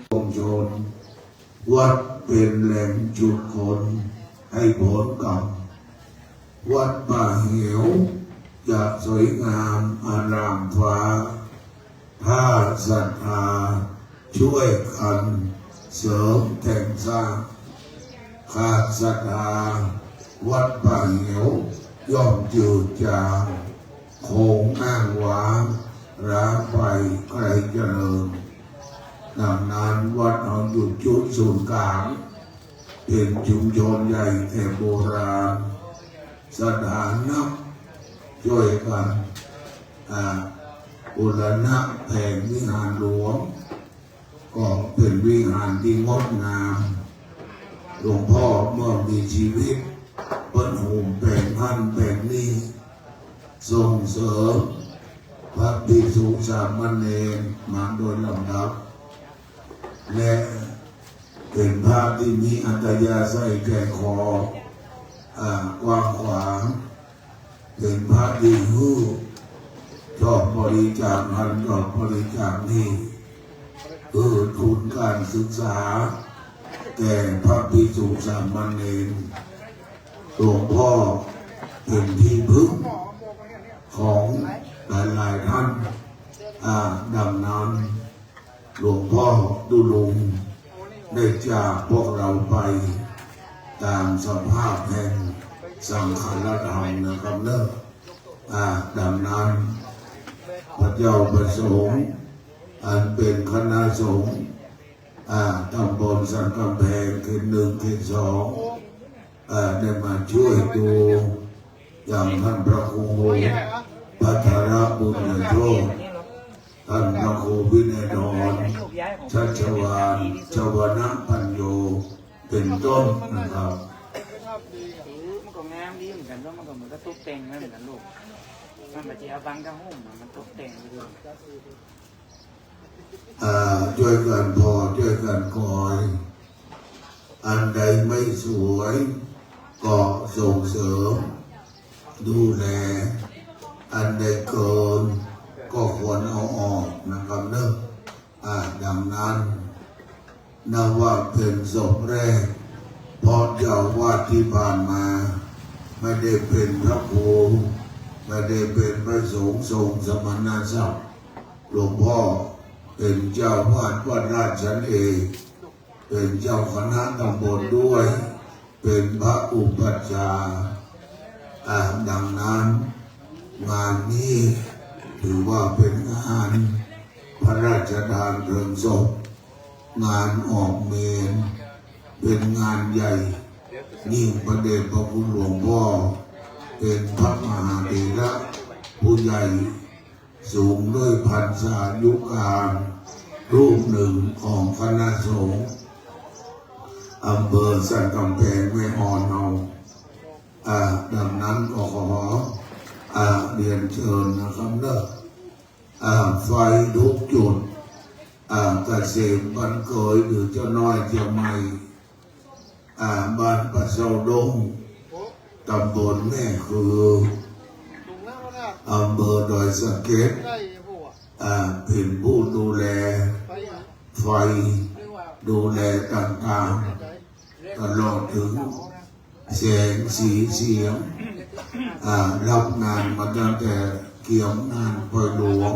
ชุมชนวัดเป็นแหล่งจุดคนให้ผลกรรมวัดป่าเหวจะสวยงามอารามฟ้าถ้าศรัทธาช่วยกันเสริมแต่งสร้างขาดศรัทธาวัดป่าเหวย่อมจืดจางโคงอ้างว้างร้างไปไกลเจริญดังนั้นวัดหนองหยุดจุดศูนย์กลางเป็นชุมชนใหญ่แต่โบราณสถานนับช่วยกันบูรณะแห่งวิหารหลวงก็เป็นวิหารที่งดงามหลวงพ่อเมื่อมีชีวิตเปิ้นหุ่มแบ่งท่านแบ่งนี้ส่งเสริมพระภิกษุสามเณรมาโดยลำดับและเป็นพระที่มีอัตยาศัยแก่คอกว้างขวางเป็นพระที่หู้ชอบบริจาคหันชอบบริจาคนี้ทุนการศึกษาแก่พระภิกษุสามเณรหลวงพ่อเป็นที่พึ่งของหลายท่านดังนั้นหลวงพ่อดุลงได้จากพวกเราไปตามสภาพแห่งสังขารธรรมนะครับเนอะดังนั้นพระเจ้าประสงค์อันเป็นคณะสงฆ์ตำบลสันกำแพงเขต 1 เขต 2ได้มาช่วยดูอย่างท่านพระครูพัทรบุญโชตท่านพระครูวินัยดรชัชวาลชวนะปัญโยเป็นต้นนะครับมันก็งามดีเหมือนกันแล้วมันก็เหมือนกับตกแต่งเหมือนกันลูกมันแบบจะบังกับหุ้มมันตกแต่งไปด้วยช่วยกันพอช่วยกันคอยอันใดไม่สวยก็ส่งเสริมดูแลอันใดเกินก็ควรเอาออกนะครับเนอะดังนั้นนับว่าเป็นศพแรกเพราะเจ้าวาดที่ผ่านมาไม่ได้เป็นพระครูไม่ได้เป็นพระสงฆ์ทรงสมณศักดิ์หลวงพ่อเป็นเจ้าวาดวัดราชเอกเป็นเจ้าคณะตำบลด้วยเป็นพระอุปัชฌาย์ดังนั้นงานนี้ถือว่าเป็นงานพระราชทานเพลิงศพงานออกเมรุเป็นงานใหญ่ยิ่งพระเดชพระคุณหลวงพ่อเป็นพระมหาเถระผู้ใหญ่สูงด้วยพรรษายุการรูปหนึ่งของคณะสงฆ์อำเภอสันกำแพงแม่อ่อนเอาดังนั้นขอเรียนเชิญนะครับเนอะไฟทุกจุดเกษมบันเกยหรือเจ้าน้อยเจ้าใหม่บ้านปะเซาดงตำบลแม่คืออำเภอดอยสะเก็ดเป็นผู้ดูแลไฟดูแลต่างๆตลอดถึงแสงสีเสียงรับงานมาตั้งแต่เกี่ยมงานปล่อยหลวง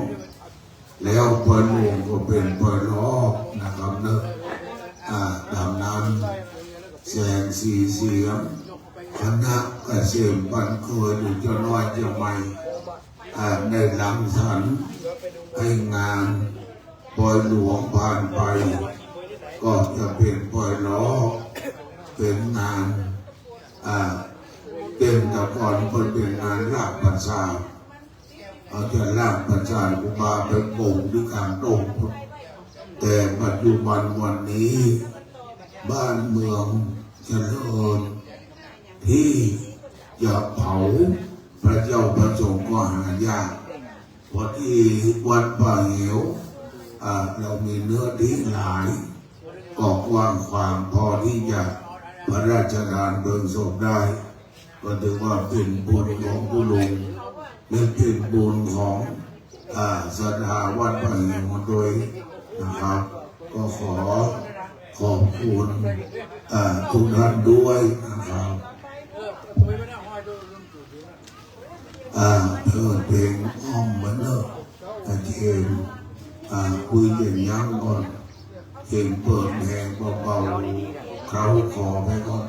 แล้วปล่อยหลวงก็เป็นปล่อยล้อนะครับเนอะดังนั้นแสงสีเสียงคณะเกษมบันเคยดูเจ้าน้อยเจ้าใหม่ในหลังสรรค์ให้งานปล่อยหลวงผ่านไปก็จะเป็นปล่อยล้อเป็นงานเต็มตะกอนเป็นงานลากประสาทเอาจะลากประสาทอุบาไปโป่งด้วยการโต้งแต่ปัจจุบันวันนี้บ้านเมืองเจริญที่จะเผาพระเจ้าประสงค์ก็หายากพอที่วัดป่าเหวเรามีเนื้อที่หลายก็กว้างขวางพอที่จะพระราชทานเพลิงศพได้ก็ถือว่าเป็นบุญของผู้ลงและเป็นบุญของศรัทธาวัดป่าเหวโดยนะครับ ก็ขอขอบคุณทุกท่านด้วยนะครับเปิดเพลงอ้อมเหมือนเดิมเทมคุยอย่างยังก่อนเพลงเปิดเพลงเบาๆเขาขอไปก่อน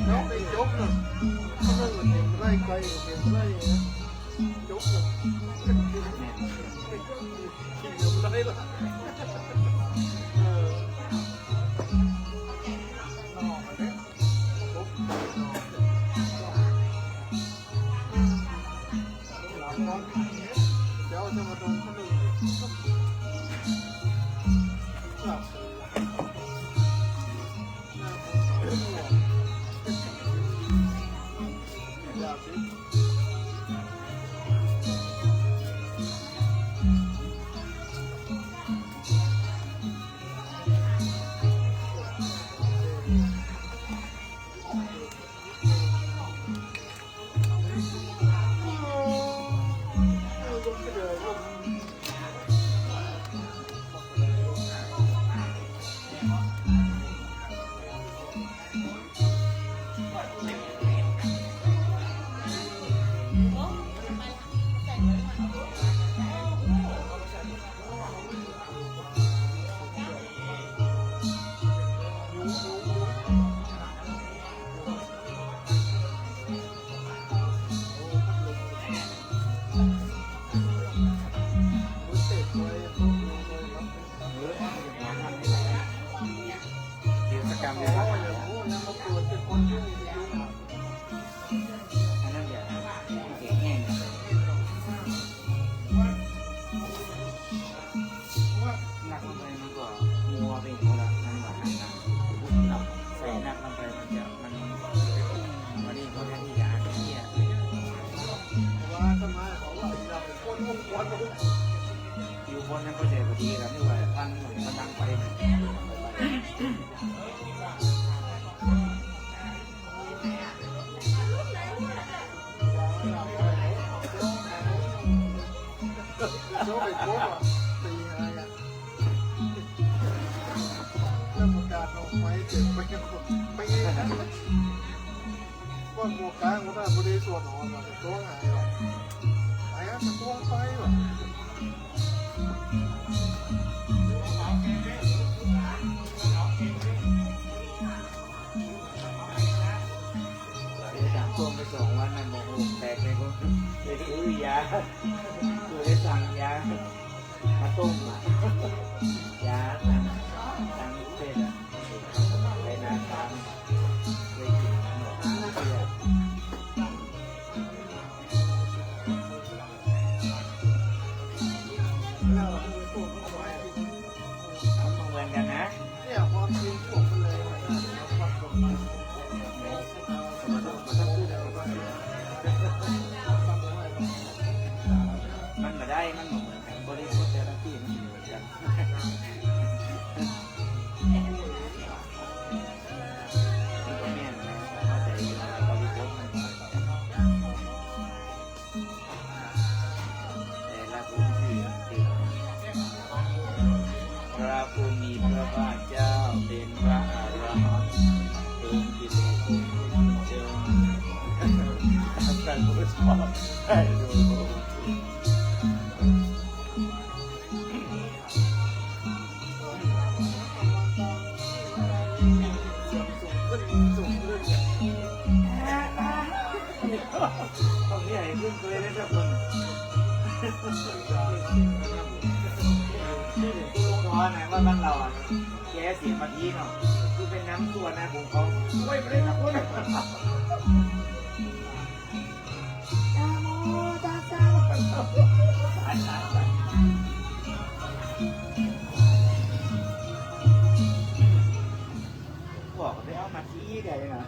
น้องไปยกหนึ่งเขาเลิกเห็นไร่ไกลเห็นไร่ยกหนึ่งขี่ยังไร่ละเดี๋ยวจะมาตรงเขาเลยอยู่บนนั้นก็เจอพอดีครับนี่ว่าตั้งมันตั้งไปโจ้ไปโจ้อ่ะตีอะไรอ่ะเรื่องประกาศเอาไว้เจ็บไปยังไปเองก้อนบัวกลางมันน่าบริสุทธิ์นอนมาแต่ตัวหายหรอไอ้ก็ตัวไปว่ะตัวไป2 วันนั่นบอกโอ้แตกเลยก็เลยที่อุ้ยยาตัวได้สั่งยามาต้มยาสั่งเสร็จไปนาทานไปกินขนมเปี๊ยะเหมือนกันนะเนี่ยความจริงผมมันเลยมันมาได้มันเหมือนกันบริสุทธิ์แต่ละที่มันเหมือนกันเนี่ยนะเข้าใจบริสุทธิ์มันแต่ละพื้นที่พระผู้มีพระภาคเจ้าเป็นพระอรหันต์เป็นกิเลสเจิมท่านผู้ชมให้ดูต้องใหญ่ขึ้นตัวได้สักคนกูลงท้อนะว่าบ้านเราแก้เสียงมาทีเนาะคือเป็นน้ำตัวนะผมเขาไม่ได้นะคนบอกได้เอามาทีได้นะ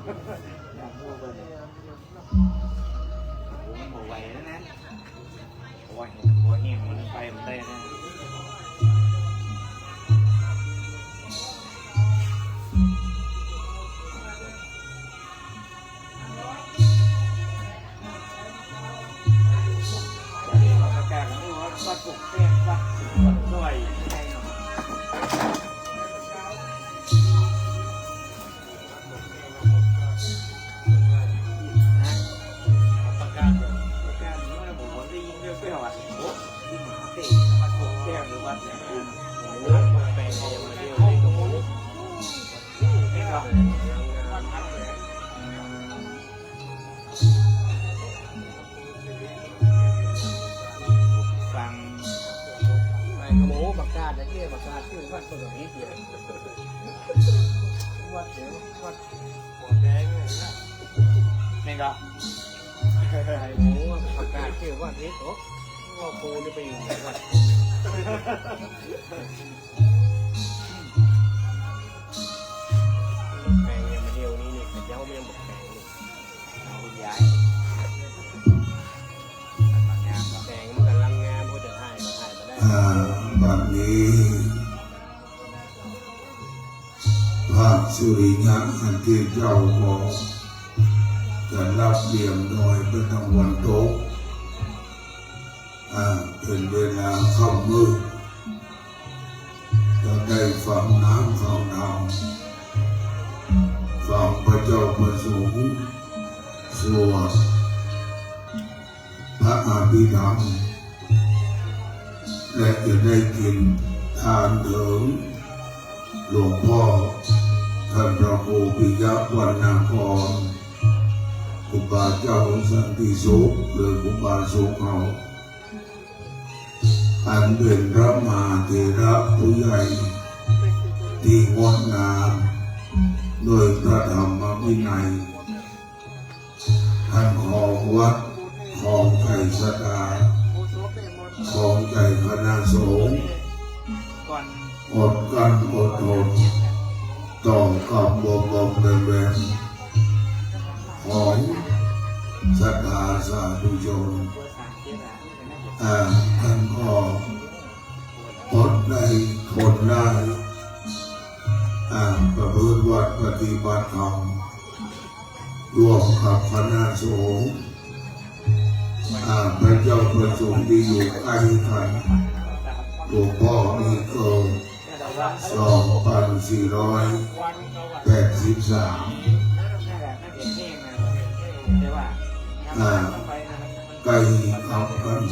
อยากดูเลยมันหมดไหวแล้วนะโอ้ยโอ้ยเนี่ยมันไปมันได้นะ ศอะไรที่ประกาศชื่อวัดตัวนี้เดียววัดเดี๋ยววัดหัวแดงเลยนะนี่ก็ไอ้หมูประกาศชื่อวัดนี้โต๊ะว่าครูนี่ไปอยู่วัดแปลงยังมาเดียวนี้นี่เจ้าเมียบอกแปลงนี่เอาย้ายแปลงมันกำลังงามก็จะถ่ายมาได้บัดนี้พระสุริยะอันที่เจ้าบอกจะรับเลี้ยงโดยเป็นทางวันโตกเป็นเวลาค่ำมืดจะได้ฟังน้ำฟังนำฟังพระเจ้าประสงค์สวดพระอภิธรรมและจะได้กินทานถึงหลวงพ่อท่านพระครูปิยะวรรณากรครูบาเจ้าสันติสุขหรือครูบาสุขเขาอันเป็นพระมหาเถระผู้ใหญ่ที่งดงามโดยพระธรรมวินัยท่านของวัดของใจสตาของใจคณะสงฆ์อดกันอดทนต่อกับบวมแวมของศรัทธาสาธุชนท่านก็อดได้ทนได้ประพฤติวัดปฏิบัติธรรมร่วมกับคณะสงฆ์พระเจ้าประสงค์ที่อยู่ใกล้กันหลวงพ่อนี่เกิด2483ใกล้กับกัน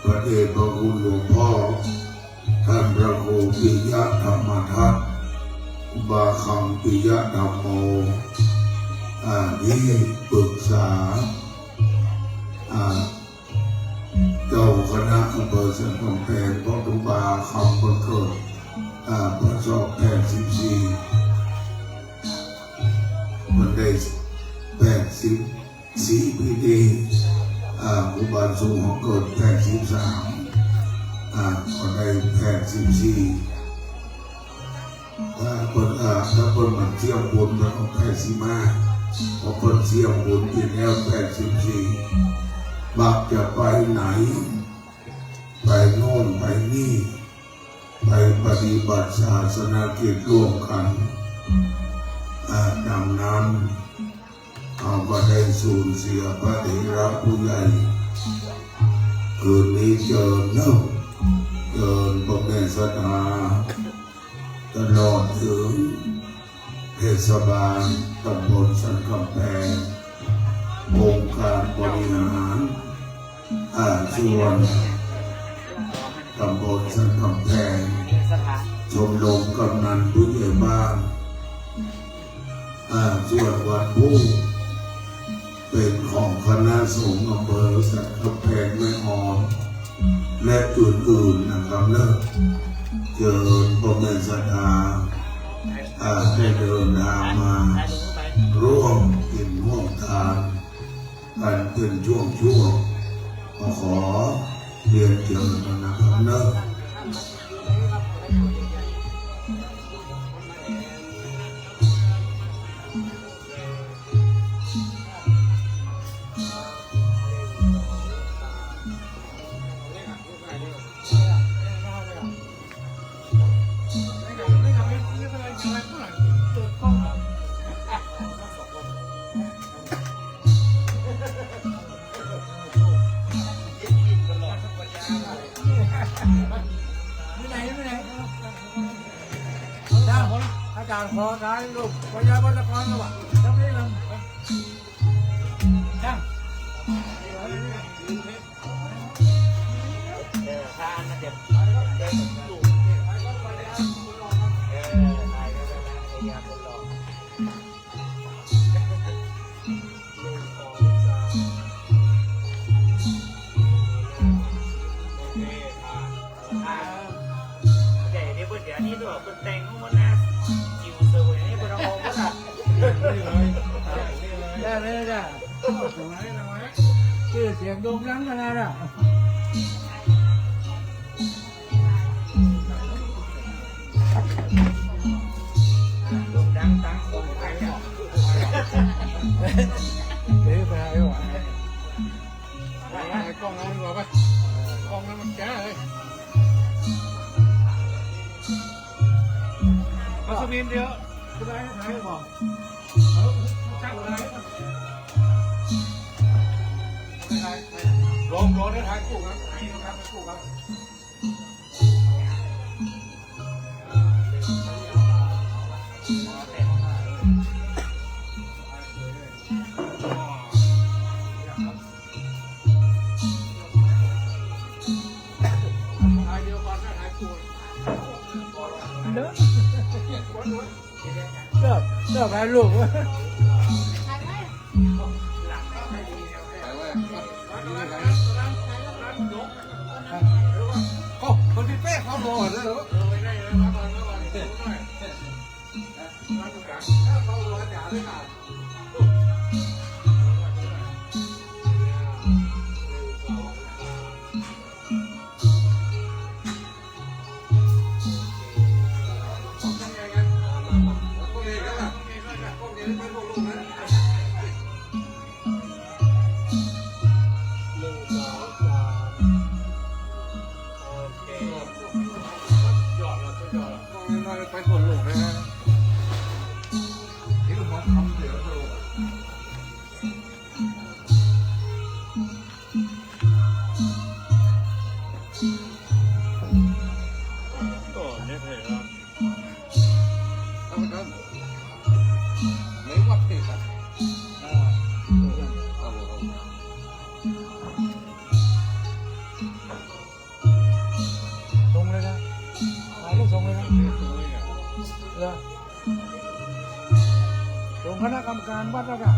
ประเดชพระคุณหลวงพ่อท่านพระครูปิยะธรรมทัตครูบาคำปิยะธรรมโมที่ปรึกษาเจ้าคณะอำเภอสันกำแพงพระครูบาคำประเกิดพระชอบ84มันได้84ปีดีครูบาสูงของเกิด83ก็ได้84ถ้าคนมันเที่ยวบุญมันก็85พอคนเที่ยวบุญกินแล้ว84บักจะไปไหนไปโน่นไปนี่ไปปฏิบัติศาสนากิจร่วมกันดังนั้นเอาไปได้สูญเสียพระเถระผู้ใหญ่คืนนี้เจอพระแม่สดาตลอดถึงเทศบาลตำบลสันกำแพงองค์การบริหารส่วนตำบลสันกำแพงชมรมกำนันผู้ใหญ่บ้านส่วนวัดผู้เป็นของคณะสงฆ์อำเภอสันกำแพงแม่อ่อนและอื่นๆนะครับเลิกเจอพระแม่สดาได้เดินทางมาร่วมกินร่วมทานกันเป็นช่วงขอเรียนเชิญนะครับเลิกอาจารย์ขอท้ายลูกพยาบาลกรว่ะทำได้ลำช่างทานนะเด็กลูกยาคนรอ ชื่อเสียงโด่งดังขนาดน่ะโด่งดังตั้งคนไทยอ่ะเดี๋ยวไปหาไอ้หวาน ไอ้กล้องนั้นบอกไปกล้องนั้นมันแก่เลยมาสมินเดียวจะได้ถ่ายบอกช่างอะไรลองได้ถ่ายคู่ครับถ่ายคู่ครับเลิกให้ลูกคนที่เป้เขาบอกเลยเหรอไปส่วนหลงนะฮะที่ผมทำเสียสรุปก็เนี่ยเถอะทำกันไม่วัดติดอ่ะตรงเลยนะมาลูกตรงเลยนะลงคณะกรรมการวัดแล้วกัน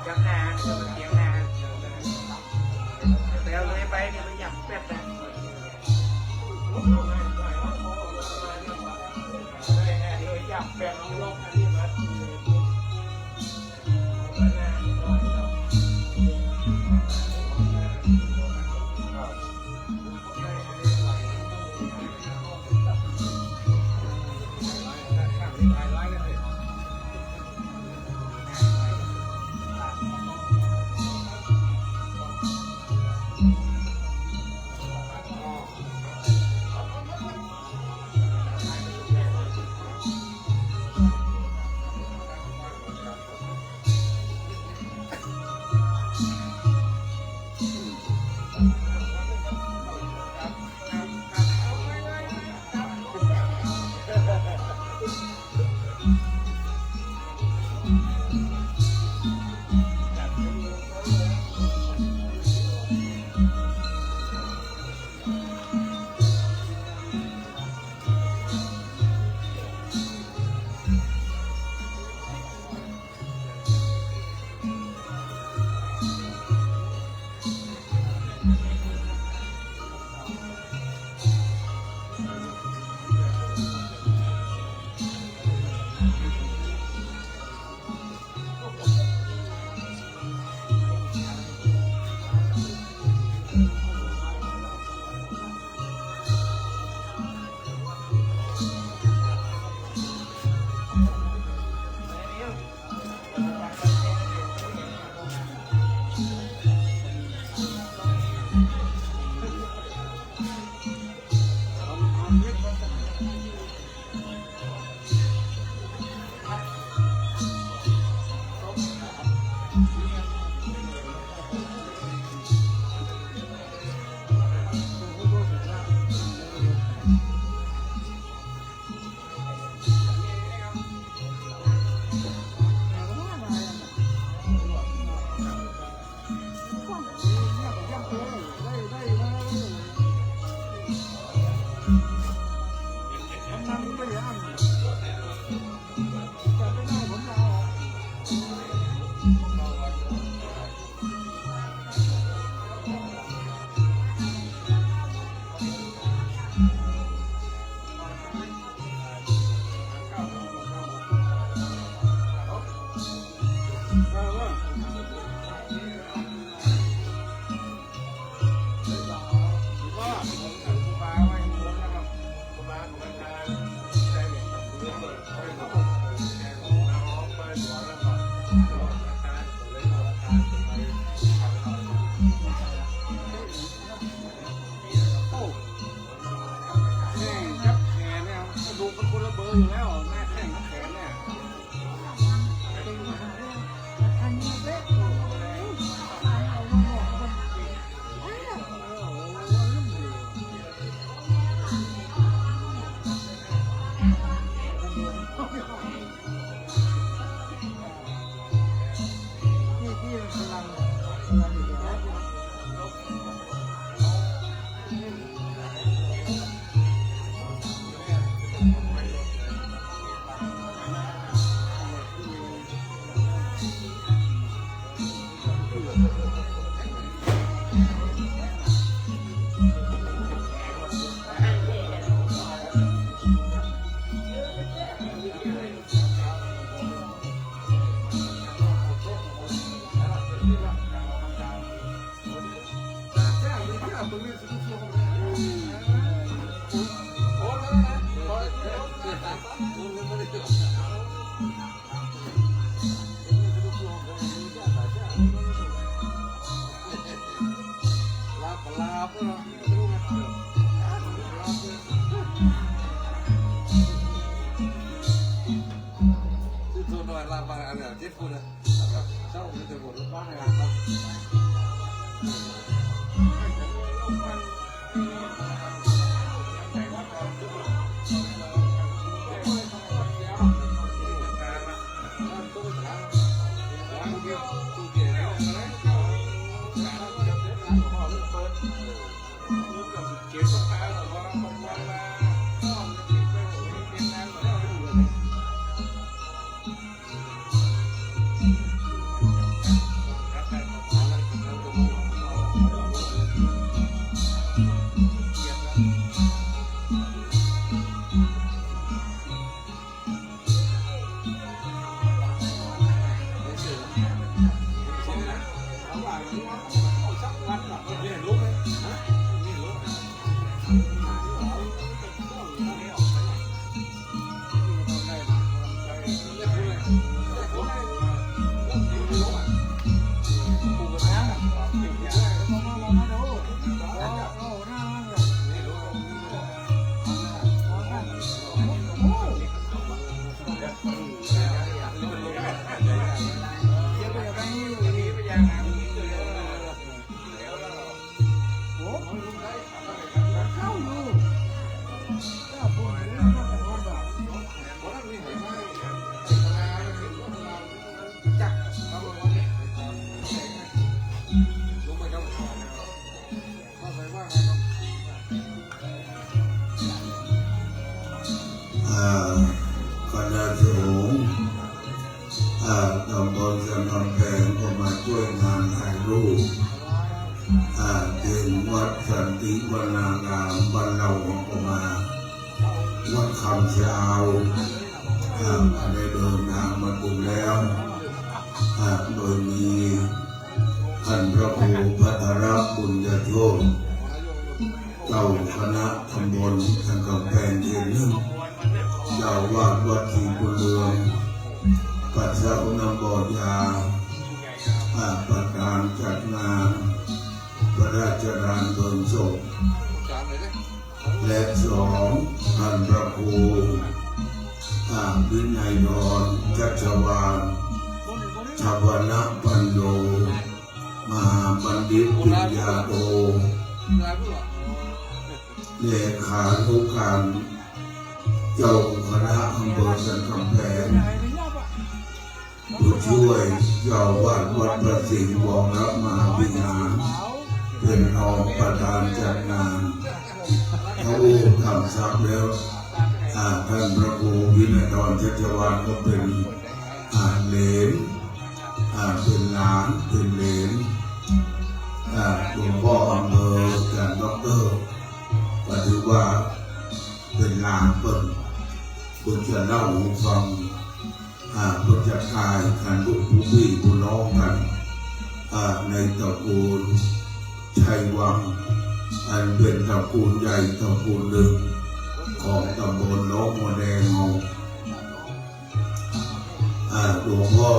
จำนานเสียงนานไปเอาเลยไปเดี๋ยวไปหยับแป๊บนะหยับแป๊บลงอันนี้มา ริวรางามบ้านเราออกมาวัดคำเช้าได้เดินทางมาถึงแล้วโดยมีท่านพระครูพัทรบุญญโยมเจ้าคณะตำบลทางกำแพงเขตหนึ่งเจ้าวาดวัดศรีบุญเรืองปัสสาวนำบ่อยาประธานจัดงานพระราชทานเพลิงศพและสองท่านพระครูวินัยดอนชัชวานชาวนะปัญโยมหาบัณฑิตปิญญาโตเลขานุการเจ้าคณะอำเภอสันกำแพงผู้ช่วยเจ้าวาดวัดประสิงห์วงรับมหาวิหารเป็นรองประธานจัดงานเขาทำทรัพย์แล้วท่านพระครูวินัยดอนชัชวานก็เป็นเหลนเป็นหลานเป็นเหลนหลวงพ่ออำเภอการด็อกเตอร์ก็ถือว่าเป็นหลานเปิดคุณจะเล่าให้ฟังคุณจะกายการลูกผู้พี่ผู้น้องกันในตระกูลชัยวังอันเป็นตระกูลใหญ่ตระกูลหนึ่งของตำบลน้องมัวแดงหลวงพ่อ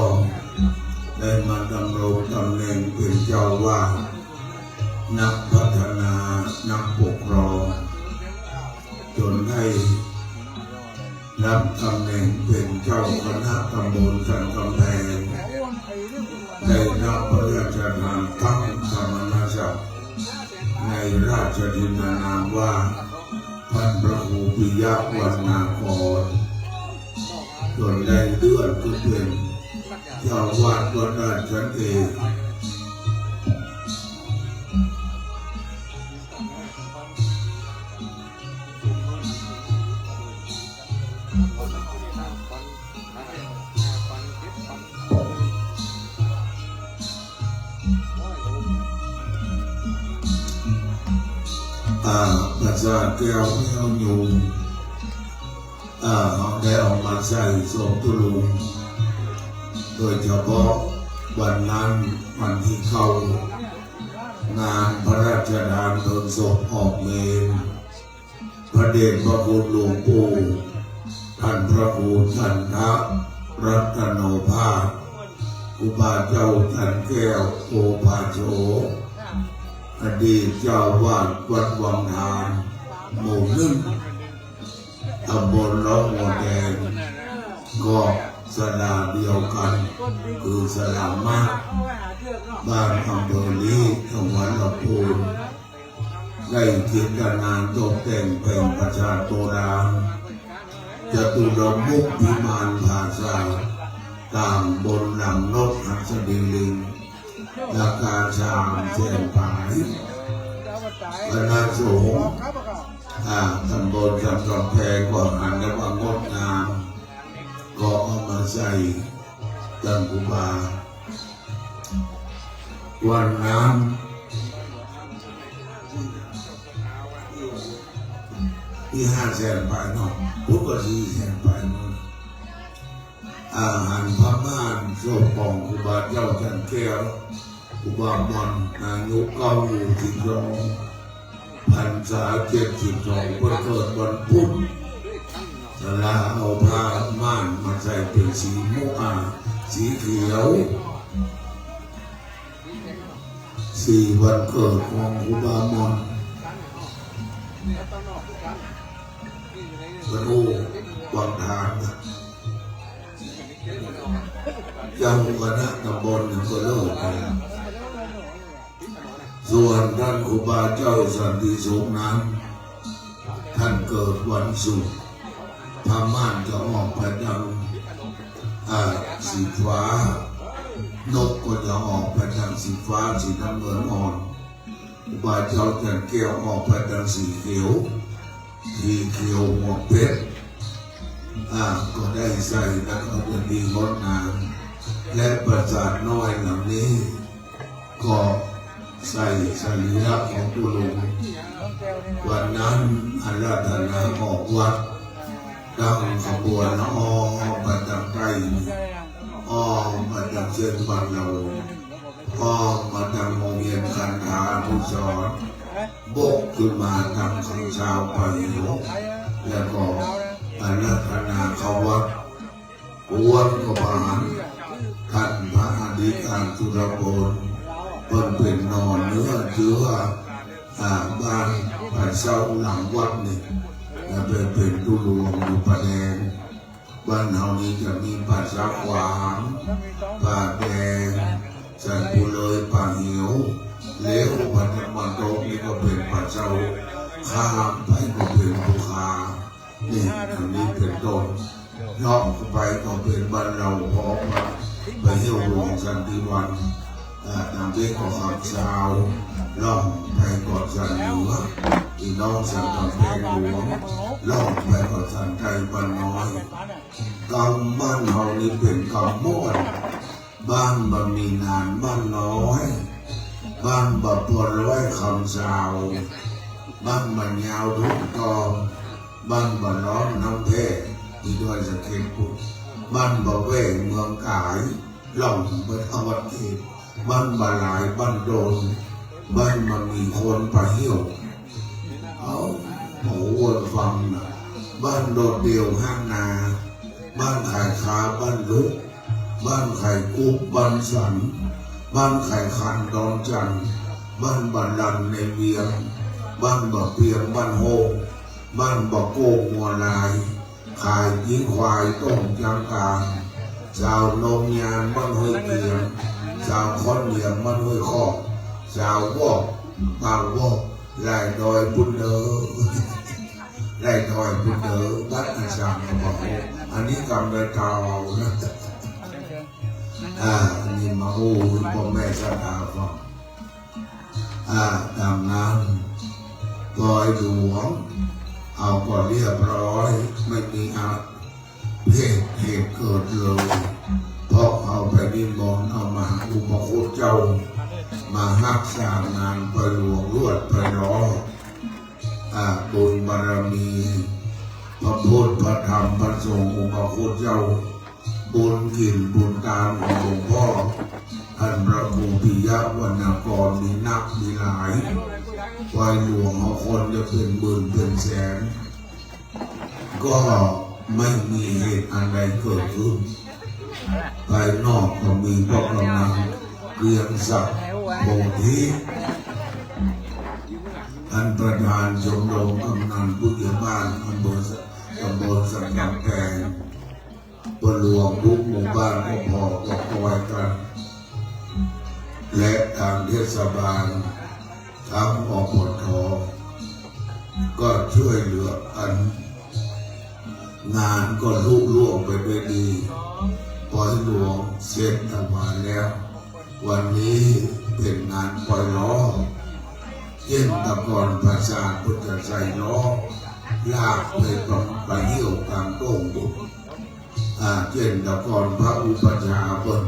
ได้มาดำรงตำแหน่งเป็นเจ้าวาดนักพัฒนานักปกครองจนได้รับตำแหน่งเป็นเจ้าคณะตำบลสันกำแพงได้รับพระราชทานตั้งสมณศักดิ์ในราชทินานามว่าท่านพระครูปิยะวรรณากรจนได้เลื่อนขึ้นเป็นเจ้าวาดวัดราชเอกประสาทแก้วแก้วยุงได้ออกมาใส่ศพตุลุงโดยเฉพาะวันนั้นวันที่เข้างานพระราชทานเพลิงศพออกเมนพระเดชพระคุณหลวงปู่ท่านพระครูทันทะรัตโนภาสอุบาเจ้าทันแก้วโอภาโชอดีตเจ้าวาดวัดวังทานหมู่หนึ่งตำบลน้องมัวแดงก็สลาเดียวกันคือสลามมากบ้านอำเภอลีจังหวัดลำพูนได้จิตรานตกแต่งเป็นประชาโบราณจตุรมุขพิมานภาษาต่างบนหลังนกหัสดิลิงราคาชามแสนผายคณะสงฆ์ตำบลสันกำแพงก็หันและว่างดงามก็เอามาใส่ตังกุบาวันนั้นที่500,000 ไปเนาะพุทธก็400,000 ไปเนาะอาหารพม่าโซของครูบาเจ้าจันแก้วครูบามอนอายุ92 พรรษา72เพื่อเกิดวันพุธสลาเอาผ้าม่านมาใส่เป็นสีม่วงสีเขียว4 วันเกิดของครูบามอนพระโอวังทานเจ้าคณะตำบลก็เลิกไปส่วนท่านครูบาเจ้าสันติสุขนั้นท่านเกิดวันศุกร์ผ้าม่านจะออกไปทางสีฟ้านกก็จะออกไปทางสีฟ้าสีน้ำเงินอ่อนครูบาเจ้าจันแก้วออกไปทางสีเขียวสีเขียวหมวกเพชรก็ได้ใส่แล้วก็เป็นดีงดงามและประสาทน้อยเหล่านี้ก็ใส่สรีระของตุลุง วันนั้นอาราธนาออกวัดดังขบวนอ้อมมาจากไกลอ้อมมาจากเชียงบังเราอ้อมมาจากโรงเรียนการทาผู้สอนบกขึ้นมาทางข้างชาวไปหลวงแล้วก็อาราธนาเขาวัดวันก็ผ่านท่านพระอดีตการสุรพลเพิ่นเป็นนอนเนื้อเชื้อบ้านป่าเศร้าหลังวัดนี่เป็นตุลวงอยู่ประแดงบ้านเฮานี้จะมีป่าช้าขวางป่าแดงสันปุเลยป่าเหียวเลี้ยวปัจจุบันโตนี่ก็เป็นป่าเศร้าข้ามไปก็เป็นภูคานี่อันนี้เป็นต้นรอบไปก็เป็นบ้านเราพอไปเที่ยวหลวงสันติวันนำเด็กของขับชาวล่องไปกอดสันเหนือที่น้องสันกำแพงหลวงล่องไปกอดสันไทยบ้านน้อยกำบ้านเฮานี่เป็นกำม้วนบ้านบะมีนานบ้านน้อยบ้านบะปวดร้อยคำชาวบ้านบะยาวทุกตองบ้านบะร้อนน้ำแพ้ที่ด้วยสะเก็ดปุบ้านบะแวงเมืองกายล่องไปทวัดเอกบ้านบะหลายบ้านโดนบ้านมันมีคนไปเหี่ยวเอาโหวนฟังนะบ้านโดดเดียวห้างนาบ้านไข่คาบ้านลุกบ้านไข่กุ๊บบ้านสันบ้านไข่คันดอนจันบ้านบันลันในเวียงบ้านบะเปียงบ้านโฮงบ้านบะโกกมัวลายขายยิงควายต้มยางกลางชาวนมยานบ้านห้วยเกียงชาวคอนเหลี่ยมบ้านห้วยคอกชาววอกบางวอกไร่ดอยบุญเดอไร่ดอยบุญเดอบ้านอาจารย์บอกอันนี้กำลังเก่านะอันนี้มาอู้พ่อแม่ชาตาฟังดังนั้นลอยหลวงเอาก่อนเรียบร้อยไม่มีเหตุเกิดเลยเพราะเอาไปนิมนต์เอามาอุปคุตเจ้ามารักษางานไปหลวงรวดไปล้อบุญบารมีพระพุทธพระธรรมพระสงฆ์อุปคุตเจ้าบุญกินบุญตามของหลวงพ่อท่านพระครูปิยวรรณกรมีนักมีหลายวัยหลวงของคนจะเป็นหมื่นเป็นแสนก็ไม่มีเหตุอะไรเกิดขึ้นภายนอกก็มีพวกกำลังเรียงศักดิ์โพธิท่านประธานชมรมกำนันผู้ใหญ่บ้านตำบลสันกำแพงบนหลวงทุกหมู่บ้านก็พอบอกเอาไว้กันและทางเทศบาลทั้งอปทก็ช่วยเหลือกันงานก็ลุล่วงไปด้วยดีปล่อยหลวงเสร็จออกมาแล้ววันนี้เป็นงานปล่อยล้อเย็นตะกอนประชาพุทธใจล้อลากไปตรงไปเหี่ยวกลางโต้งบุญเย็นตะกอนพระอุปชาบน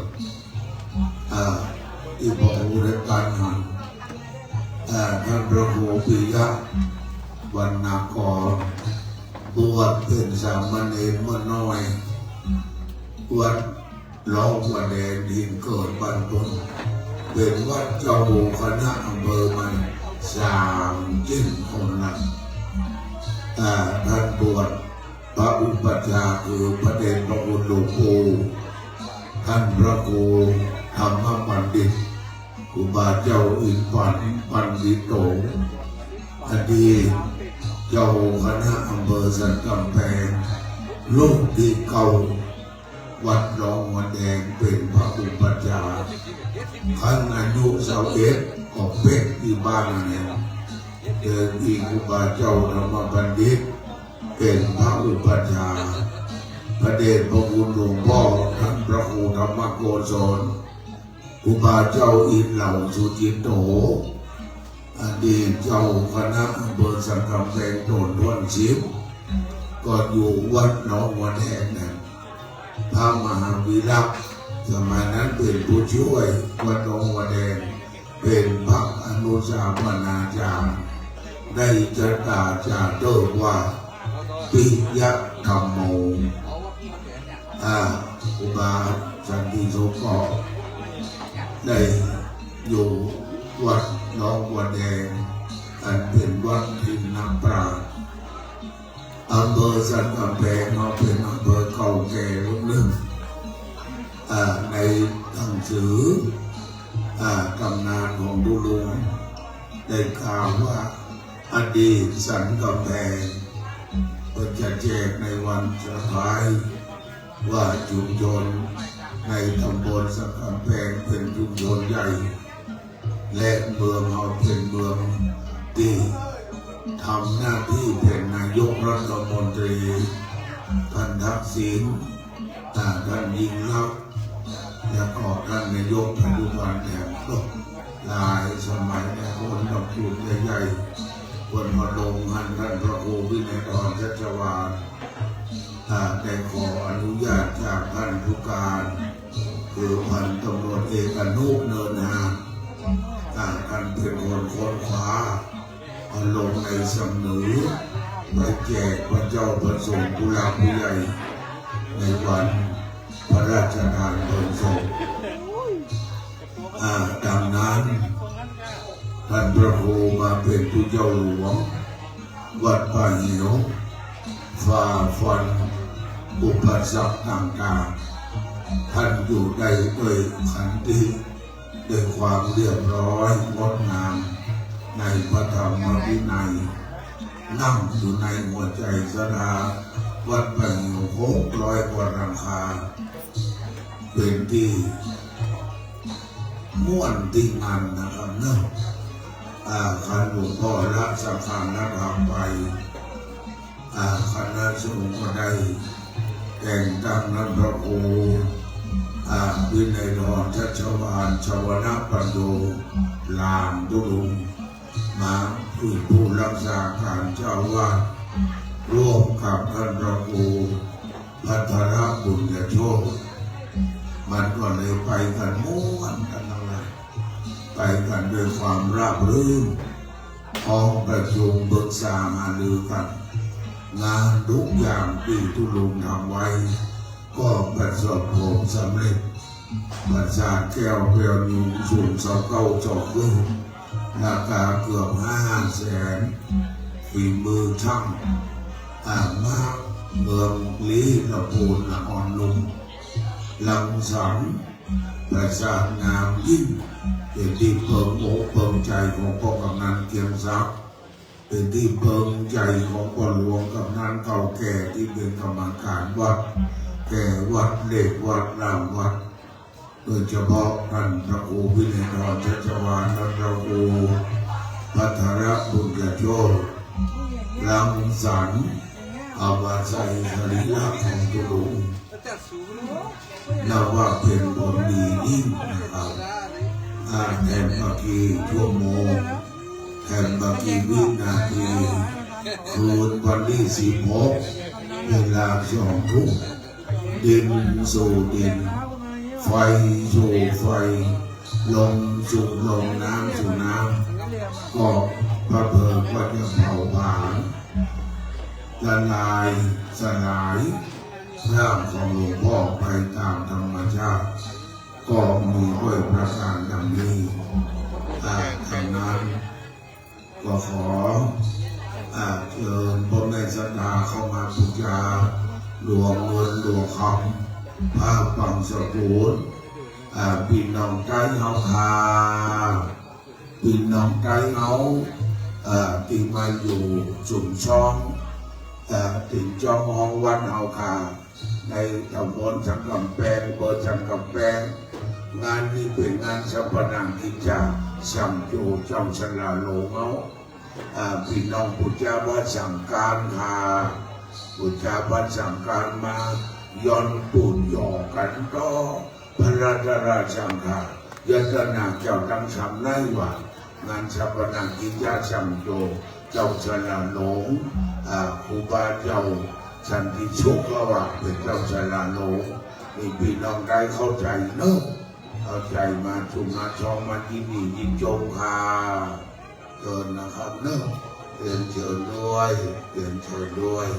อีพระอุรการหันท่านพระครูปิยวรรณกรบวชเป็นสามเณรเมื่อน้อยวัดล้อมวัดแดงดินเกิดบ้านต้นเป็นวัดเจ้าคณะอำเภอมัน30 คนนะท่านบวชพระอุปัชฌาย์คือพระเดชพระคุณหลวงปู่ท่านพระครูธรรมบัณฑิตครูบาเจ้าอินปันดิโตอดีตเจ้าคณะอำเภอสันกำแพงลูกที่เก่าวัดรองวัดแดงเป็นพระอุปัชฌาย์ขั้นอายุ21ก็เป็นที่บ้านเนี่ยเดินอีกครูบาเจ้าธรรมบัณฑิตเป็นพระอุปัชฌาย์พระเดชพระคุณหลวงพ่อท่านพระครูธรรมโกศลครูบาเจ้าอินเหล่าสุจิตโตอดีตเจ้าคณะอำเภอสันกำแพงโดนด้วนชิปก็อยู่วัดหนองวัดแห่งนั้นพระมหาวีระสมัยนั้นเป็นผู้ช่วยวัดหนองวัดแห่งเป็นพระอนุสาวนาจารย์ ได้จะตาจาเติว่าปิยะธรรมโมอุบาสันติโสก็ได้อยู่วัดหนองบัวแดงอันเป็นวัดทินนักปราชญ์อำเภอสันกำแพงมาเป็นอำเภอเก่าแก่รุ่นหนึ่งในหนังสือตำนานของบุรุษได้กล่าวว่าอดีตสันกำแพงก็จะแจกในวันสุดท้ายว่าชุมชนในตำบลสันกำแพงเป็นชุมชนใหญ่และเมืองเราเป็นเมืองที่ทำหน้าที่เป็นนายกรัฐมนตรีท่านทักษิณท่านยิ่งลักษณ์และก็ท่านนายกปัจจุบันเนี่ยก็หลายสมัยในคนดอกจุดใหญ่ๆคนมาลงท่านพระครูวินัยทรชัชวาลได้ขออนุญาตจากท่านผู้การคือพันตำรวจเอกอนุเนินหาท่านเป็นคนค้นคว้าลงในสำนึกไปแจกพระเจ้าประสงค์ผู้หลักผู้ใหญ่ในวันพระราชทานเพลิงศพดังนั้นท่านพระครูมาเป็นผู้เจ้าหลวงวัดป่าหินฝ่าฟันอุปสรรคต่างๆท่านอยู่ได้ด้วยขันติด้วยความเรียบร้อยงดงามในพระธรรมวินัยนั่งอยู่ในหัวใจสดาวัดป่าหิน600 กว่าหลังคาเป็นที่ม่วนที่งานนะครับเนาะขันหลวงพ่อละสังขารละทำไปคณะสงฆ์ก็ได้แต่งตั้งนันพระครูวินัยทรชัชวาลชวนาปัญโยลามตุลุงมาเป็นผู้รักษาการเจ้าวาดร่วมกับท่านพระครูพัทรบุญญโชคมันก็เลยไปกันม้วนกันอะไรไปกันด้วยความราบรื่นห้องประชุมปรึกษาหารือกันงานทุกอย่างที่ทุลุงทำไว้ก็ประสบผลสำเร็จประสาทแก้วเปลวยุงสูง29 จอกขึ้นราคาเกือบ500,000ฝีมือช่างมากเมืองลีละปูนละอ่อนลุงลังสังประสาทงามยิ่งเป็นที่เพิ่มอกเพิ่มใจของพ่อกำนันเกียงศักดิ์เป็นที่เพิ่มใจของพ่อหลวงกำนันเก่าแก่ที่เป็นกรรมการวัดแก่วัดเล็กวัดรามวัดโดยเฉพาะท่านพระครูวินัยทรชัชวาลท่านพระครูพัทรบุญญโชคลังสรรค์อาวาสัยสรีระของตุลุงนับว่าเป็นผลดียิ่งนะครับแทนเมื่อกี้ชั่วโมงแทนเมื่อกี้วินาทีคืนวันที่16 เวลา2 ทุ่มดินสู่ดินไฟสู่ไฟลมสู่ลมน้ำสู่น้ำก็พระเพลิงก็จะเผาผลาญละลายสลายร่างของหลวงพ่อไปตามธรรมชาติก็มีด้วยประการดังนี้ดังนั้นก็ขอเชิญพระแม่สัตตาเข้ามาบูชาหลวงเงินหลวงคำผ้าปังสกุลพี่น้องใจเฮาคาพี่น้องใจเฮาที่มาอยู่จุ่มช่องติ่งจองห้องวัดเฮาคาในตำบลสังกำแพงเบอร์สังกำแพงงานนี้เป็นงานสัปดาห์กิจจาสัมโยเจ้าชลาโลเงาพี่น้องพุทธาวัดสังการหาพุทธาวัดสังการมาย้อนปูนหยอกกันต่อพระราชสังฆายตนาเจ้าดังสำไนว่างานสัปดาห์กิจจาสัมโยเจ้าชลาโลงครูบาเจ้าสันติสุขก็ว่าเป็นเจ้าชลาโลงมีพี่น้องได้เข้าใจเนอะเข้าใจมาชุมมาชองมาที่นี่ยินจงคาเกินนะครับเนอะ เรียนเชิญด้วยเรียนเชิญด้วย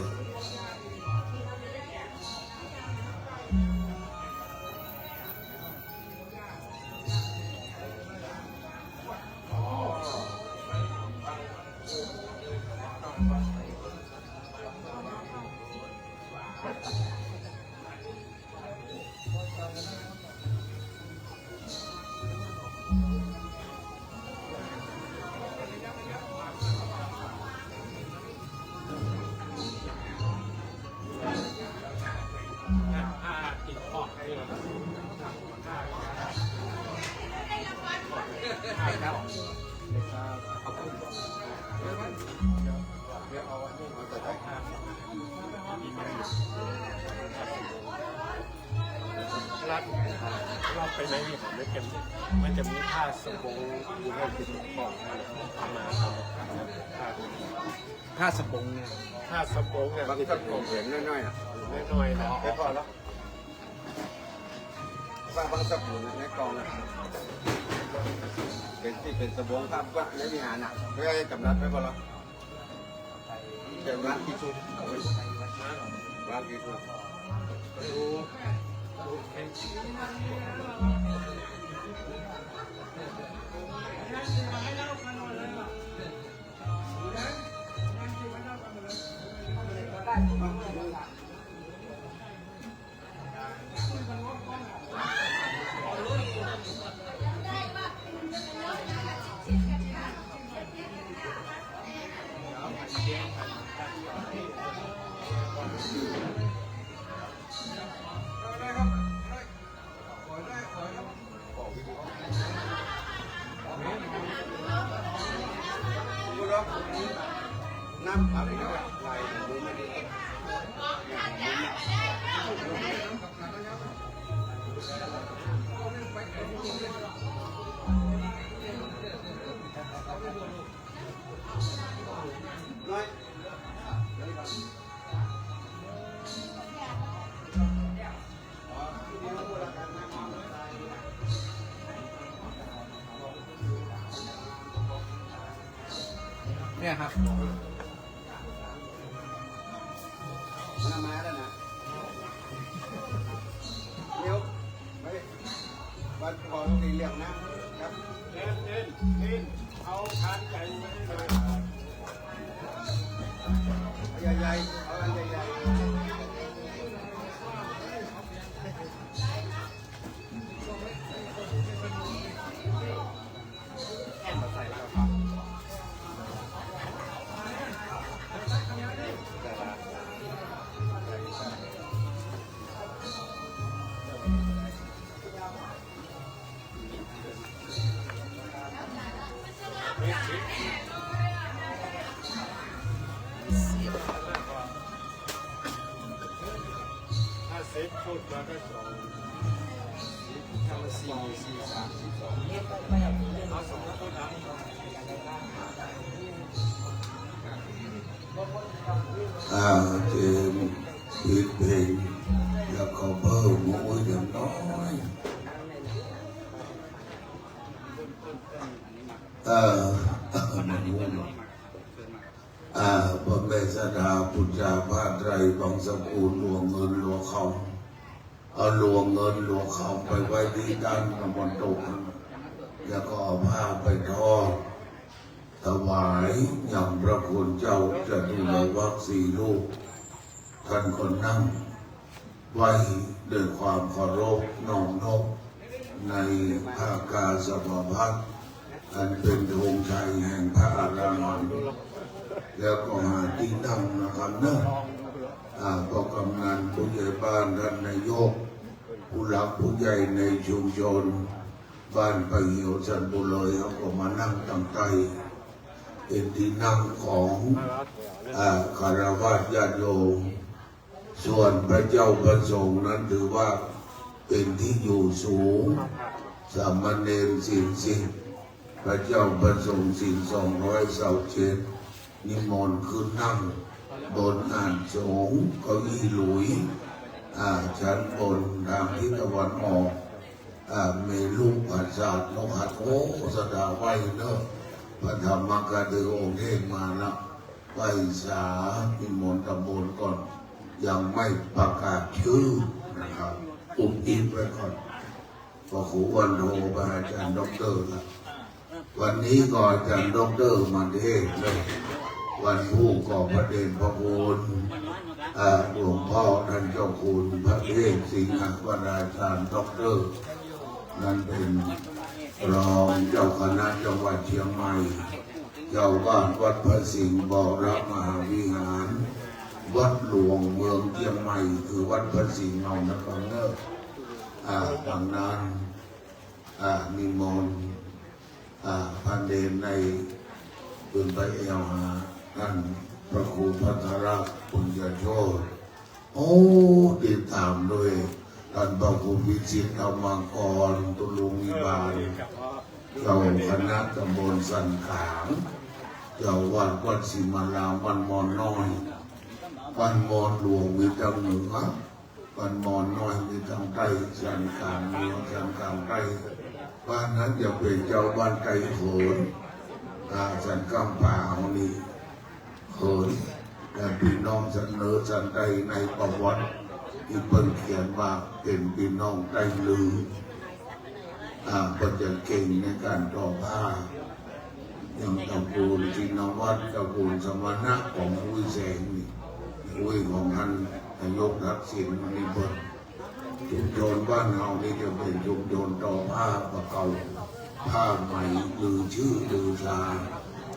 เราไปไหนนี่ผมมันจะมีผ้าสบงอยู่ให้ติดของมาผ้าสบงเนี่ยผ้าสบงเนี่ย บางทีผมเห็นน้อยๆนะ น้อยๆนะ ไม่พอแล้วบางสับหมุนในกองนะเป็นที่เป็นสบงภาพว่าไม่มีงานนะไม่ได้กำนัดไม่พอแล้วเดี๋ยวร้านกี่ชุดร้านกี่ชุด รู้น้ำอะไรก็ไหลดูไม่ดีน้อย เนี่ยครับ มันมาแล้วนะเดี๋ยวไม่วันพอต้องมีเรื่องนะครับ เล่นเอาทานใจมาให้เลย เอาใหญ่ๆเอาอันใหญ่ถ้าเซ็ตพูดมาก็2ทำ4 4 3 2เอาสมมติพูดนะ เจมผิดเพลงแล้วก็เพิ่มโอ้ยอย่างน้อยพระแม่สดาปุจจาภาไตรบางสกุลหลวงเงินหลวงเขาเอาหลวงเงินหลวงเขาไปไว้ที่ด้านตะวันตกแล้วก็เอาผ้าไปทอดถวายอย่างพระคุณเจ้าจะดูแลวัคซีลูกท่านคนนั่งไว้ด้วยความเคารพน้อมนบในภาคกาสภพัฒน์อันเป็นธงชัยแห่งพระอารามแล้วก็หาที่นั่งนะครับเนอะก็กำนันผู้ใหญ่บ้านท่านนายกผู้หลักผู้ใหญ่ในชุมชนบ้านปะเหี่ยวจันทบุรีเขาก็มานั่งตั้งใจเป็นที่นั่งของคารวะญาติโยมส่วนพระเจ้าประสงค์นั้นถือว่าเป็นที่อยู่สูงสามเณร40พระเจ้าประสงค์227นิมนต์ขึ้นนั่งบนอ่านสงฆ์เก้าอี้หลุยชั้นบนทางทิศตะวันออกมีลูกปัสสาทนกหัดโอสดาไว้เนอะพระธรรมกาถือองค์เทศมาแล้ว ไปสาพิมลตำบลก่อนยังไม่ประกาศชื่อนะครับอุบอิบไว้ก่อนพอครูวันโทรไปอาจารย์ด็อกเตอร์ละวันนี้ก็อาจารย์ด็อกเตอร์มาเทศเลยวันผู้ก่อประเด็นพระคุณหลวงพ่อท่านเจ้าคุณพระเทพสิงห์วราชาด็อกเตอร์นั่นเป็นรองเจ้าคณะจังหวัดเชียงใหม่เจ้าบ้านวัดพระสิงห์บรมหาวิหารวัดหลวงเมืองเชียงใหม่คือวัดพระสิงห์เอานะครับเนอะดังนั้นนิมนต์พันเดนในปืนไปเอวหาท่านพระครูพัทรปุญญโชติโอ้ติดตามด้วยท่านพระครูวิจิตรธรรมังกรตุลุงวิบาลเจ้าคณะตำบลสันขางเจ้าวัดวัดสิมาลาวันมอนน้อยวันมอนหลวงมีทางเหนือวันมอนน้อยมีทางใต้สันขางมีทางกลางใต้บ้านนั้นจะเป็นเจ้าบ้านไก่โขนสันกำป่าของนี้โขนแต่พี่น้องสันเนอสันใดในประวัติที่เพิ่นเขียนว่าเป็นพี่น้องไต้ลือก็จะเก่งในการทอผ้าอย่างตระกูลจินวัตรตระกูลสมณะของอุ้ยแสงนี่อุ้ยของท่านนายกทักษิณนี่เพิ่นชุมชนบ้านเฮานี่จะเป็นชุมชนทอผ้าประเก่าผ้าใหม่ลือชื่อลือชา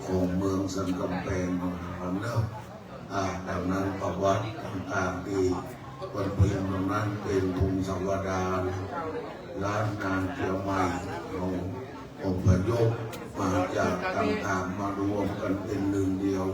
ของเมืองสันกำแพงของเนอะดังนั้นประวัติต่างๆที่คนเพียงตรงนั้นเป็นภูมิสวดานล้านนางเชียงใหม่ขององค์พยพมาจากต่างๆมารวมกันเป็นหนึ่งเดียว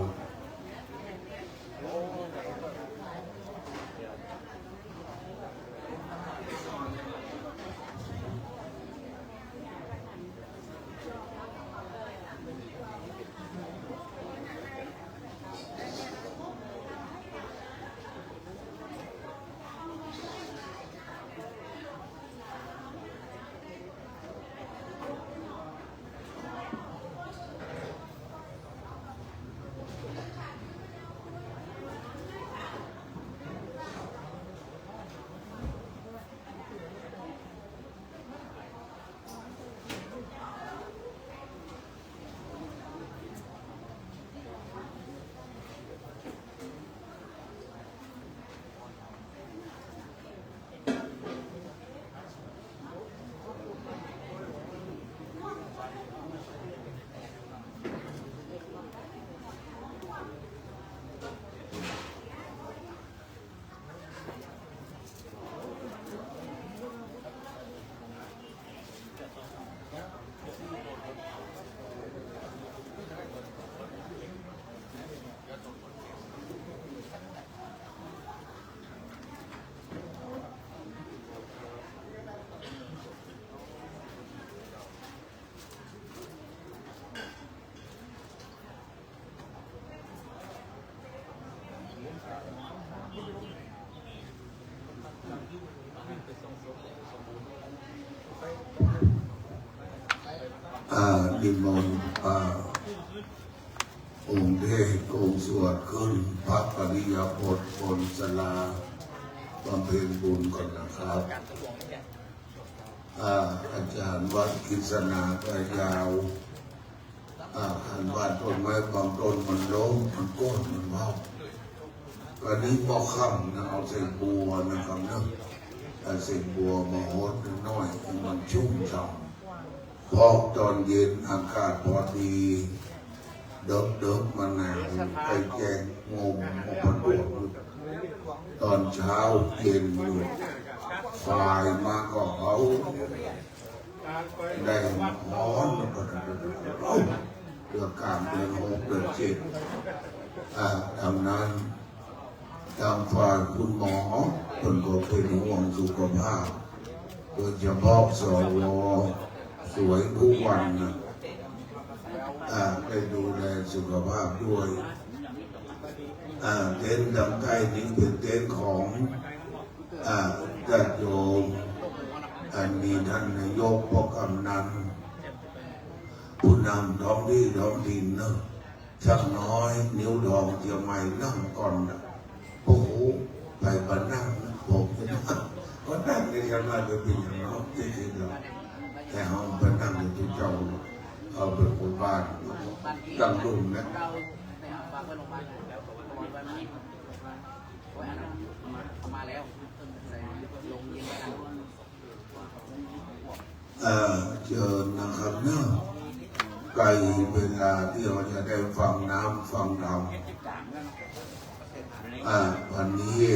นิมนต์องค์เทศองค์สวดขึ้นพระปริยพจน์บนศาลาบำเพ็ญบุญก่อนนะครับอาจารย์วัดกิษณากายาวขันบ้านต้นไม้บางต้นมันล้มมันโก้นมันเบาวันนี้พอค่ำนะเอาใส่บัวนะครับเนอะใส่บัวมาโหดน้อยมันชุ่มฉ่ำพอตอนเย็นอากาศพอดีเดิมมาหนาวไปแจงงมออกมาดูตอนเช้าเย็นอยู่ฝ่ายมาก็เขาได้ร้อนแล้วก็เดือดกลางเดือน6เดือน7ทำนั้นทางฝ่ายคุณหมอคนก็เป็นห่วงสุขภาพโดยเฉพาะสวสวยทุกวันนะไปดูแลสุขภาพด้วยเต็นท์ดำใต้นี้เป็นเต็นท์ของญาติโยมมีท่านนายกพกำนันผู้นำท้องที่ท้องถิ่นเนอะ ช่างน้อยนิ้วดองเจียวใหม่นั่งก่อนนะโอ้โหไปบ้านนั่งนะผมจะนั่งก็นั่งในกันมาเป็นปีอย่างน้อยจริงๆแล้วแต่ห้องไปนั่งอยู่ที่เจ้าเอาเป็นคนบ้านตั้งรุ่นนะเชิญนะครับเนาะไกลเวลาที่เราจะได้ฟังน้ำฟังธรรมวันนี้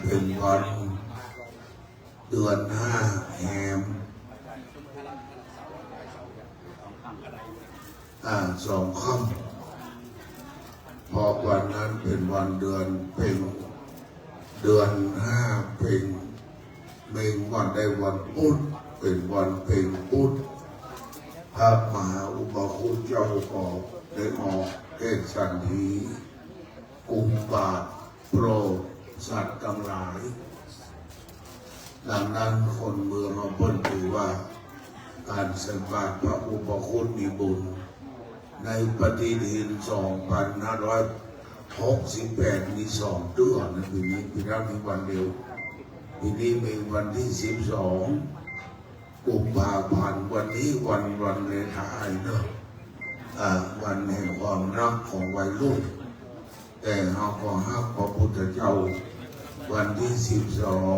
เป็นวันเดือน5 แฮม2 ค่ำพอวันนั้นเป็นวันเดือนเป็นเดือน5เป็นเมงวันได้วันพุธเป็นวันเป็นพุธพระมหาอุปคุฎเจ้าก็ได้ออกเทศน์ทีกุมบาทโปรดสัตว์ทั้งหลายดังนั้นคนเมืองเราเพิ่นถือว่าการใส่บาตรพระอุปคุฎมีบุญในปฏิทิน 2568 มี 2 เดือนนะปีนี้ปีนั้นมีวันเดียวปีนี้มีวันที่ 12 กุมภาพันธ์วันนี้วันเลนไทน์เนอะวันแห่งความรักของวัยรุ่นแต่เราก็ฮักพระพุทธเจ้าวันที่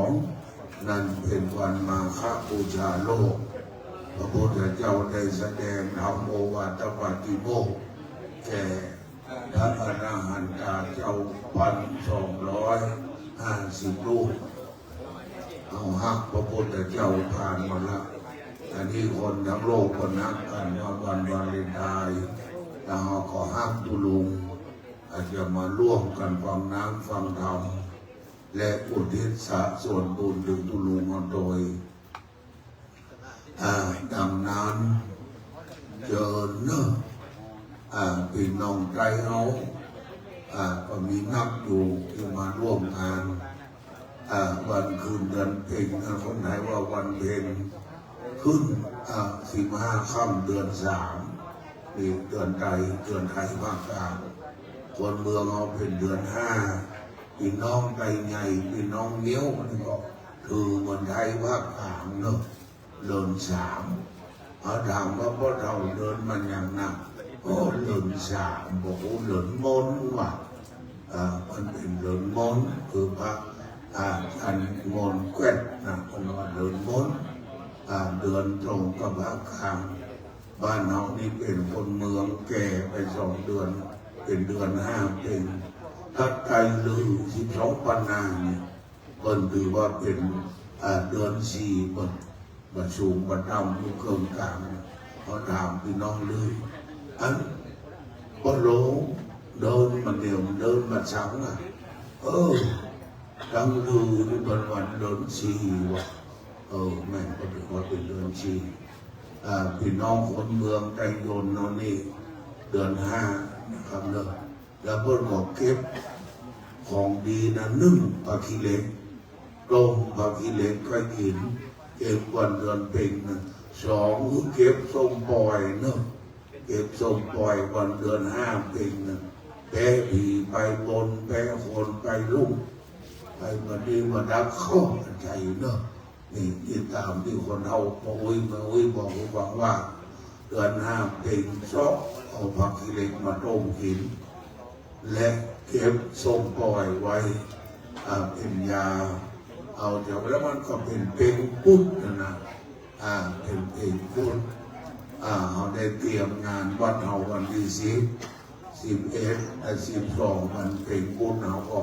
12 นั่นเป็นวันมาฆบูชาโลกพระพุทธเจ้าได้แสดงธรรมโอวาทปาติโมกข์แก่พระอรหันตเจ้า1,250 รูปเอาฮักพระพุทธเจ้าผ่านมาแล้วอันนี้คนทั้งโลกคนนักกันว่าวันวาเลนไทน์แล้วเราก็ฮักตุลุงอาจจะมาร่วมกันฟังน้ำฟังธรรมและอุทิศส่วนบุญถึงตุลุงโดยดังนั้นเจอเนอะพี่น้องใจเอาก็มีนักอยู่ที่มาร่วมงานวันคืนเดือนเพ็ญคนไหนว่าวันเพ็ญขึ้น15 ค่ำเดือน 3มีเดือนไทยภาคกลางคนเมืองเอาเป็นเดือน 5พี่น้องไทยใหญ่พี่น้องเนี้ยวมันก็คือเมืองไทยภาคกลางเนอะเดือน 3ถามว่าพวกเราเดินมันอย่างหนักโอ้เดือน 3บอกว่าเดือนมนว่ะมันเป็นเดือนมนคือพระอันมนแกวดนะคนว่าเดือนมนเดือนตรงกับภาคกลางบ้านเรานี่เป็นคนเมืองแก่ไป2 เดือนเป็นเดือน 5เป็นถ้าไกลลือ12 ปันนาเนี่ยเปิ้นถือว่าเป็นเดือน 4เปิ้นประชุมประดำทุกเครื่องกลางเขาถามพี่น้องเลยอันก็โลเดินมาเดียวเดินมาช้างดังลือที่เป็นวันเดือน 4ว่ะแม่ก็ถือว่าเป็นเดือน 4พี่น้องคนเมืองไตโยนนนี่เดือน 5นะครับเนอะแล้วเพิ่นบอกเก็บของดีนะ1 ปลาขี้เหล็กต้มปลาขี้เหล็กก็กินเก็บวันเดือนเพ็ญนะ2คือเก็บส้มปล่อยเนอะเก็บส้มปล่อยวันเดือน 5เพ็ญนะแพ้ผีไปบนแพ้คนไปลุ่มไปมาดีมาดักข้อใจเนอะนี่ที่ตามที่คนเอามาบอกฟังว่าเดือน 5เพ็ญเอาผักขี้เหล็กมาต้มกินและเก็บส้มปล่อยไว้เป็นยาเอาเดี๋ยวแล้วมันก็เป็นเพลงพุทธนะเป็นเพลงพุทธเขาได้เตรียมงานวัดเขาวันที่11 และ 12มันเพลงพุทธเขาก็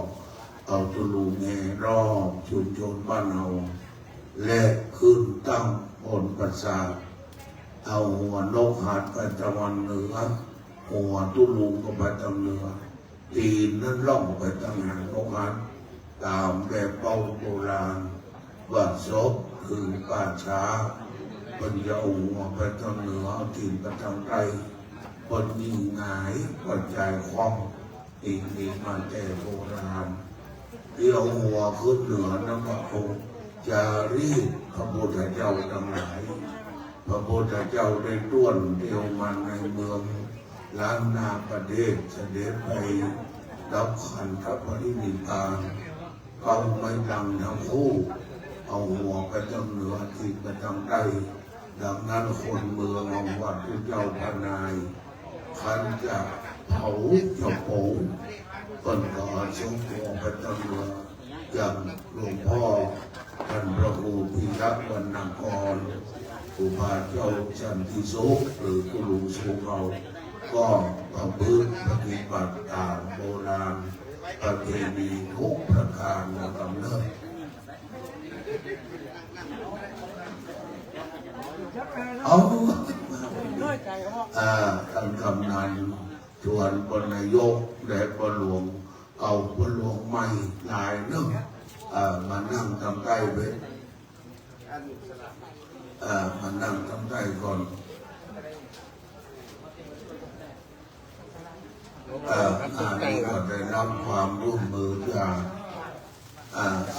เอาตุลูแง่รอบชุมชนบ้านเขาและขึ้นตั้งบนปราสาทเอาหัวนกหัดไปตะวันเหนือหัวตุลูก็ไปตะวันเหนือตีนนั่นล่องไปทางหางนกหัดตามแบบเป้าโบราณว่าศพคือป่าช้าปัญญาหัวไปทางเหนือตีนไปทางใต้ปัญญิงหงายปัจจัยคว่ำอีกมาแต่โบราณที่เอาหัวขึ้นเหนือนั่นก็คงจะรีบพระพุทธเจ้าทั้งหลายพระพุทธเจ้าได้ต้วนเที่ยวมาในเมือง ล้านนาประเทศเสด็จไปรับขันกับพระนิพพานเขาไม่ดังทั้งคู่เอาหัวไปทางเหนือทิศไปทางใต้ดังนั้นคนเมืองของวัดพระเจ้าพนายขันจะเผาจะโผงต้นก็ส่งหัวไปทางเหนืออย่างหลวงพ่อท่านพระครูพิรักษ์วรรณกรครูบาเจ้าจันทิโสหรือครูสุเราก็ประพฤติปฏิบัติตามโบราณประเพณีทุกประการนะครับเนอะเอาท่านกำนันชวนปนายกและปนหลวงเอาปนหลวงใหม่หลายเนอะมานั่งทำใต้ไว้มานั่งทำใต้ก่อนนี่ก็ได้รับความร่วมมือจาก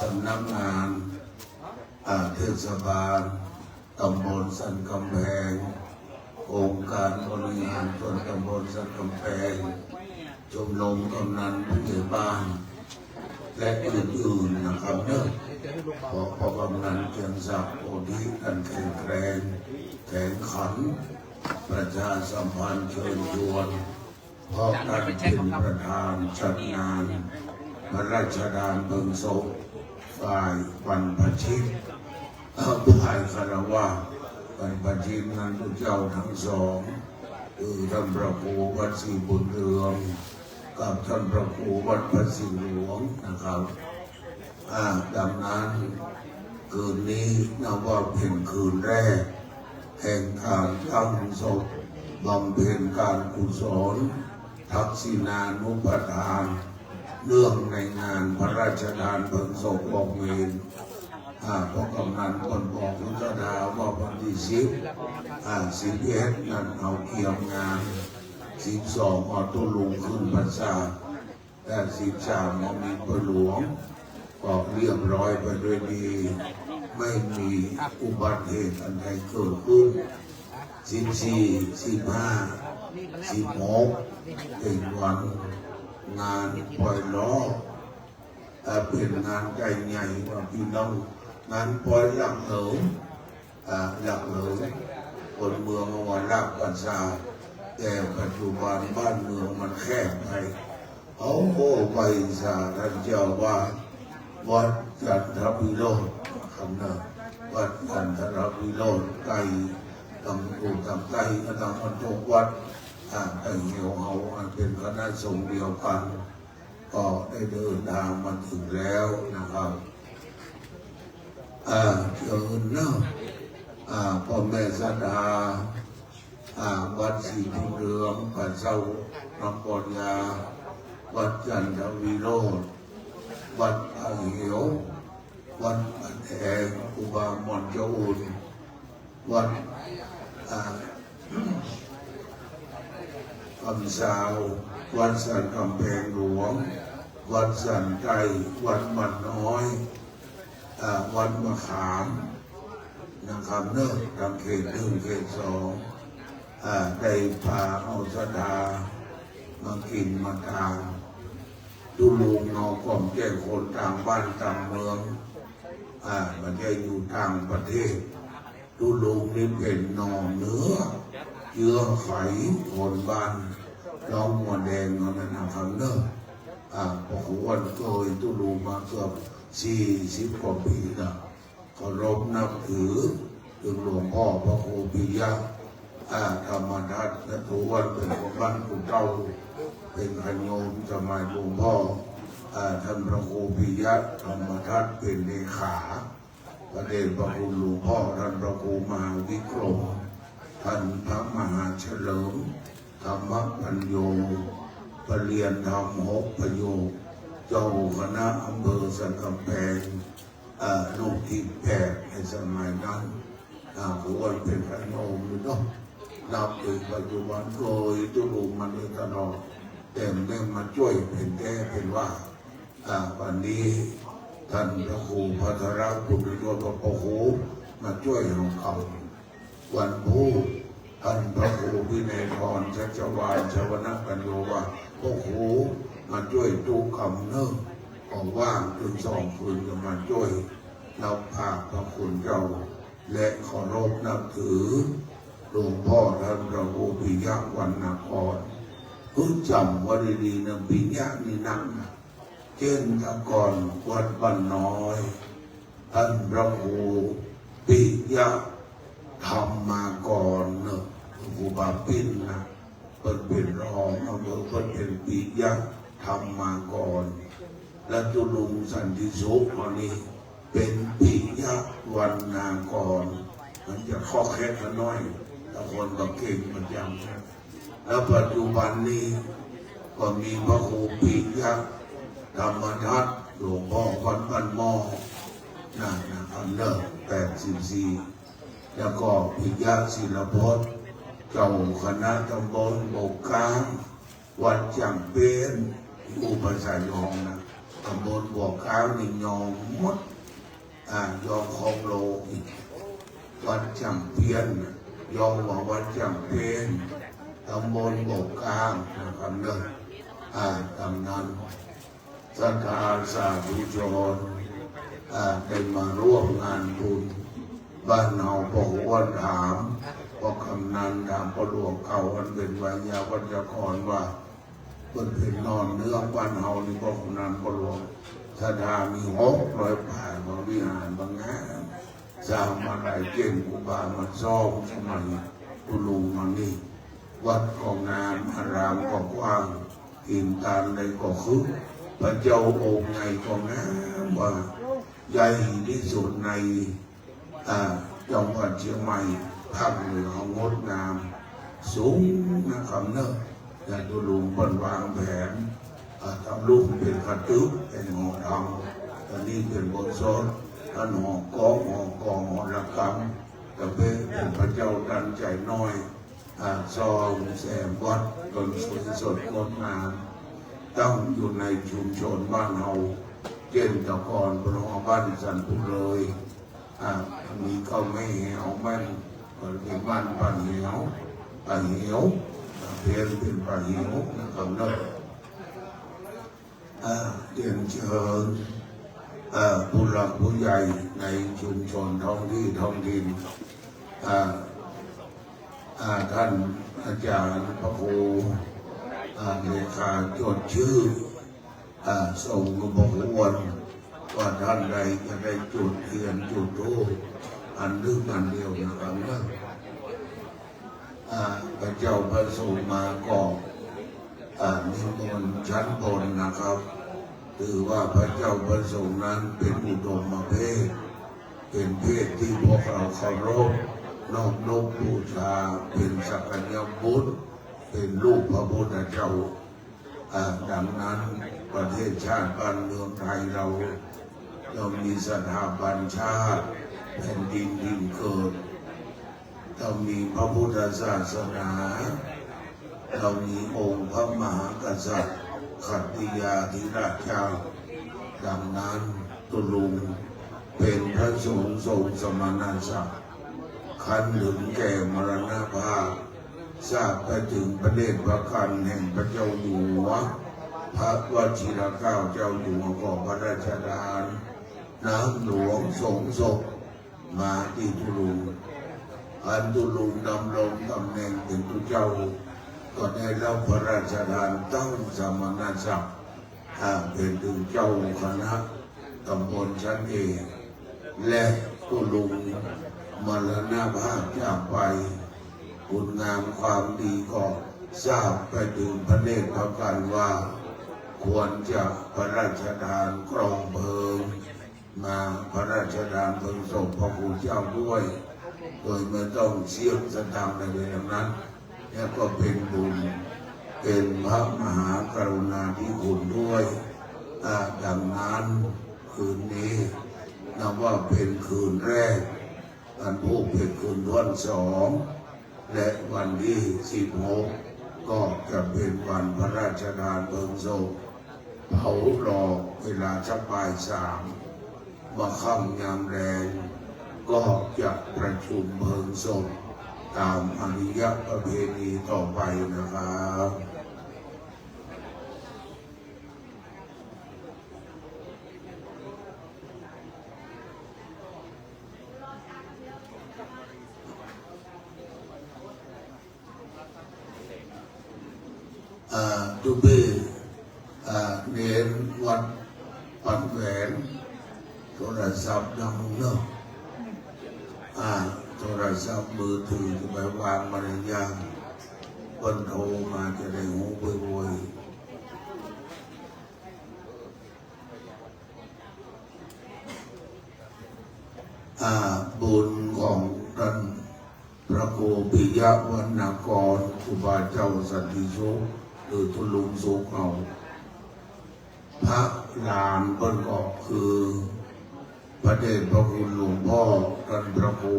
สำนักงานเทศบาลตำบลสันกำแพงองค์การบริหารส่วนตำบลสันกำแพงชมรมกำนันผู้ใหญ่บ้านและอื่นๆนะครับเนอะขอกำนันเชียงศักดิ์โอธิกันแข็งแรงแข็งขันประชาสัมพันธ์เชิญชวนพร้อมกันเป็นประธานจัดงานพระราชทานเพลิงศพฝ่ายบรรพชิตฝ่ายคารวะบรรพชิตนั้นพระเจ้าทั้งสองคือท่านพระครูวัดศรีบุญเรืองกับท่านพระครูวัดพระสิงห์หลวงนะครับดังนั้นคืนนี้นับว่าเป็นคืนแรกแห่งการตั้งศพบำเพ็ญการกุศลทักษิณานุปทานเนื่องในงานพระราชทานเพลิงศพบอกเวรพระกำนันคนบอกลุงกระดาว่าวันที่11นั้นเอาเกี่ยวงาน12เอาตุลุงขึ้นพรรษาแต่13เอามีประหลวงก็เรียบร้อยไปด้วยดีไม่มีอุบัติเหตุอันใดเกิดขึ้น14 15 16เป็นวันงานปล่อยล้อเป็นงานใหญ่ๆว่าพี่น้องงานปล่อยหลักเหลิมคนเมืองว่ารักประชาแต่ปัจจุบันบ้านเมืองมันแคบไปเอาโอ้ไปสาท่านเจ้าว่าวัดจันทวิโรจน์คำนั้นวัดจันทวิโรจน์ไกลตำรูตำไกลตำมันทุกวัดไอ้เหี่ยวเอาเป็นคณะสงฆ์เดียวกันก็ได้เดินทางมาถึงแล้วนะครับเชิญเนาะพ่อแม่สดาวัดศรีบุญเรืองปัสสาวน้ำปอนยาวัดจันทวิโรจน์วัดไอ้เหี่ยววัดบ้านแดงอุบามอนเจ้าอุ่นวัดคำสาววัดสันกำแพงหลวงวัดสันไก่วัดมันน้อยวัดมะขามนะครับเนอะทางเขต1 เขต 2ได้พาเอาสดามากินมาทานดูลุงนอกล่อมแก่คนต่างบ้านต่างเมืองมันจะอยู่ต่างประเทศดูลุงนี่เป็นนอเนื้อเยื่อไขคนบ้านน้องมัวแดงนั่นนะครับเนอะพอวันเคยตุลูมาเกือบ40 กว่าปีนะเคารพนับถือถึงหลวงพ่อพระครูปิยะธรรมทัศน์และทุกวันเป็นคนบ้านกุเจ้าเป็นขโยมสมัยหลวงพ่อท่านพระครูปิยะธรรมทัศน์เป็นเลขาประเดชพระคุณหลวงพ่อท่านพระครูมหาวิกรมท่านพระมหาเฉลิมธรรมปัญโยปรริยนธรรม6 ประโยคเจ้าคณะอำเภอสันกำแพงลูกที่8ในสมัยนั้นผู้ว่าเป็นพระโนมเนาะนับถึงปัจจุบันโดยตุลุมันเอกนอแต่ได้มาช่วยเป็นแก้เป็นว่าวันนี้ท่านพระครูพัทรบุญโยพระครูมาช่วยของเขาวันพุธ ท่านพระครูวินัยพรชัชวานชวนะปัญโยว่าพวกครูมาช่วยทุกคำเนิ่งของว่างถึง2 คืนก็มาช่วยรับภาคพระคุณเจ้าและเคารพนับถือหลวงพ่อท่านพระครูปิยะวรรณครคือจำว่าดีๆนะปิยะนี่นั่งเช่นตะกอนวัดบ้านน้อยท่านพระครูปิยะธรรมาก่อนเนอะครูบาปิ้นนะเป็นรองอำเภอเป็นปิยะธรรมาก่อนและตุลุงสันติสุขอันนี้เป็นปิยะวรรณากรมันจะข้อแค่น้อยแต่คนก็เก่งมันยังแล้วปัจจุบันนี้ก็มีพระครูปิยะธรรมทัศน์หลวงพ่อวัดบ้านหม้ออันเลิศ84แล้วก็ปิยะศิลพจน์เจ้าคณะตำบลโบกกลางวัดจังเป็นอุปสายองนะตำบลโบกกลางนี่ยองมดยองคองโลอีกวัดจังเพียนยองว่าวัดจังเป็นตำบลโบกกลางนะครับเลิศตำนั้นสัทธาสาธุชนได้มาร่วมงานบุญบ้านเราบอกว่าถามพอกำนันถามพอหลวงเขาอันเป็นวิญญาวัจกรว่าเป็นนอนเนื้อบ้านเฮานี่พอกำนันพอหลวงสถามี600 ป่ายมาวิหารบางงานสร้างมาหลายเก่งอุบามาซ่อมสมัยกุลุงมานี่วัดของงานอารามก็กว้างอินทานใดก็คึกพระเจ้าองค์ไหนก็งามว่าใหญ่ที่สุดในจังหวัดเชียงใหม่ภาคเหนืองดงามสูงนะครับเนอะแต่ตุลุงบนวางแผนทำลูกเป็นกระตึกเป็นหอทำตอนนี้เป็นบทสวดท่านหอกองหอระฆังแต่เป็นพระเจ้าดันใจน้อยซองแสมวัดจนสวยสดงดงามตั้งอยู่ในชุมชนบ้านเฮาเก่งตะกอนพระบ้านสันปุเลยมีก็ไม่เหวแม่นเป็นบ้านป่าเหวเพียนเป็นป่าเหวนะครับเนอะเรียนเชิญผู้หลักผู้ใหญ่ในชุมชนท้องถิ่นท่านอาจารย์พระครูเลขาจดชื่อส่งบอกวันว่าท่านใดจะได้จุดเทียนจุดธูปอันนึงอันเดียวนะครับนะพระเจ้าประสงค์มาก่อนนิมนต์ชั้นบนนะครับถือว่าพระเจ้าประสงค์นั้นเป็นอุดมเพศเป็นเพศที่พวกเราเคารพนอบน้อมบูชาเป็นสักการะบุตรเป็นลูกพระพุทธเจ้าดังนั้นประเทศชาติบ้านเมืองไทยเรามีสถาบันชาติแผ่นดินเกิดเรามีพระพุทธศาสนาเรามีองค์พระมหากษัตริย์ขัตติยาธิราชเจ้าดังนั้นตุลุงเป็นพระสงฆ์ทรงสมณศักดิ์ขั้นถึงแก่มรณภาพทราบไปถึงประเดชพระคันแห่งพระเจ้าอยู่หัวพระวชิรเกล้าเจ้าอยู่หัวของพระราชทานน้ำหลวงสงศพมาที่ตุลุงอันตุลุงดำรงตำแหน่งเป็นตุเจ้าก็ได้รับพระราชทานตั้งสมณศักดิ์เป็นถึงเจ้าคณะตำบลชั้นเอกและตุลุงมรณภาพจากไปคุณงามความดีก็ทราบไปถึงพระเนตรพระกันว่าควรจะพระราชทานกรองเพลิงมาพระราชทานเพลิงศพพระพุทธเจ้าด้วยโดยไม่ต้องเสี่ยงสตางค์ในเรื่องนั้นแล้วก็เป็นบุญเป็นพระมหากรุณาธิคุณด้วยดังนั้นคืนนี้นับว่าเป็นคืนแรกอันผู้เป็นคืนวัน2และวันที่16ก็จะเป็นวันพระราชทานเพลิงศพเผารอเวลาสักบ่าย3มาค่ำยามแรงก็จะประชุมเพลิงศพ ตามอริยประเพณีต่อไปนะครับทุกปีเน้นวัดปันแหวนโทรศัพท์ดังเนอะโทรศัพท์มือถือจะไปวางมันยังคนโทรมาจะได้หูบ่อยๆบุญของท่านพระครูปิยวรรณกรครูบาเจ้าสันติสุขหรือทุลุงสุขเอาพระลานบนเกาะคือพระเดชพระคุณหลวงพ่อท่านพระครู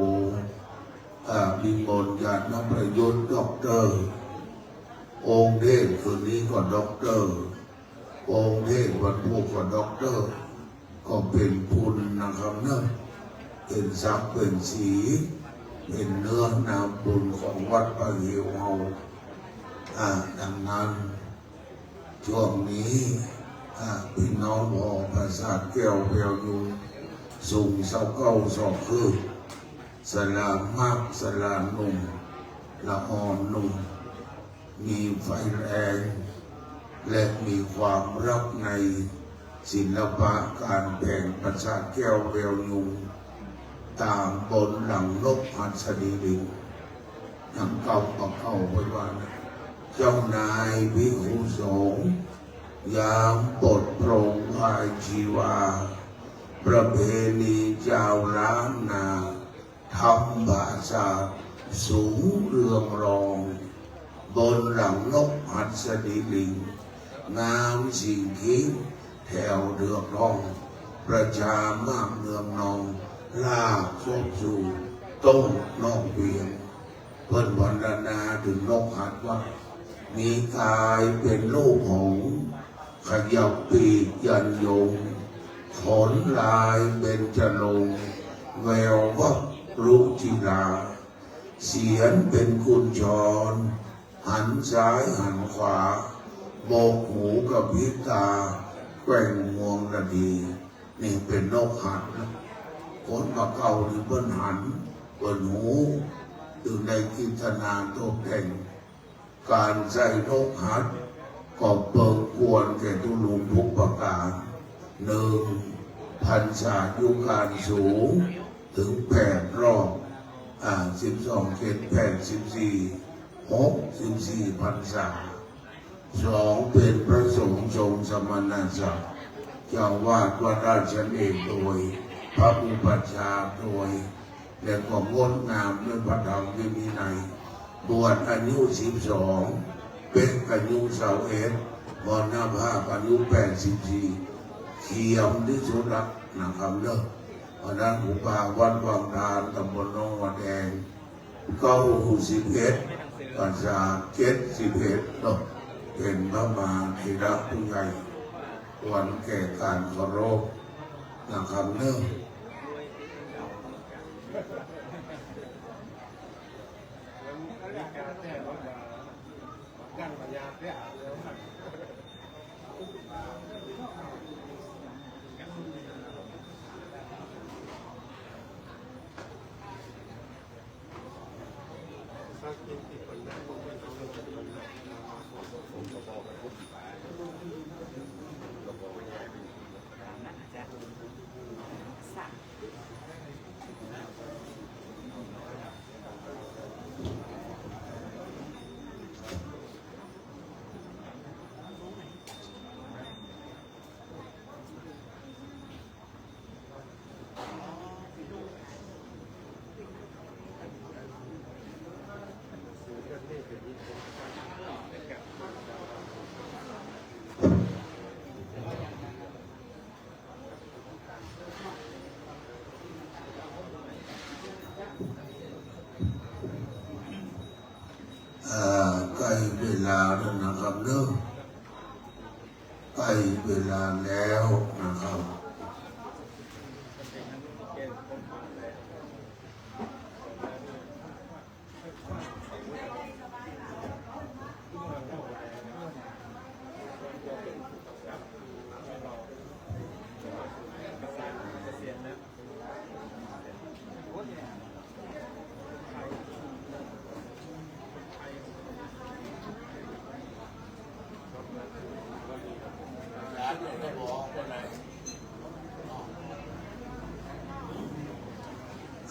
บิมลญาณประยุทธ์ด็อกเตอร์องค์เทศคืนนี้ก็ด็อกเตอร์องค์เทศวันพุธก็ด็อกเตอร์ก็เป็นบุญนะครับเนอะเป็นทรัพย์เป็นสีเป็นเนื้อนาบุญของวัดป่าเหวเฮาดังนั้นช่วงนี้พี่น้องพอประสาทแก้วเพียวยุงสูงเสาเก้าสอบคือสลามากสลานุ่มละอ่อนนุ่มมีไฟแรงและมีความรักในศิลปะการแบ่งประสาทแก้วเพียวยุงต่างบนหลังนกหัสดีลิงยังเก่าก็เก่าไว้ว่านะเจ้านายภิกษุสงฆ์ยามบทโปรงภายชีวาประเพณีเจ้าล้านนาทำบาษาสูงเรืองรองบนหลังนกหัสดีลิงงามสิ่งคิ้งแถวเดือดร้องประชามากเมืองนองลากโคบสู่ต้งนอกเวียงเพิ่นวรรณนาถึงนกหัดว่ามีกายเป็นลูกหงส์ขยับปีกยันยงขนลายเป็นจะลงแวววับรุจิลาเสียนเป็นกุญชรหันซ้ายหันขวาโบกหูกับพิตาแกว่งงวงระดีนี่เป็นนกหัดนะคนมาเก่าหรือเบิ้นหันเบิ้นหูอยู่ในกิจนาตกแต่งการใส่นกหัดก็เปิดกวนแก่ทุลุงทุกประการหนึ่งพันศายุการสูงถึง8 รอบ12 เขต14 พรรษา2เป็นพระสงฆ์ทรงสมณศักดิ์เจ้าวาดวัดราชเอกโดยพระอุปัชฌาย์โดยและก็งดงามด้วยพระธรรมวินัยบวชอายุ12เป็นอายุ21มรณภาพอายุ84เขียมที่สุดละนะครับเนอะเพราะนั้นอุปาวัดวังทานตำบลหนองวัดแดง91ภาษา71เนอะเป็นพระมหาเถระผู้ใหญ่วันแก่การเคารพนะครับเนอะใกล้เวลาแล้วนะครับเนอะใกล้เวลาแล้วนะครับ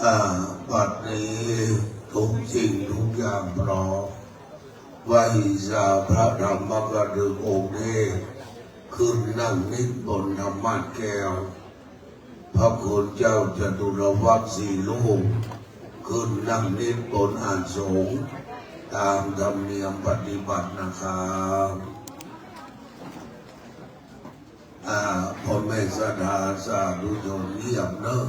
บัดนี้ทุกสิ่งทุกอย่างพร้อมไหวสาพระธรรมกฤษองค์เอกขึ้นนั่งนิดบนธรรมาสแก้วพระคุณเจ้าจตุรวัคสี่ลูกขึ้นนั่งนิดบนอาสงฆ์ตามธรรมเนียมปฏิบัตินะครับพ่อแม่ศรัทธาสาธุชนเงียบเนอะ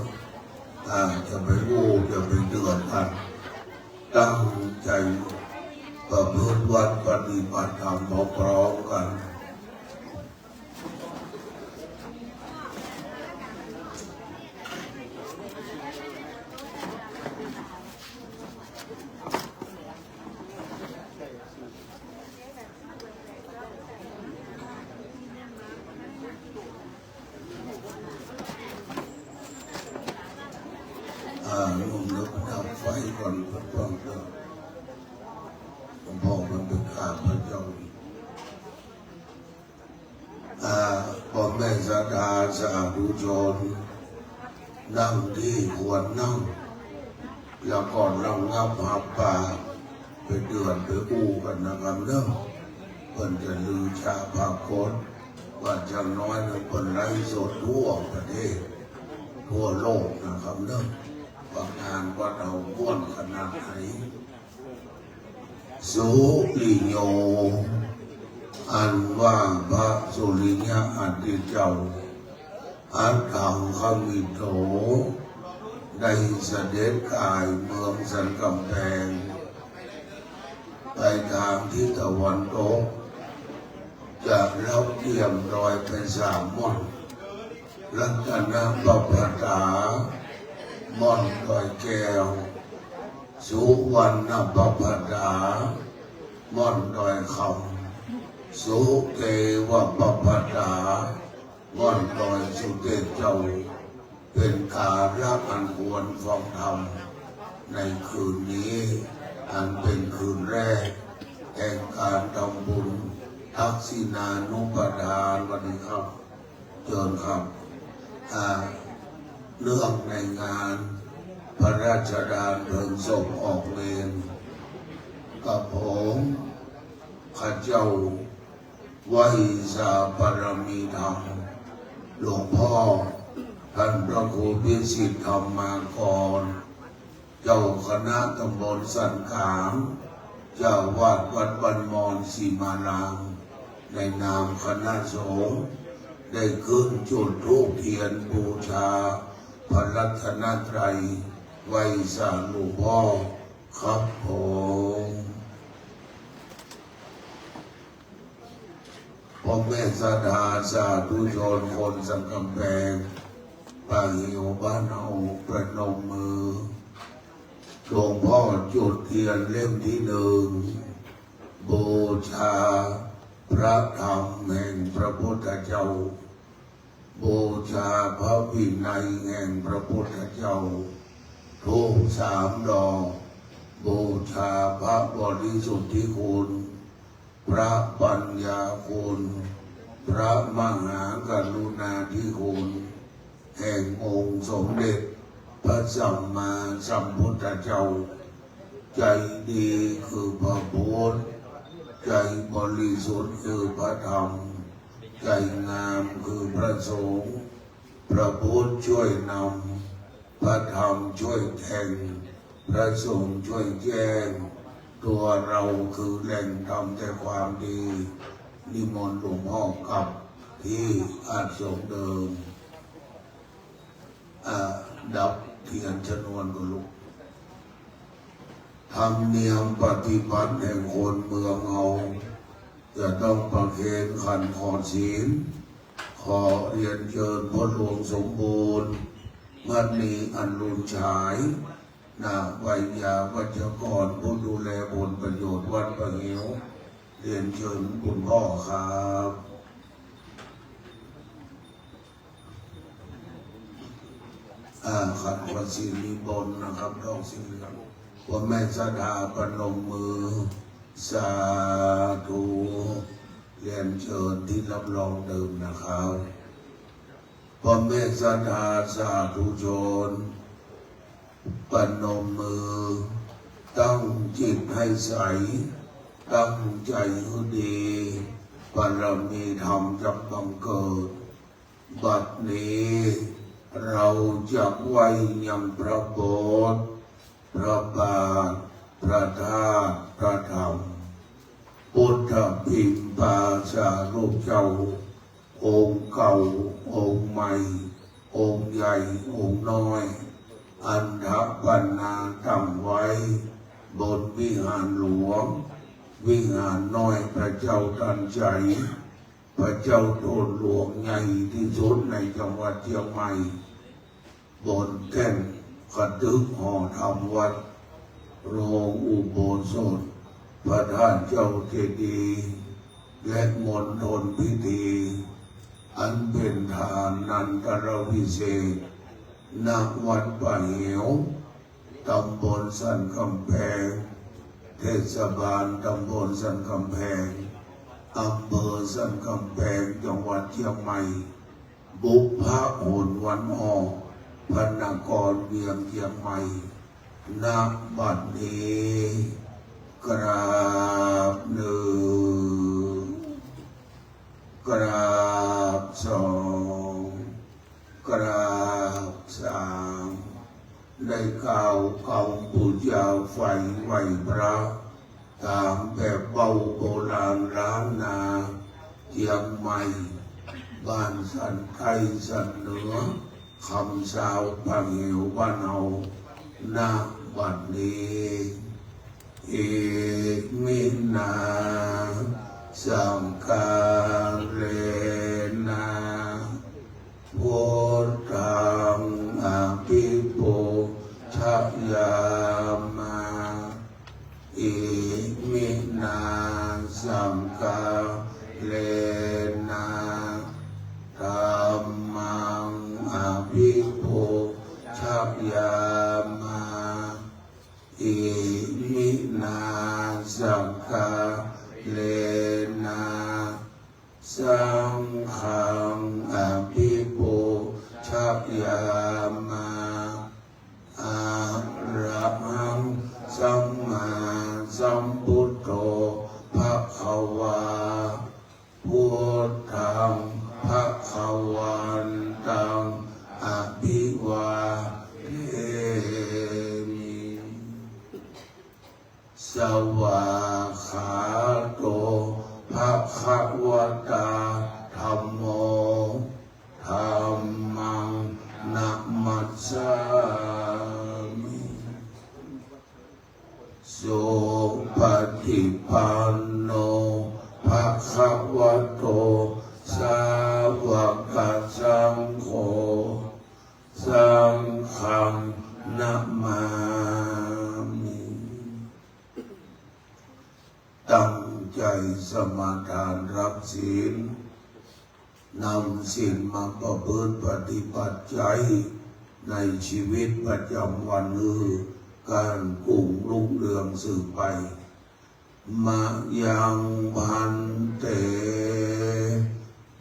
จะไปอู้จะไปเดือดกันตั้งใจประพฤติวัดปฏิบัติธรรมพร้อมกันนุ่มนึกดับไฟก่อนพร้อมกันพ่อมันเป็นข้าพระเจ้าพ่อแม่ศรัทธาสาธุชนนั่งที่ควรนั่งแล้วก่อนเรางับหับปากไปเดือดไปอู้กันนะครับเนอะเพิ่นจะลือชาภาคตว่าจังน้อยหนึ่งคนไร้สดทั่วประเทศทั่วโลกนะครับเนอะว่างานว่าเราบ้วนขนาดไหนสุริโยอันว่าพระสุริยะอดิเจ้าอัตถังขมิโตได้เสด็จกายเมืองสันกำแพงไปทางทิศตะวันตกจากรับเทียมรอยเป็นสามม่อนรัตนประภตาม่อนดอยแก้วสุวรรณประภตาม่อนดอยคำสุเทวประภตาม่อนดอยสุเทพเจ้าเป็นการะอันควรฟังธรรมในคืนนี้อันเป็นคืนแรกแห่งการทำบุญทักษิณานุปทานวันนี้ครับเชิญครับเรื่องในงานพระราชทานเพลิงศพออกเมนกับผมข้าเจ้าไหวสาบารมีธรรมหลวงพ่อท่านพระครูพิสิทธิ์ธรรมากรเจ้าคณะตำบลสันขามเจ้าวาดวัดบันมอนสีมารามในนามคณะสงฆ์ได้ขึ้นจุดธูปเทียนบูชาพระรัตนตรัยไหวสาหลวงพ่อครับผมพ่อแม่ศรัทธาสาธุชนคนสังกำแพงปางหิวบ้านเอาประนมมือหลวงพ่อจุดเทียนเล่มที่หนึ่งบูชาพระธรรมแห่งพระพุทธเจ้าบูชาพระวินัยแห่งพระพุทธเจ้าทูป3 ดอกบูชาพระบริสุทธิคุณพระปัญญาคุณพระมหากรุณาธิคุณแห่งองค์สมเด็จพระสัมมาสัมพุทธเจ้าใจดีคือพระพุทธใจบริสุทธิ์คือพระธรรมใจงามคือพระสงฆ์พระพุทธช่วยนำพระธรรมช่วยแทงพระสงฆ์ช่วยแจ้งตัวเราคือแหล่งทำแต่ความดีนิมนต์หลวงพ่อกลับที่อาสมเดิมดับเทียนชนวนกุลุธรรมเนียมปฏิบัติแห่งคนเมืองเอาจะต้องประเคนขันขอศีลขอเรียนเชิญพ่อหลวงสมบูรณ์มันมีอันรุนฉายนาวิยาวัจกรผู้ดูแลผลประโยชน์วัดประเหวเรียนเชิญคุณพ่อครับขันวสีรีบนนะครับดอกสีเหลืองพ่อแม่ศรัทธาปนมมือสาธุเรียนเชิญที่รับรองเดิมนะครับพ่อแม่ศรัทธาสาธุชน ปนมมือตั้งจิตให้ใสตั้งใจให้ดีบารมีธรรมจำบังเกิดบัดนี้เราจะไหว้ยังพระโบสถ์พระบาทพระธาตุพระธรรมพุทธพิมพ์ปาชารูปเจ้าองค์เก่าองค์ใหม่องค์ใหญ่องค์น้อยอันทปันนาตั้งไว้บนวิหารหลวงวิหารน้อยพระเจ้าตันใจพระเจ้าโทนหลวงใหญ่ที่สุดในจังหวัดเชียงใหม่บนแท่นกระดึกห่อธรรมวัดโรงอุโบสถพระท่านเจ้าเจดีย์และมณฑลพิธีอันเป็นทานนันตรวิเศษณวัดป่าเหวตำบลสันกำแพงเทศบาลตำบลสันกำแพงอำเภอสันกำแพงจังหวัดเชียงใหม่บุพพโหนวันออกพระนครเวียงเชียงใหม่ณบัดนี้กราบหนึ่งกราบสองกราบสามได้กล่าวคำบูชาไฟไหวพระตามแบบเบาโบราณล้านนาเชียงใหม่บ้านสันไทยสันเหนือคำสาวพังเหวบ้านเอาณบัดนี้เอมินาสังฆาเรนะพุทธังอภิปูชยามาเอมินาสังฆาเรนะธัมมังอภิปูชยามาเอมินาสังฆาเลนะสังฆังอภิปูชยามาอะระหังสัมมาสัมพุทโธภะคะวาพุทธังภะคะวันตังอภิวาเทมิสวากขาโตภะคะวะตาธัมโมธัมมังนะมัสสามิสุปฏิปันโนภะคะวะโตสาวกสังโฆสังฆังนะมามิตั้งใจสมาทานรับศีลนำศีลมาประพฤติปฏิบัติใจในชีวิตประจำวันการกุ้งรุ่งเรืองสืบไปมายังพันเต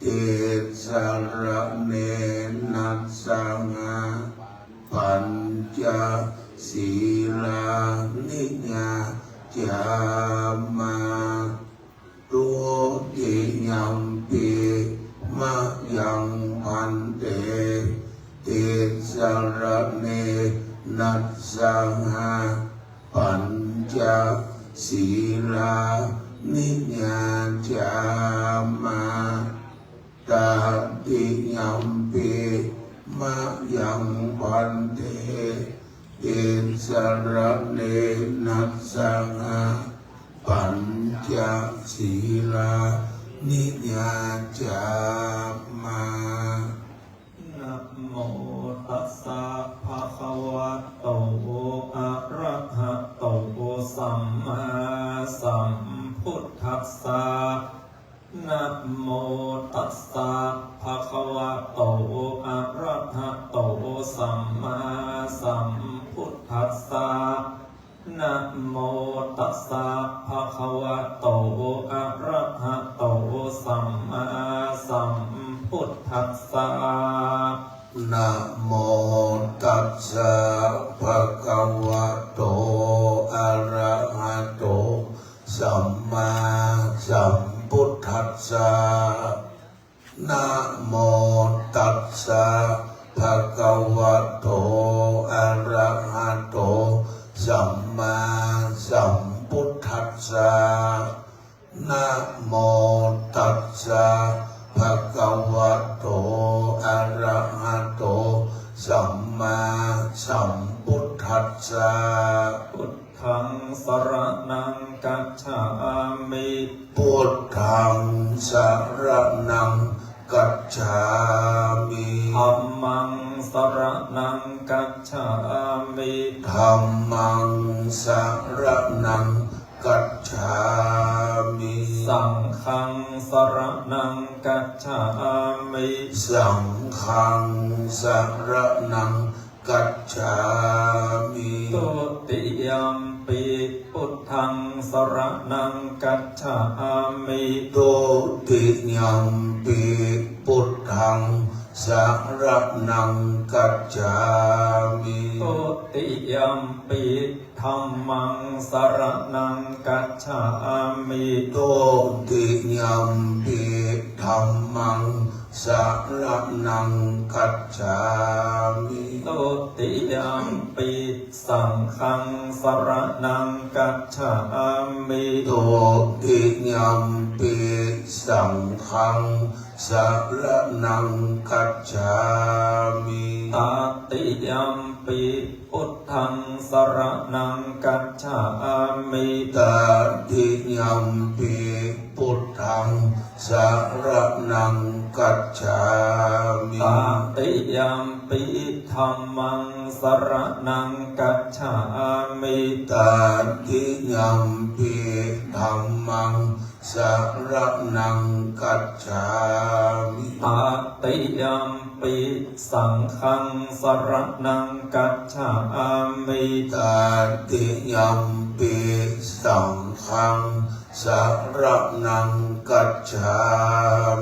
เตสระเนนัสสังาปัญจศีลานิยาจามาตุติยัมปิมะยังพันเตเตสระเนนัสสังาปัญจศีลานิยาจามาตติยัมปิมะยังพันเตเตสระเนนัสสังาปัญจศีลานิยาจามานะโมตัสสะภะคะวะโตอะระหะโตสัมมาสัมพุทธัสสะนะโมตัสสะภะคะวะโตอะระหะโตสัมมาสัมพุทธัสสะนะโมตัสสะภะคะวะโตอะระหะโตสัมมาสัมพุทธัสสะ นะโมตัสสะภะคะวะโตอะระหะโตสัมมาสัมพุทธัสสะนะโมตัสสะภะคะวะโตอะระหะโตสัมมาสัมพุทธัสสะนะโมตัสสะภะคะวะโตอะระหะโตสัมมาสัมพุทธัสสะพุทธังสรณังกัจฉามิ พุทธังสรณังกัจฉามิ ธัมมังสรณังกัจฉามิ ธัมมังสรณังกัจฉามิ สังฆังสรณังกัจฉามิ สังฆังสรณังกัจฉามิ ตุติยัมปิพุทธังสรณังกัจฉามิ ตุติยัมปิพุทธังสรณังกัจฉามิ ตุติยัมปิธัมมังสรณังกัจฉามิ ตุติยัมปิธัมมังสรณังกัจฉามิ ตุติยัมปิสังฆังสรณังกัจฉามิ ตุติยัมปิสังฆังสรณังกัจฉามิ ตติยัมปิพุทธังสรณังกัจฉามิ ตติยัมปิพุทธังสรณังกัจฉามิ ตติยัมปิธัมมังสรณังกัจฉามิ ตติยัมปิธัมมังสรณังกัจฉามิ ตติยัมปิสังฆังสรณังกัจฉามิ ตติยัมปิสังฆังสรณังกัจฉา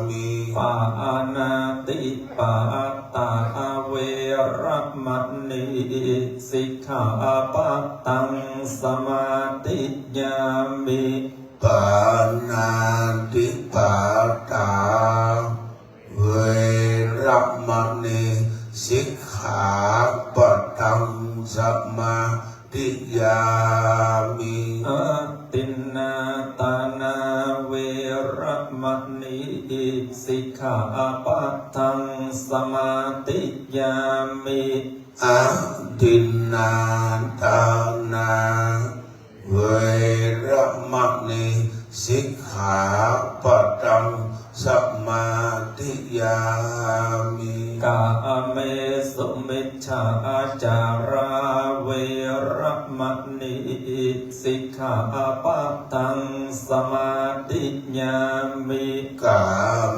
มิ ปานาติปาตาเวรมณีสิกขาปัตตังสมาธิยามิ ปานาติปาตาเวรมณีสิกขาปัตตังสมาธิยามิ อาตินนาตานาเวรมณีสิกขาปัตตังสมาธิยามิ อะตินนาตานาเวรมณีสิกขาปัตตังสมาธิยามิ กาเมสุมิจฉาจาราเวรมณีสิกขาปัตตังสมาธิยามิ กา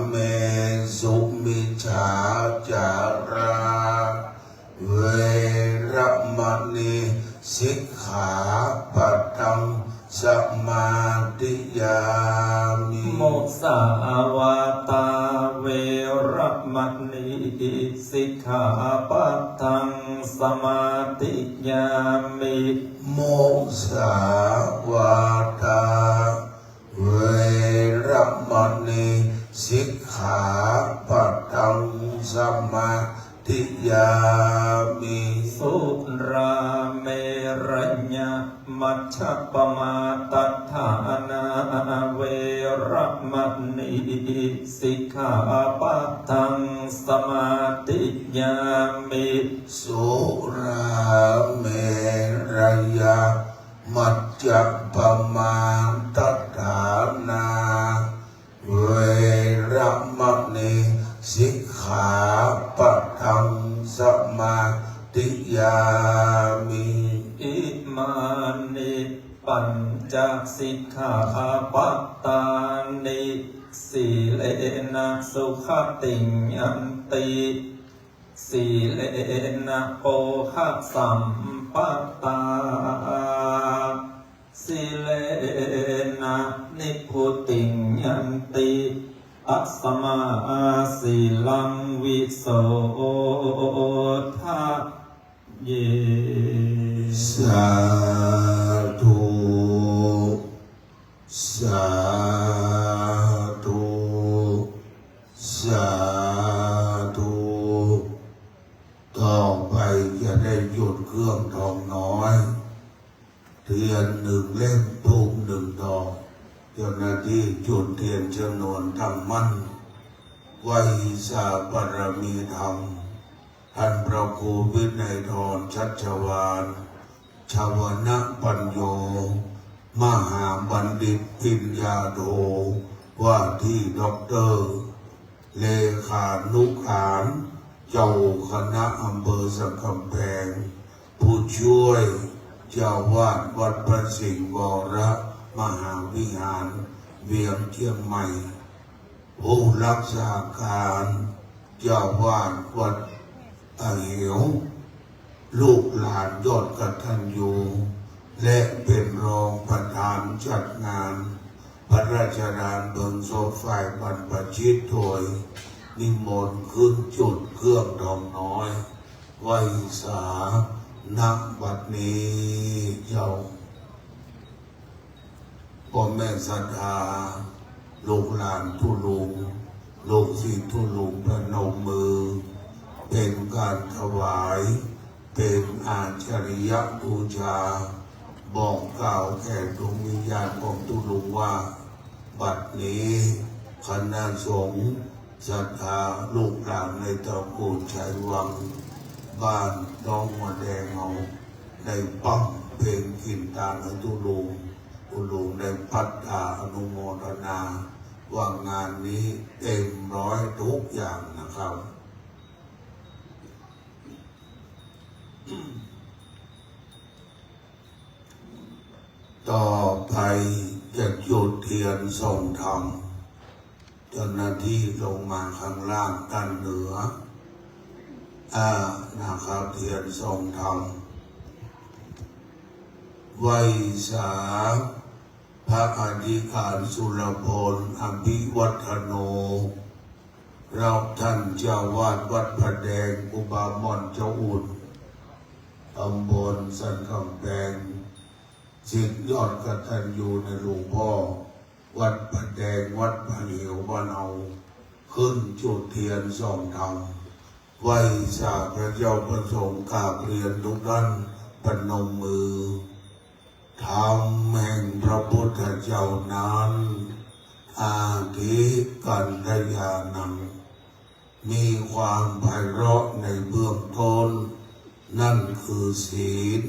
เมสุมิจฉาจาราเวรมณีสิกขาปัตตังสมาธิยามิ มุสาวาตาเวรมณีสิกขาปัตตังสมาธิยามิ โมสาวาทาเวรมณีสิกขาปัตตังสมาธิยามิ สุราเมรญะมัชฌัปปมาตัฏฐานาเวรมณีสิกขาปัตตังสมาธิยามิ สุราเมรยามัจจปมาตัฏฐานาเวรมณีสิกขาปัตตังสมาธิยามิ อิมานิปัญจสิกขาปัตตานิสีเลนะสุขติงยันติสีเลนะโอคะสัมปตาสีเลนะนิพพุติงยันติ อัสสมาสีลังวิโสทะเย สาธุสาธุสาธุต่อไปจะได้หยุดเครื่องทองน้อยเทียนหนึ่งเล่มทูปหนึ่งดอกเจ้าหน้าที่จุดเทียนจำนวนตั้งมั่นไว้สาบารมีธรรมท่านพระครูวินัยทรชัชวาลชาวนะปัญโยมหาบัณฑิตปิญญาโทว่าที่ด็อกเตอร์เลขานุการเจ้าคณะอำเภอสังคำแพงผู้ช่วยเจ้าวาดวัดพระสิงห์วรมหาวิหารเวียงเชียงใหม่ผู้รักษาการเจ้าวาดวัดเหวลูกหลานยอดกตัญญูและเป็นรองประธานจัดงานพระราชทานเพลิงศพฝ่ายบรรพชิตโดยนิมนต์ขึ้นจุดเครื่องทองน้อยไว้สานักบัดนี้เจ้าพ่อแม่ศรัทธาลูกหลานทุลุงลูกศิษย์ทุลุงพนมมือเป็นการถวายเป็นอาชริยบูชาบอกกล่าวแก่ดวงวิญญาณของทุลุงว่าบัดนี้คณะสงฆ์ศรัทธาลูกหลานในตระกูลชัยวังบ้านน้องหัวแดงเอาได้ปั้มเพลงกินตาในทุลุงได้พัฒนาอนุโมทนาว่างานนี้เต็มร้อยทุกอย่างนะครับต่อไปจะจุดเทียนส่งธรรมเจ้าหน้าที่ลงมาข้างล่างด้านเหนือนะครับเทียนส่งธรรมไว้สาพระอธิการสุรพลอภิวัฒโนเราท่านเจ้าวาดวัดพระแดงอุบาม่อนเจ้าอุ่นตำบลสันคำแพงศิษย์ยอดกตัญญูในหลวงพ่อวัดพระแดงวัดพระเหวบ้านเอาขึ้นจุดเทียนส่องธรรมไหว้สาพระเจ้าประสงค์กราบเรียนทุกท่านปนมมือธรรมแห่งพระพุทธเจ้านั้นอาทิกันทยานังมีความไพเราะในเบื้องต้นนั่นคือศีล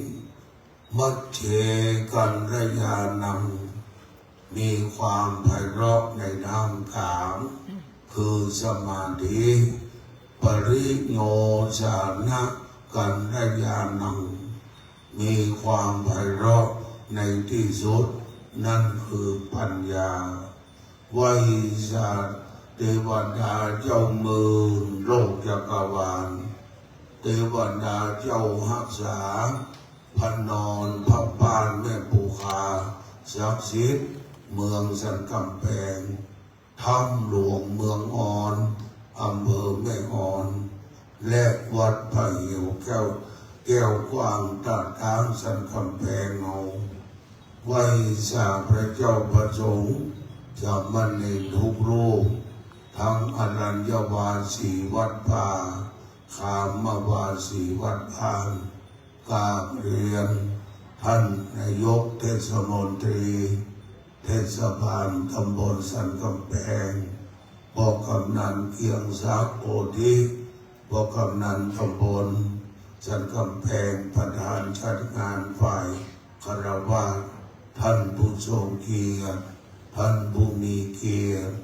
มัชเชกันทยานังมีความไพเราะในทางกลางคือสมาธิปริโยชานะกันทยานังมีความไพเราะในที่สุดนั่นคือปัญญาไวยสัตเทวดาเจ้าเมืองโลกจักรวาลเทวดาเจ้าหักษาพระนอนพระปานแม่ปูคาศักดิ์สิทธิ์เมืองสันกำแพงถ้ำหลวงเมืองอ่อนอำเภอแม่อ่อนและวัดพระเหวแก้วกว้างตาทางสันกำแพงเอาไหว้สาพระเจ้าประสงค์จะมันในทุกรูปทั้งอรัญญวาสีวัดป่าขามวาสีวัดพานกราบเรียนท่านนายกเทศมนตรีเทศบาลตำบลสันกำแพงบอกกำนันเกียงศักดิ์โอทิบอกกำนันตำบลสันกำแพงประธานจัดงานฝ่ายคารวะท่านผู้ทรงเกียรติท่านผู้มีเกียรติ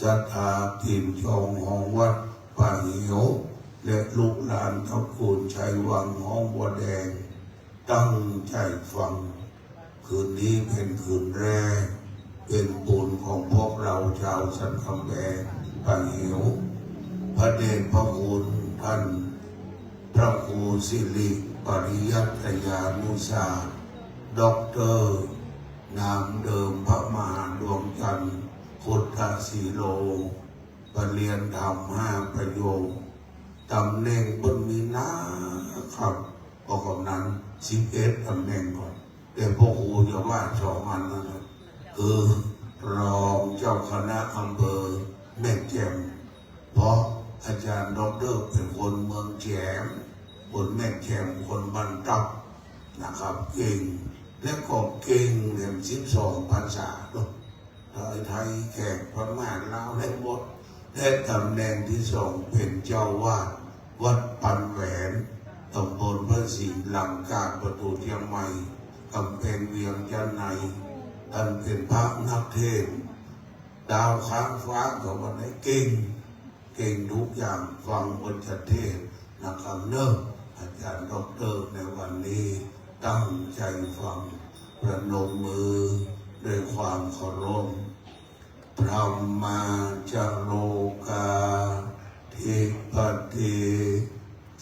ศรัทธาทีมชองของวัดป่าเหวและลูกหลานตระกูลชัยวังห้องบัวแดงตั้งใจฟังคืนนี้เป็นคืนแรกเป็นบุญของพวกเราชาวสันคำแพงป่าเหวพระเดชพระคุณท่านพระครูสิริปริยัตยานุสาด็อกเตอร์นามเดิมพระมหาดวงจันทร์พุทธศิโล เรียนทำ5 ประโยคตำแหน่งบนมีนะครับเพราะกำนั้น11 ตำแหน่งก่อนแต่พวกครูจะว่า2 อันนะครับคือรองเจ้าคณะอำเภอแม่แจ่มเพราะอาจารย์ดร.เป็นคนเมืองแจ่มคนแม่แจ่มคนบ้านตับนะครับเก่งและก็เก่งเรียน12 ภาษาไทยแขกพม่าลาวและหมดและตำแหน่งที่2เป็นเจ้าวาดวัดปันแหวนตำบลพระสิงห์ลำกาประตูเชียงใหม่กำแพงเวียงจันทร์ในท่านเป็นพระนักเทศน์ดาวค้างฟ้าของวันนี้เก่งทุกอย่างฟังบนจัดเทศนะครับเนอะอาจารย์ดร.ในวันนี้ตั้งใจฟังประนมมือด้วยความเคารพพระมาจโลกาทิปติ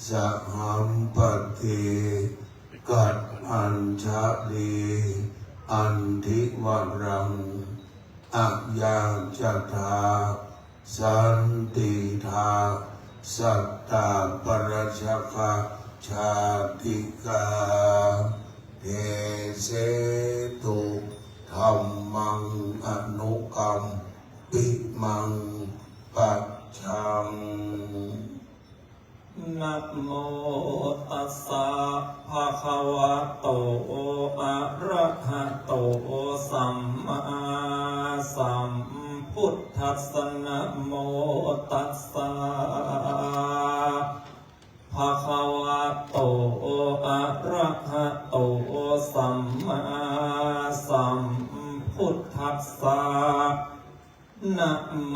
สหัมปติกัดอัญชลีอันทิวรังอัญญาจตาสันติธาสัตตาปรัชกาชาติกาเทเสตุธัมมังอนุกรรมปิมังปัจจังนะโมตัสสะภะคะวะโตอะระหะโตสัมมาสัมพุทธัสสะนะโมตัสสะภะคะวะโตอะระหะโตสัมมาสัมพุทธัสสะนะโม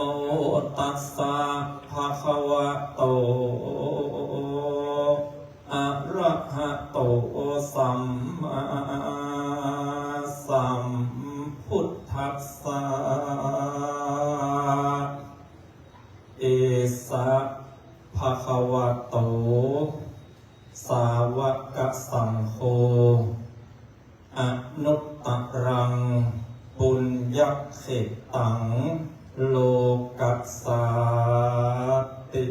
ตัสสะภะคะวะโตอะระหะโตสัมมาสัมพุทธัสสะเอสะภะคะวะโตสาวกสังโฆอนุตตรังปุญญเขตังโลกัสสาติ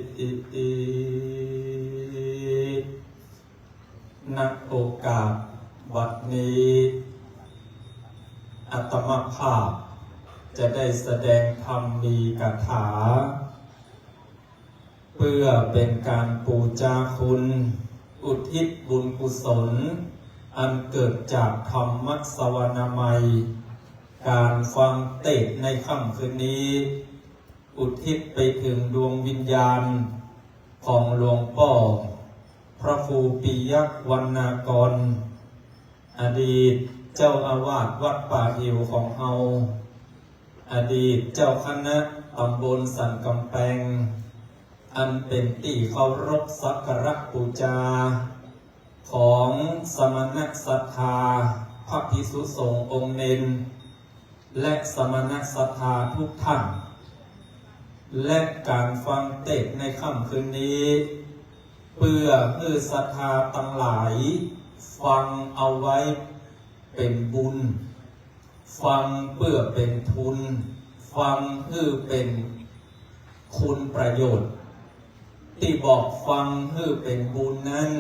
ณโอกาสบัดนี้อาตมาภาพจะได้แสดงธรรมีกถาเพื่อเป็นการปูจาคุณอุทิศบุญกุศลอันเกิดจากธรรมสวนามัยการฟังเทศน์ในค่ำคืนนี้อุทิศไปถึงดวงวิญญาณของหลวงพ่อพระครูปิยะวรรณากรอดีตเจ้าอาวาสวัดป่าหิวของเฮาอดีตเจ้าคณะตำบลสันกำแพงอันเป็นที่เคารพสักการะบูชาของสมณศรัทธาพระภิกษุสงฆ์องค์เณรและสมณศรัทธาทุกท่านและการฟังเทศน์ในค่ำคืนนี้เพื่อให้ศรัทธาทั้งหลายฟังเอาไว้เป็นบุญฟังเพื่อเป็นทุนฟังเพื่อเป็นคุณประโยชน์ที่บอกฟังเพื่อเป็นบุญนั้น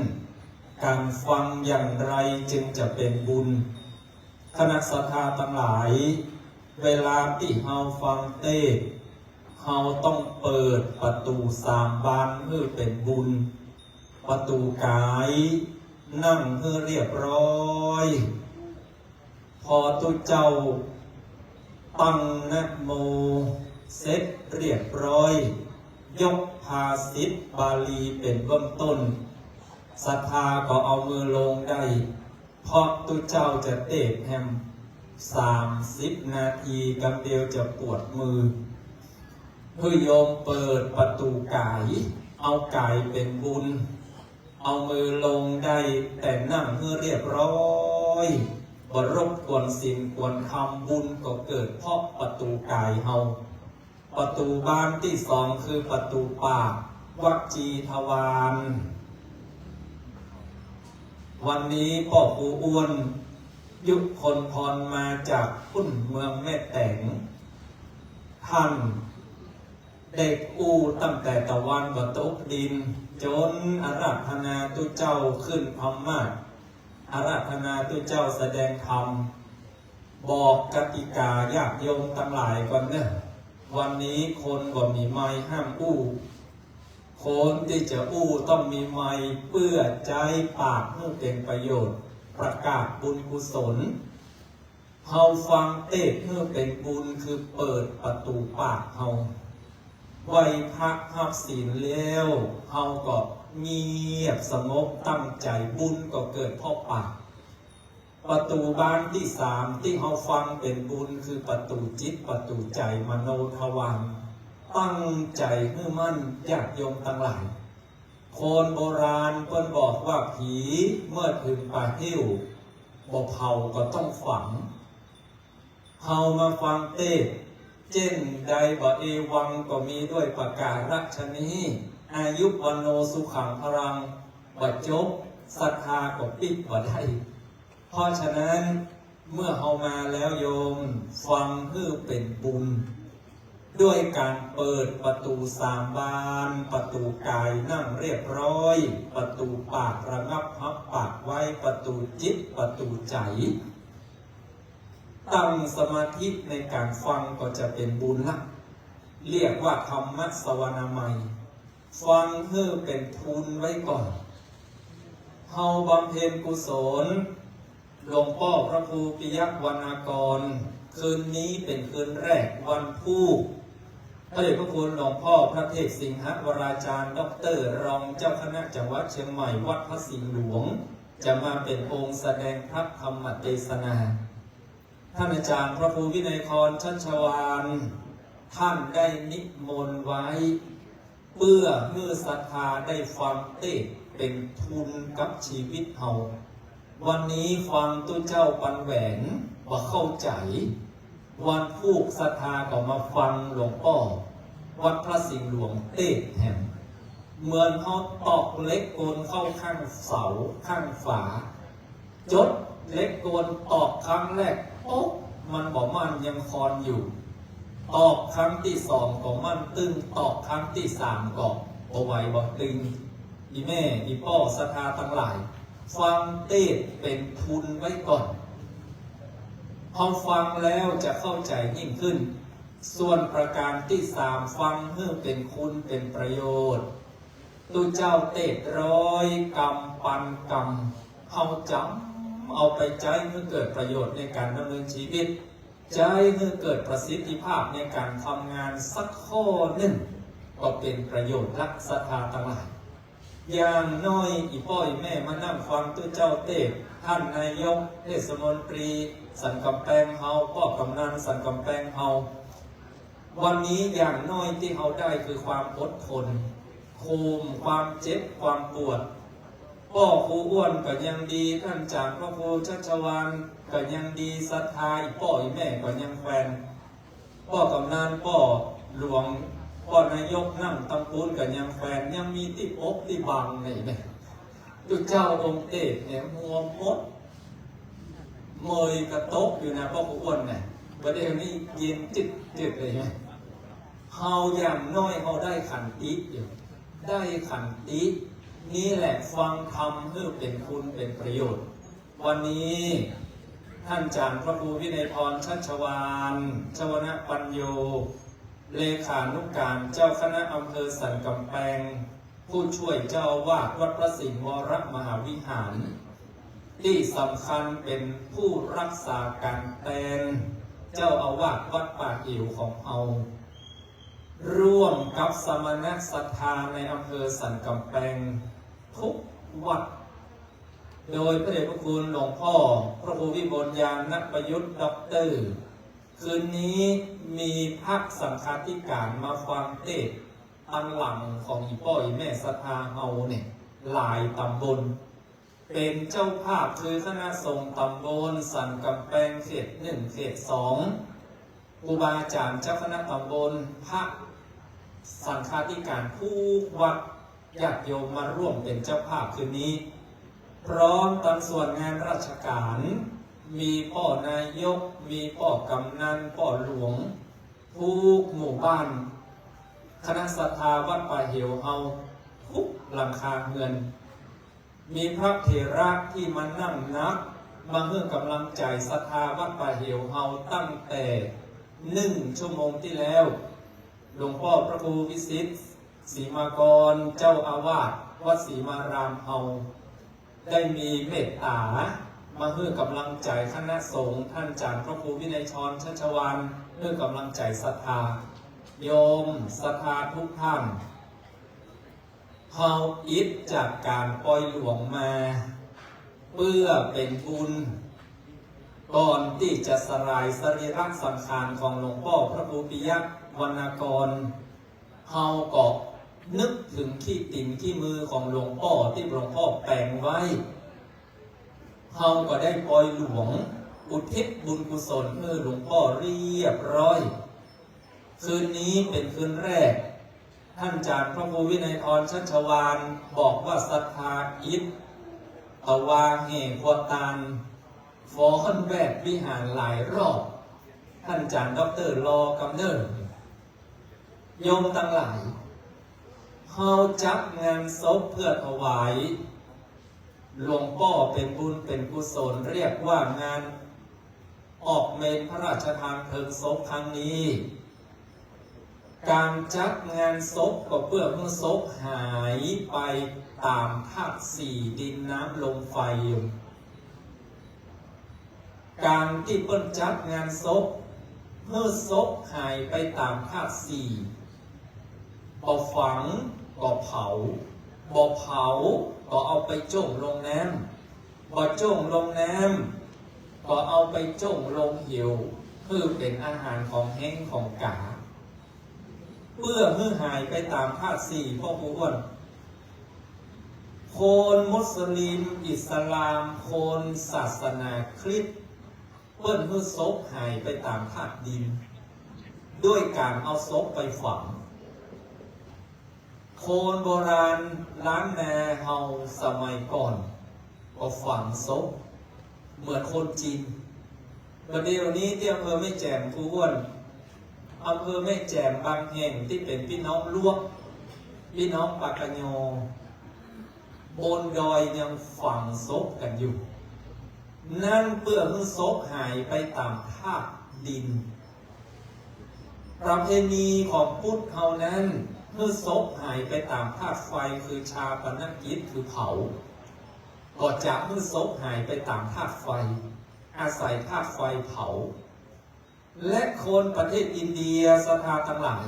การฟังอย่างไรจึงจะเป็นบุญคณะศรัทธาทั้งหลายเวลาที่เฮาฟังเทศน์เฮาต้องเปิดประตู3 บานเพื่อเป็นบุญประตูกายนั่งเพื่อเรียบร้อยพอตุเจ้าตั้งนะโมเสร็จเรียบร้อยยกภาษิตบาลีเป็นเบื้องต้นศรัทธาก็เอามือลงได้เพราะตุเจ้าจะเทศน์แฮม30 นาทีกำเดียวจะปวดมือเพื่อโยมเปิดประตูกายเอากายเป็นบุญเอามือลงได้แต่นั่งเพื่อเรียบร้อยบ่รบกวนศีลกวนธรรมบุญก็เกิดเพราะประตูกายเฮาประตูบานที่2คือประตูปากวัจีทวารวันนี้พ่อครูอ้วนยุคนพรมาจากพุ่นเมืองแม่แตงท่าน เด็กอู้ตั้งแต่ตะวันบ่ตกดินจนอาราธนาตุเจ้าขึ้นพม่าอาราธนาตุเจ้าแสดงธรรมบอกกติกาญาติโยมทั้งหลายก่อนเนอะวันนี้คนบ่มีไม้ห้ามอู้คนที่จะอู้ต้องมีไม้เพื่อใจปากให้เป็นประโยชน์ประกาศบุญกุศลเฮาฟังเทศน์เพื่อเป็นบุญคือเปิดประตูปากเฮาไหวพระหับศีลแล้วเฮาก็เงียบสงบตั้งใจบุญก็เกิดเพราะปากประตูบานที่สามที่เฮาฟังเป็นบุญคือประตูจิตประตูใจมโนทวารตั้งใจให้มั่นญาติโยมทั้งหลายคนโบราณเพิ่นบอกว่าผีเมื่อถึงป่าหิ้วบ่เผาก็ต้องฝังเฮามาฟังเทศน์เช่นใดบ่เอวังก็มีด้วยประการฉนี้อายุวันโนสุขังพลังบ่จบศรัทธาก็ปิดบ่ได้เพราะฉะนั้นเมื่อเฮามาแล้วโยมฟังเพื่อเป็นบุญด้วยการเปิดประตูสามบานประตูกายนั่งเรียบร้อยประตูปากระงับพับปากไว้ประตูจิตประตูใจตั้งสมาธิในการฟังก็จะเป็นบุญละเรียกว่าธรรมสวนามัยฟังเพื่อเป็นทุนไว้ก่อนเฮาบำเพ็ญกุศลหลวงพ่อพระครูปิยวรรณกรคืนนี้เป็นคืนแรกวันพุธพระเดชพระคุณหลวงพ่อพระเทพสิงหวราจารย์ดร.รองเจ้าคณะจังหวัดเชียงใหม่วัดพระสิงห์หลวงจะมาเป็นองค์แสดงพระธรรมเทศนาท่านอาจารย์พระครูวินัยพรชัชวาลท่านได้นิมนต์ไว้เพื่อเมื่อศรัทธาได้ฟังเทศน์เป็นทุนกับชีวิตเฮาวันนี้ฟังตัวเจ้าปันแหวนว่าเข้าใจวันพูกศรัทธาก็มาฟังหลวงพ่อวัดพระสิงห์หลวงเทศน์แห่งเหมือนเขาตอกเล็กโกนเข้าข้างเสาข้างฝาจดเล็กโกนตอกครั้งแรกโอ๊ะมันบอกมันยังคอนอยู่ตอกครั้งที่สองก็มันตึงตอกครั้งที่สามก็เอาไว้บอกตึงอีแม่อีพ่อศรัทธาทั้งหลายฟังเทศน์เป็นทุนไว้ก่อนพอฟังแล้วจะเข้าใจยิ่งขึ้นส่วนประการที่สามฟังเพื่อเป็นคุณเป็นประโยชน์ตุเจ้าเทศน์ร้อยกรรมปันกรรมเอาจำเอาไปใช้เพื่อเกิดประโยชน์ในการดำเนินชีวิตใช้เพื่อเกิดประสิทธิภาพในการทำงานสักข้อหนึ่งก็เป็นประโยชน์รักศรัทธาทั้งหลายอย่างน้อยอีพ่ออีแม่มานั่งฟังตัวเจ้าเทศน์ท่านนายกเทศมนตรีสันกำแพงเฮาพ่อกำนันสันกำแพงเฮาวันนี้อย่างน้อยที่เฮาได้คือความอดทนคุมความเจ็บความปวดพ่อครูอ้วนก็ยังดีท่านจากพระครูชัชวาลก็ยังดีศรัทธาอีพ่ออีแม่ก็ยังแฟนพ่อกำนันพ่อหลวงพ่อนายกนั่งตำปูนกับยังแฟนยังมีที่อกที่บังนี่ไหมตุเจ้าองค์เทศเนี่ยมัวมดเมยกระตกอยู่นะพ่อครูอ้วนเนี่ยประเดี๋ยวนี้เย็นจิตเลยไหมเฮาอย่างน้อยเฮาได้ขันติอยู่ได้ขันตินี่แหละฟังธรรมเพื่อเป็นคุณเป็นประโยชน์วันนี้ท่านอาจารย์พระครูวินัยพรชัชวาลชวนะปัญโยเลขานุการเจ้าคณะอำเภอสันกำแพงผู้ช่วยเจ้าอาวาสวัดพระสิงห์วรมหาวิหารที่สำคัญเป็นผู้รักษาการแทนเจ้าอาวาสวัดป่าอิ๋วของเราร่วมกับสมณศรัทธาในอำเภอสันกำแพงทุกวัดโดยพระเดชพระคุณหลวงพ่อพระครูวิบูลย์ญาณประยุทธ์ด็อกเตอร์คืนนี้มีพระสังฆาธิการมาฟังเทศน์อันหลังของอีพ่ออีแม่ศรัทธาเฮาเนี่ยหลายตำบลเป็นเจ้าภาพคือคณะสงฆ์ตำบลสันกำแพงเขต 1 เขต 2ครูบาอาจารย์เจ้าคณะตำบลพระสังฆาธิการผู้วัดญาติโยมมาร่วมเป็นเจ้าภาพคืนนี้พร้อมตามส่วนงานราชการมีพ่อนายกมีพ่อกำนันพ่อหลวงทุกหมู่บ้าน คณะศรัทธาวัดป่าเหวเฮาทุกหลังคาเงินมีพระเถระที่มานั่งนับมาเพื่อกำลังใจศรัทธาวัดป่าเหวเฮาตั้งแต่1 ชั่วโมงที่แล้วหลวงพ่อพระครูวิสิทธิ์ศรีมากรเจ้าอาวาสวัดศรีมารามเฮาได้มีเมตตามาเพื่อกำลังใจคณะสงฆ์ท่านอาจารย์พระครูวินัยชรชัชวานเพื่อกำลังใจศรัทธาโยมศรัทธาทุกท่านเฮาอิดจากการปล่อยหลวงมาเพื่อเป็นบุญก่อนที่จะสลายสรีระสังขารของหลวงพ่อพระครูปิยวรรณกรเฮาก็นึกถึงขี้ติ่นขี้มือของหลวงพ่อที่หลวงพ่อแปลงไว้เฮาก็ได้ปล่อยหลวงอุทิศบุญกุศลเพื่อหลวงพ่อเรียบร้อยคืนนี้เป็นคืนแรกท่านอาจารย์พระครูวินัยทรชัชวานบอกว่าศรัทธาอิฐตะวาเหขวตานฟอนแวดวิหารหลายรอบท่านอาจารย์ดร.รอกำเนิดโยมทั้งหลายเฮาจัดงานศพเพื่อถวายหลวงพ่อเป็นบุญเป็นกุศลเรียกว่างานออกเมนพระราชทานเพลิงศพครั้งนี้การจัดงานศพก็เพื่อเมื่อศพหายไปตามธาตุสี่ดินน้ำลมไฟการที่เปิ้นจัดงานศพเมื่อศพหายไปตามธาตุสี่บ่ฝังก็เผาบ่เผาก็เอาไปจุ่มลงน้ำบ่จุ่มลงน้ำก็เอาไปจุ่มลงเหวเพื่อเป็นอาหารของแห้งของกาเพื่อเมื่อหายไปตามธาตุสี่พ่อครูอ้วนคนมุสลิมอิสลามคนศาสนาคริสต์เปิ้นเมื่อศพหายไปตามธาตุดินด้วยการเอาศพไปฝังคนโบราณล้านนาเฮาสมัยก่อนก็ฝังศพเหมือนคนจีนประเดี๋ยวนี้ที่อำเภอแม่แจ่มครูอ้วนอำเภอแม่แจ่มบางแห่งที่เป็นพี่น้องลวกพี่น้องปากกะโยบนดอยยังฝังศพกันอยู่นั่นเพื่อให้ศพหายไปตามธาตุดินประเพณีของพุทธเฮานั้นเมื่อศพหายไปตามธาตุไฟคือชาปนกิจคือเผาก็จะเมื่อศพหายไปตามธาตุไฟอาศัยธาตุไฟเผาและคนประเทศอินเดียศรัทธาทั้งหลาย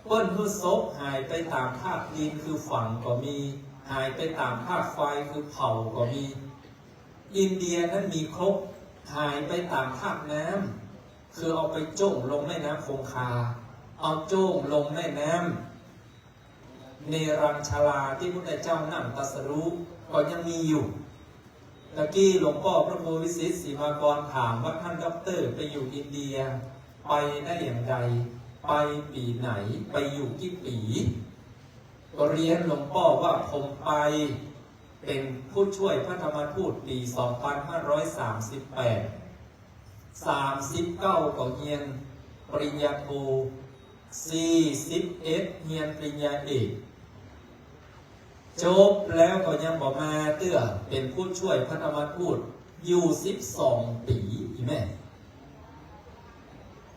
เปิ้นเมื่อศพหายไปตามธาตุดินคือฝังก็มีหายไปตามธาตุไฟคือเผาก็มีอินเดียนั้นมีครบหายไปตามธาตุน้ำคือเอาไปโจ่งลงแม่น้ำคงคาเอาโจ่งลงแม่น้ำเนรัญชลาที่พระพุทธเจ้านั่งตรัสรู้ก็ยังมีอยู่ตะกี้หลวงพ่อพระครูวิสิทธิ์ศรีมากรถามว่าท่านด็อกเตอร์ไปอยู่อินเดียไปได้อย่างไรไปปีไหนไปอยู่กี่ปีก็เรียนหลวงพ่อว่าผมไปเป็นผู้ช่วยพระธรรมทูตปี 2538 39ก็เรียนปริญญาโท41เรียนปริญญาเอกจบแล้วก็ยังบอกมาเตื้อเป็นผู้ช่วยพระธรรมทูตอยู่12 ปีอีแม่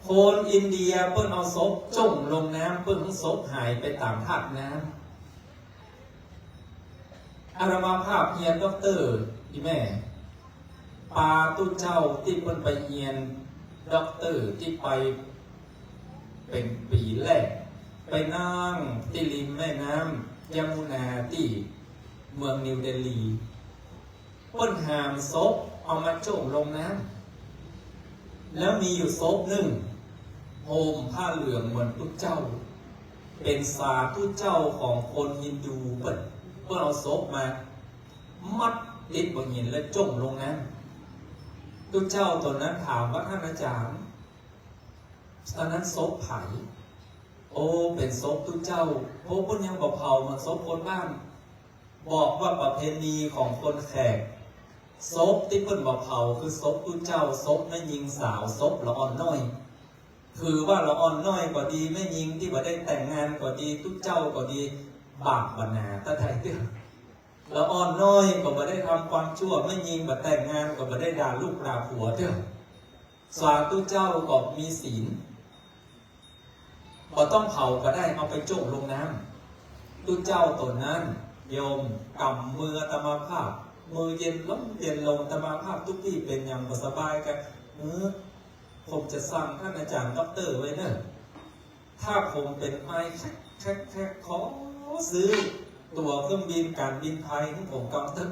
คนอินเดียเพิ่นเอาศพจุ่มลงน้ำเพิ่นศพหายไปตามธาตุน้ำอาตมาภาพเฮียนด็อกเตอร์อีแม่ปาตุเจ้าที่เพิ่นไปเฮียนด็อกเตอร์ที่ไปเป็นปีแรกไปนั่งที่ริมแม่น้ำยมุนาที่เมืองนิวเดลีเพิ่นหามศพเอามาโจ่งลงน้ำแล้วมีอยู่ศพหนึ่งห่มผ้าเหลืองเหมือนตุเจ้าเป็นสาธุเจ้าของคนฮินดูเพิ่นเอาศพมามัดติดบนหินและโจ่งลงน้ำตุเจ้าตนนั้นถามว่าท่านอาจารย์ตอนนั้นศพไผ่โอ้เป็นศพตุเจ้าเพราะคนยังบอกเผาเหมือนศพคนบ้านบอกว่าประเพณีของคนแขกศพที่เพิ่นบอกเผาคือศพตุเจ้าศพแม่ยิงสาวศพละอ่อนน้อย คือว่าเราอ่อนน้อยก็ดีไม่ยิงที่บ่ได้แต่งงานก็ดีทุกเจ้าก็ดีบาปบรรณาตะไทยเด้อเราอ่อนน้อยก็บ่ได้ทำความชั่วไม่ยิงบ่แต่งงานก็บ่ได้ด่าลูกด่าผัวเด้อสาธุเจ้าก็มีศีลบ่ต้องเผาก็ได้เอาไปโจกลงน้ำทุกเจ้าตนนั้นโยมกำมืออาตมาภาพมือเย็นลงอาตมาภาพทุกที่เป็นอย่างบ่สบายกันผมจะสั่งท่านอาจารย์ด็อกเตอร์ไว้เนอะถ้าผมเป็นไอแค่ขอซื้อตั๋วเครื่องบินการบินไทยที่ผมกำตึ๊บ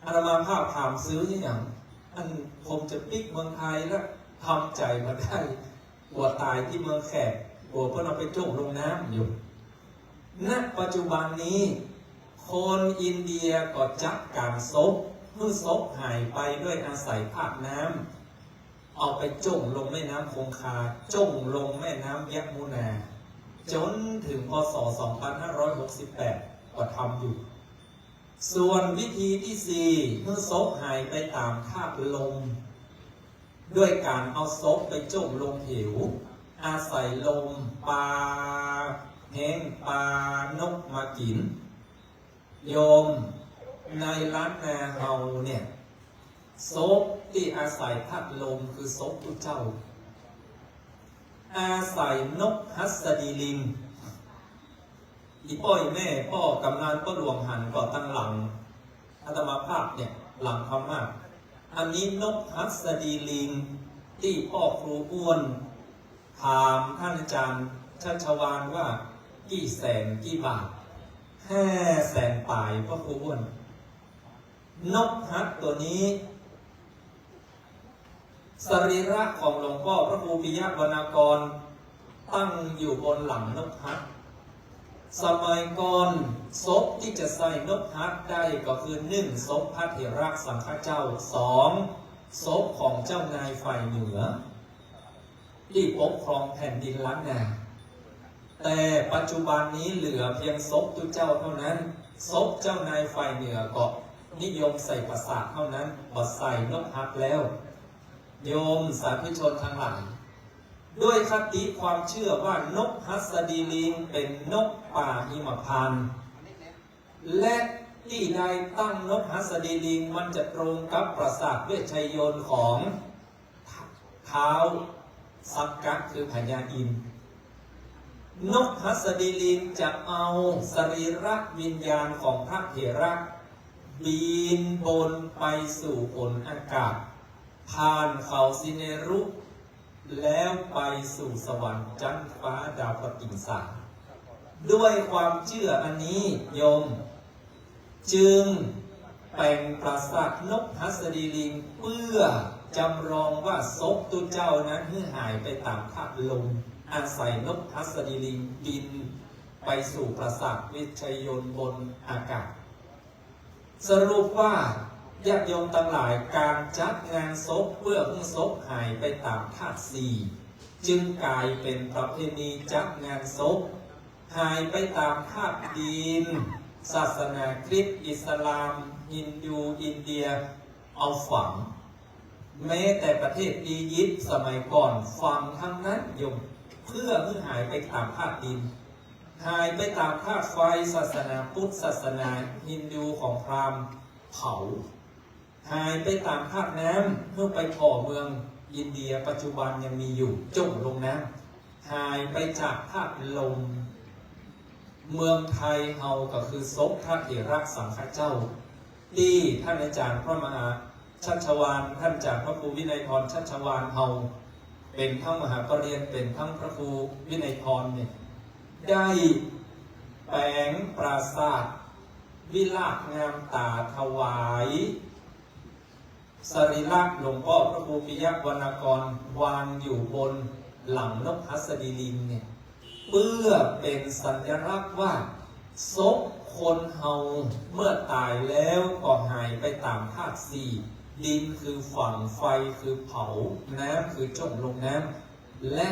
อาตมาภาพถามซื้ออย่างอันผมจะปิกเมืองไทยแล้วทำใจมาได้กลัวตายที่เมืองแขกกลัวเพื่อนเอาไปโจกลงน้ำอยู่ณปัจจุบันนี้คนอินเดียก็จับการซบเมื่อซบหายไปด้วยอาศัยภาคน้ำเอาไปจุ่มลงแม่น้ำคงคาจุ่มลงแม่น้ำยมุนาจนถึงพศ 2568 ก็ทำอยู่ส่วนวิธีที่ 4 เมื่อซบหายไปตามธาตุลมด้วยการเอาซบไปจุ่มลงเหวอาศัยลมปลาแห้งปลานกมากินโยมในล้านนาเฮาเนี่ยศพที่อาศัยธาตุลมคือศพผู้เจ้าอาศัยนกหัสดีลิงอีป้อยแม่พ่อกำนันก็หลวงหันก็ตั้งหลังอาตมาภาพเนี่ยหลังพม่าอันนี้นกหัสดีลิงที่พ่อครูอ้วนถามท่านอาจารย์ชัชวาลว่ากี่แสนกี่บาท500,000 ปลายพ่อครูอ้วนนกฮัสตัวนี้สรีระของหลวงพ่อพระครูปิยะวรรณกรตั้งอยู่บนหลังนกฮัสสมัยก่อนศพที่จะใส่นกฮัสได้ก็คือ1ศพพระเถระสังฆเจ้า2ศพของเจ้านายฝ่ายเหนือที่ปกครองแผ่นดินล้านนาแต่ปัจจุบันนี้เหลือเพียงศพตุเจ้าเท่านั้นศพเจ้านายฝ่ายเหนือก็นิยมใส่ประสาทเท่านั้นบ่ใส่นกฮัสแล้วโยมสาธุชนทั้งหลายด้วยคติความเชื่อว่านกหัสดีลิงเป็นนกป่าหิมพานต์และที่ใดตั้งนกหัสดีลิงมันจะตรงกับปราสาทเวชชัยโยนของท้าวสักกะคือพญาอินทร์นกหัสดีลิงจะเอาสรีระวิญญาณของพระเถระบินบนไปสู่บนอากาศผ่านเขาสิเนรุแล้วไปสู่สวรรค์จันทร์ฟ้าดาวปฏิสารด้วยความเชื่ออันนี้โยมจึงแปลงปราสาทนกหัสดีลิงเพื่อจำลองว่าศพตุเจ้านั้นหายไปตามธาตุลมอาศัยนกหัสดีลิงบินไปสู่ปราสาทเวชชัยโยนบนอากาศสรุปว่าญาติโยมทั้งหลายการจัดงานศพเพื่อให้ศพหายไปตามธาตุ4จึงกลายเป็นประเพณีจัดงานศพหายไปตามธาตุดินศาสนาคริสต์อิสลามฮินดูอินเดียเอาฝังแม้แต่ประเทศอียิปต์สมัยก่อนฝังทั้งนั้นโยมเพื่อให้หายไปตามธาตุดินหายไปตามธาตุไฟศาสนาพุทธศาสนาฮินดูของพราหมณ์เผาหายไปตามธาตุน้ำเมื่อไปก่อเมืองอินเดียปัจจุบันยังมีอยู่จุ่มลงน้ำหายไปจากธาตุลมเมืองไทยเฮาก็คือศพพระเถระสังฆเจ้าที่ท่านอาจารย์พระมหาชัชวาลท่านอาจารย์พระครูวินัยพรชัชวาลเฮาเป็นทั้งมหาปรริญญาเป็นทั้งพระครูวินัยพรเนี่ยได้แปลงปราสาทวิลาศงามตาถวายสรีระหลวงพ่อพระครูปิยะวรรณกรวางอยู่บนหลังนกหัสดีลิงเนี่ยเพื่อเป็นสัญลักษณ์ว่าศพคนเฮาเมื่อตายแล้วก็หายไปตามธาตุ4ดินคือฝังไฟคือเผาน้ำคือจมลงน้ำและ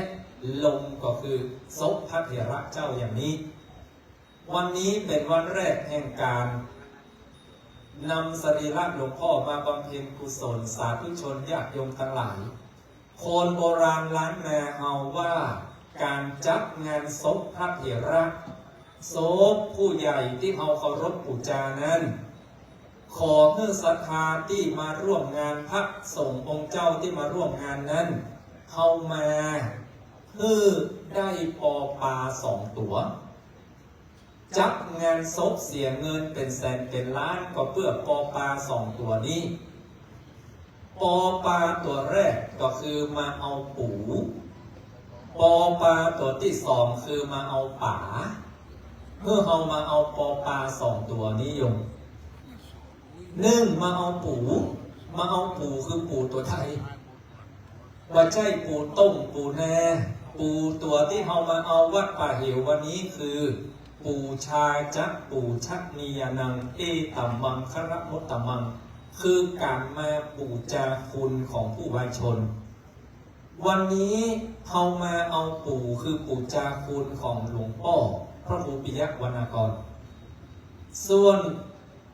ลมก็คือศพพระเถระเจ้าอย่างนี้วันนี้เป็นวันแรกแห่งการนำสรีระหลวงพ่อมาบำเพ็ญกุศลสาธุชนญาติโยมทั้งหลาย คนโบราณล้านนาเฮาว่าการจัดงานศพพระเถระศพผู้ใหญ่ที่เฮาเคารพบูชานั้นขอเพื่อศรัทธาที่มาร่วมงานพระสงฆ์องค์เจ้าที่มาร่วมงานนั้นเข้ามาเพื่อได้ปอปลา2 ตัวจัดงานศพเสียเงินเป็นแสนเป็นล้านก็เพื่อปอปลา2 ตัวนี้ปอปลาตัวแรกก็คือมาเอาปูปอปลาตัวที่2คือมาเอาป๋าเมื่อเอามาเอาปอปลา2 ตัวนี้ยง1มาเอาปูคือปูตัวไทยว่าใช่ปูต้มปูแน่ปูตัวที่เอามาเอาวัดป่าเหววันนี้คือปูชาจักปูชักนียนังเอตัมมังคระมุตตมังคือการมาบูชาคุณของผู้วายชนวันนี้เขามาเอาปู่คือปู่จาคุณของหลวงพ่อพระครูปิยะวรรณกรส่วน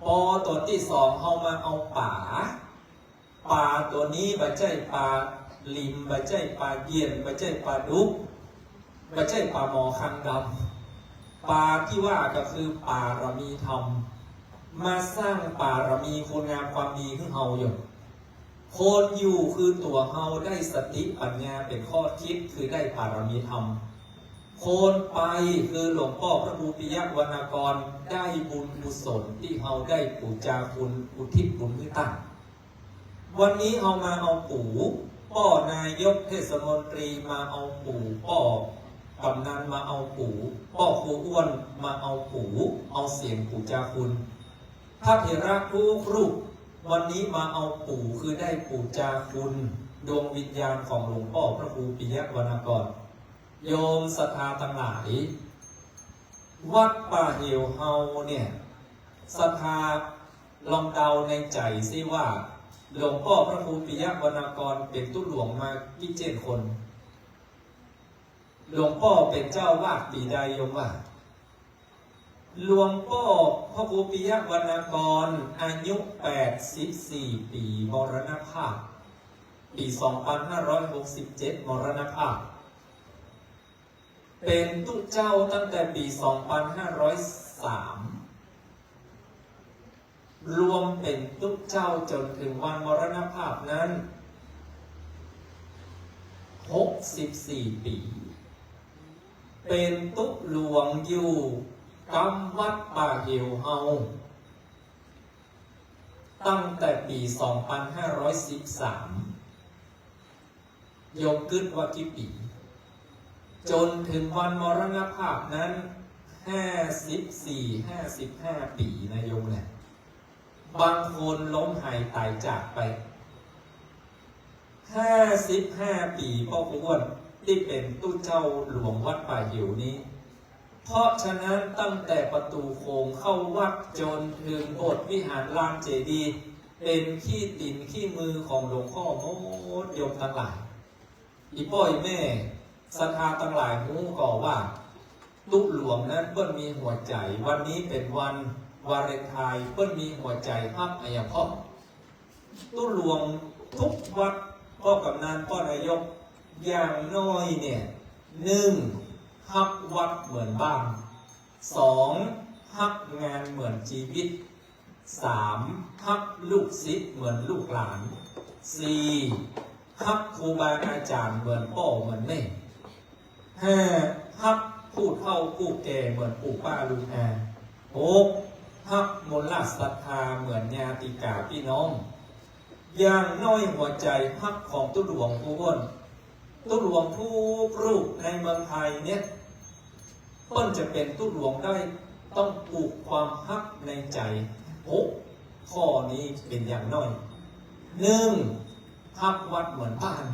ปอตัวที่2เขามาเอาป่าตัวนี้ไม่ใช่ปลาลิมไม่ใช่ปลาเยี่ยนไม่ใช่ปลาดุกไม่ใช่ปลาหมอคังดำปลาที่ว่าก็คือปลารมีธรรมมาสร้างปารมีคุณงามความดีขึ้นเฮาอยู่โคนอยู่คือตัวเฮาได้สติปัญญาเป็นข้อคิดคือได้ปารมีธรรมโคนไปคือหลวงพ่อพระครูปิยะวรรณกรได้บุญกุศลที่เฮาได้บูชาคุณอุทิศบุญให้ตั้งวันนี้เฮามาเอาปู่พ่อนายกเทศมนตรีมาเอาปู่พ่อกำนันมาเอาปู่พ่อครูอ้วนมาเอาปู่เอาเสียงบูชาคุณพระเถระทุกรูปวันนี้มาเอาปู่คือได้บูชาคุณดวงวิญญาณของหลวงพ่อพระครูปิยะวรรณกรโยมศรัทธาทั้งหลายวัดป่าเหวเฮาเนี่ยศรัทธาลองเดาในใจซิว่าหลวงพ่อพระครูปิยะวรรณกรเป็นตุหลวงมากี่7 คนหลวงพ่อเป็นเจ้าวาดปีใดโยมว่าหลวงพ่อพระครูปิยะวรรณกรอายุ84 ปีมรณภาพปี2567มรณภาพเป็นตุเจ้าตั้งแต่ปี2503รวมเป็นตุเจ้าจนถึงวันมรณภาพนั้น64 ปีเป็นตุหลวงอยู่กำวัดป่าเหวเฮาตั้งแต่ปี2513ยกขึ้นว่ากี่ปีจนถึงวันมรณภาพนั้น54-55 ปีนะโยมเนี่ยบางคนล้มหายตายจากไป55 ปีพ่อครูอ้วนที่เป็นตู้เจ้าหลวงวัดป่าเหวนี้เพราะฉะนั้นตั้งแต่ประตูโค้งเข้าวัดจนถึงโบสถ์วิหารลานเจดีย์เป็นขี้ตินขี้มือของหลวงพ่อโมดโยมทั้งหลายอีป้อยแม่ศรัทธาทั้งหลายรู้ก่อว่าตุหลวงนั้นเปิ้ลมีหัวใจวันนี้เป็นวันวาเลนไทน์เปิ้ลมีหัวใจฮักอายพ่อตุหลวงทุกวัดพ่อกำนันพ่อนายกอย่างน้อยเนี่ย1ฮักวัดเหมือนบ้าน2ฮักงานเหมือนชีวิต3ฮักลูกศิษย์เหมือนลูกหลาน4ฮักครูบาอาจารย์เหมือนพ่อเหมือนแม่5ฮักผู้เฒ่าผู้แก่เหมือนปู่ป้าลุงอา6ฮักมนต์ราชศรัทธาเหมือนญาติกาพี่น้องอย่างน้อยหัวใจฮักของตุหลวงผู้อ้วนตุหลวงทุกรูปในเมืองไทยเนี่ยต้นจะเป็นตุหลวงได้ต้องปลูกความฮักในใจข้อนี้เป็นอย่างน้อย1ฮักวัดเหมือนบ้าน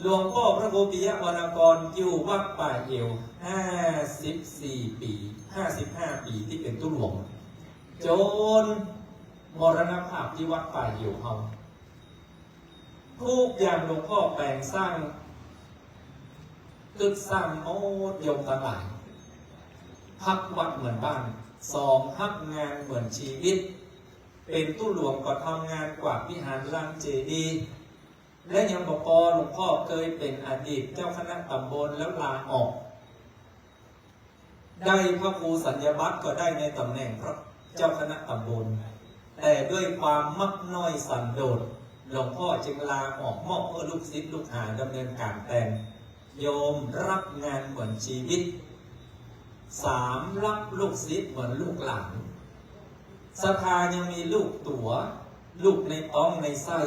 หลวงพ่อพระครูปิยะวรรณกรอยู่วัดป่าเหว54 ปี55 ปีที่เป็นตุหลวงจนมรณภาพที่วัดป่าเหวเฮาทุกอย่างหลวงพ่อแปลงสร้างตึกสร้างโมดยมทั้งหลายฮักวัดเหมือนบ้าน2ฮักงานเหมือนชีวิตเป็นตุหลวงก็ทำงานกวาดวิหารลานเจดีย์ และยังบอกหลวงพ่อเคยเป็นอดีตเจ้าคณะตำบลแล้วลาออกได้พระครูสัญญบัตรก็ได้ในตำแหน่งพระเจ้าคณะตำบลแต่ด้วยความมักน้อยสันโดษหลวงพ่อจึงลาออกมอบให้ลูกศิษย์ลูกหาดำเนินการแต่งโยมรับงานเหมือนชีวิต 3. รับลูกศิษย์เหมือนลูกหลานศรัทธายังมีลูกตัวลูกในท้องในไส้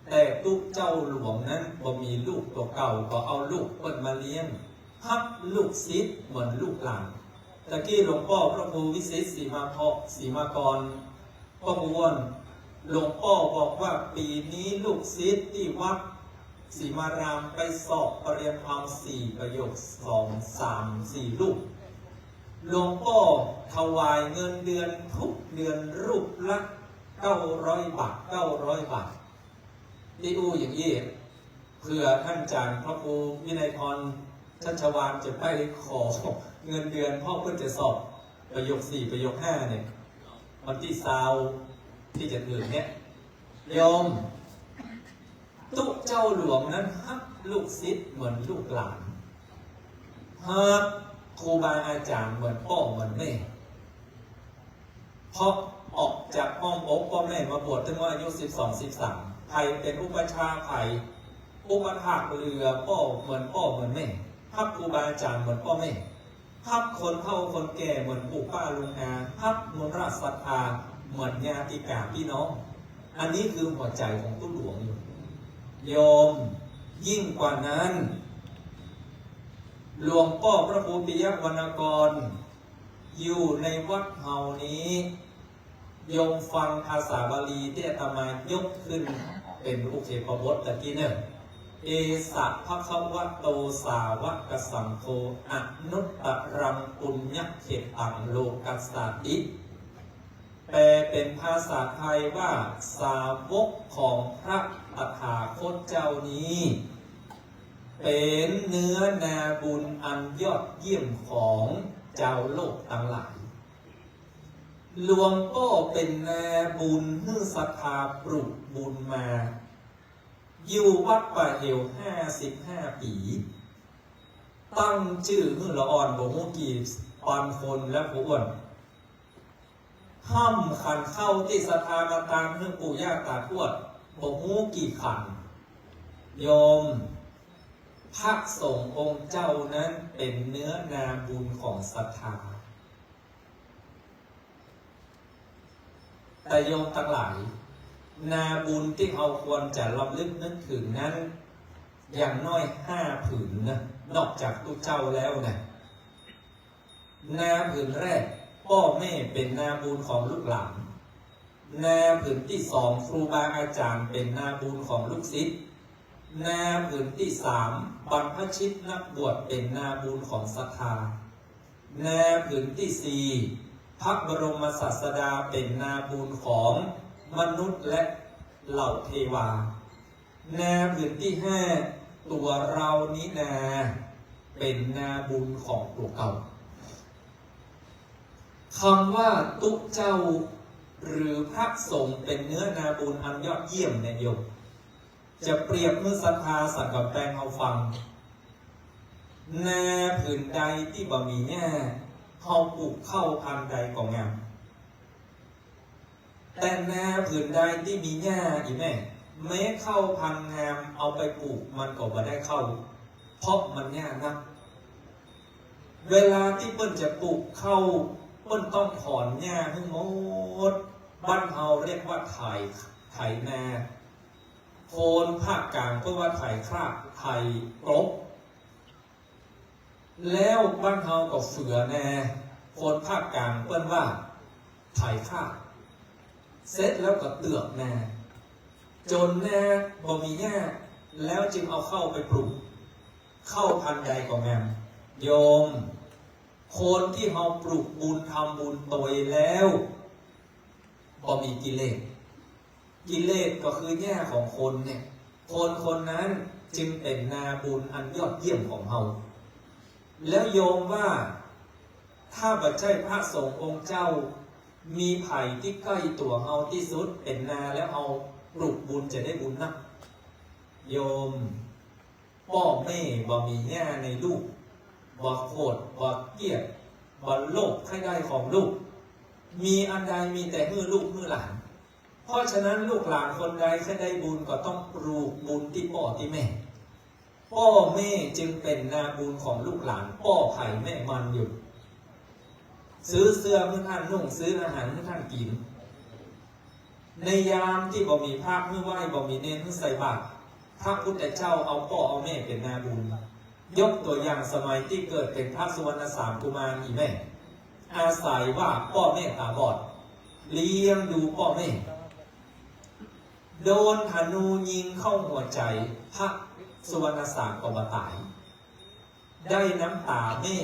แต่ลูกเจ้าหลวงนั้นบ่มีลูกตัวเก่าก็เอาลูกเปิดมาเลี้ยงฮักลูกศิษย์เหมือนลูกหลานตะกี้หลวงพ่อพระครูวิเศษศรีมากรพ่ออ้วนหลวงพ่อบอกว่าปีนี้ลูกศิษย์ที่วัดศรีมารามไปสอบปริญญาธรรม4 ประโยค 2, 3, 4 ลูกหลวงพ่อถวายเงินเดือนทุกเดือนรูปละ900 บาท900 บาทที่อูอย่างนี้เพื่อท่านอาจารย์พระครูวินัยพรชัชวานจะไปขอเงินเดือนพ่อเพื่อจะสอบประโยค 4 ประโยค 5เนี่ยวันที่20ที่จะถึงเนี่ยโยมตุ๊กเจ้าหลวงนั้นฮักลูกศิษย์เหมือนลูกหลานฮักครูบาอาจารย์เหมือนพ่อเหมือนแม่พอออกจากห้องอกพ่อแม่มาบวชถึงว่าอายุ12-13ใครเป็นอุปชาใครอุปถากเรือพ่อเหมือนพ่อเหมือนแม่ฮักครูบาอาจารย์เหมือนพ่อแม่ฮักคนเฒ่าคนแก่เหมือนปู่ป้าลุงอาฮักมนต์ราชศรัทธาเหมือนญาติกาพี่น้องอันนี้คือหัวใจของตู้หลวงอยู่โยมยิ่งกว่านั้นหลวงพ่อพระครูปิยวรรณกรอยู่ในวัดเฮานี้โยมฟังภาษาบาลีที่อาตมายกขึ้นเป็นอุเคปบทตะกี้เนี่ยเอสะภควโตสาวกสังโฆอนุตตรังปุญญเขตังโลกัสสติแปลเป็นภาษาไทยว่าสาวกของพระตถาคตเจ้านี้เป็นเนื้อนาบุญอันยอดเยี่ยมของเจ้าโลกทั้งหลายหลวงพ่อเป็นนาบุญให้ศรัทธาปลุกบุญมาอยู่วัดป่าเหว55 ปีตั้งชื่อให้ละอ่อนบ่ฮู้กี่ปันคนและผู้อ้วนห้ามขันเข้าที่ศรัทธามาตามเรื่องปู่ย่าตาทวดบ่ฮู้กี่ขันโยมพระสงฆ์องค์เจ้านั้นเป็นเนื้อนาบุญของศรัทธาแต่โยมทั้งหลายนาบุญที่เราควรจะรำลึกนึกถึงนั้นอย่างน้อย5 ผืนนะนอกจากตู้เจ้าแล้วนะนาผืนแรกพ่อแม่เป็นนาบุญของลูกหลานนาผืนที่ 2ครูบาอาจารย์เป็นนาบุญของลูกศิษย์นาผืนที่ 3บรรพชิตนักบวชเป็นนาบุญของศรัทธานาผืนที่ 4พระบรมศาสดาเป็นนาบุญของมนุษย์และเหล่าเทวานาผืนที่ 5ตัวเรานี้นาเป็นนาบุญของตัวเก่าคำว่าตุ๊เจ้าหรือพระสงฆ์เป็นเนื้อนาบุญอันยอดเยี่ยมในโยมจะเปรียบเมื่อศรัทธาสังกับแปลงเอาฟังนาผืนใดที่บ่มีแง่เฮาปลูกเข้าพันใดก็งามแต่นาผืนใดที่มีแง่อีแม่แม้เข้าพันงามเอาไปปลูกมันก็บ่ได้เข้าเพราะมันแง่นักเวลาที่เปิ้นจะปลูกเข้าเปิ้นต้องถอนหญ้าทั้งหมดบ้านเฮาเรียกว่าไถนาโคนภาคกลางก็ว่าไถคราบไถกรบแล้วบ้านเฮาก็เฝือนาโคนภาคกลางเปิ้นว่าไถคราบเสร็จแล้วก็เตือกนาจนนาบ่มีหญ้าแล้วจึงเอาเข้าไปปลูกเข้าพันใดก็งามโยมคนที่เราปลูกบุญทำบุญตัวแล้วบ่มีกิเลสก็คือแง่ของคนเนี่ยคนนั้นจึงเป็นนาบุญอันยอดเยี่ยมของเราแล้วโยมว่าถ้าบัดใช่พระสงฆ์องค์เจ้ามีไผ่ที่ใกล้ตัวเราที่สุดเป็นนาแล้วเอาปลูกบุญจะได้บุญนัก โยมพ่อแม่บ่มีแง่ในลูกบ่โกรธบ่เกลียดบ่โลภใครได้ของลูกมีอันใดมีแต่ฮื้อลูกฮื้อหลานเพราะฉะนั้นลูกหลานคนใดแค่ได้บุญก็ต้องปลูกบุญที่พ่อที่แม่พ่อแม่จึงเป็นนาบุญของลูกหลานพ่อไผ่แม่มันอยู่ซื้อเสื้อเพื่อท่านนุ่งซื้ออาหารเพื่อท่านกินในยามที่บ่มีภาคเพื่อไหว้บ่มีเน้นเพื่อใส่บาตรพระพุทธเจ้าเอาพ่อเอาแม่เป็นนาบุญยกตัวอย่างสมัยที่เกิดเป็นพระสุวรรณสามกุมารอีแม่อาศัยว่าพ่อแม่ตาบอดเลี้ยงดูพ่อแม่โดนธนูยิงเข้าหัวใจพระสุวรรณสามก็บ่ตายได้น้ำตาแม่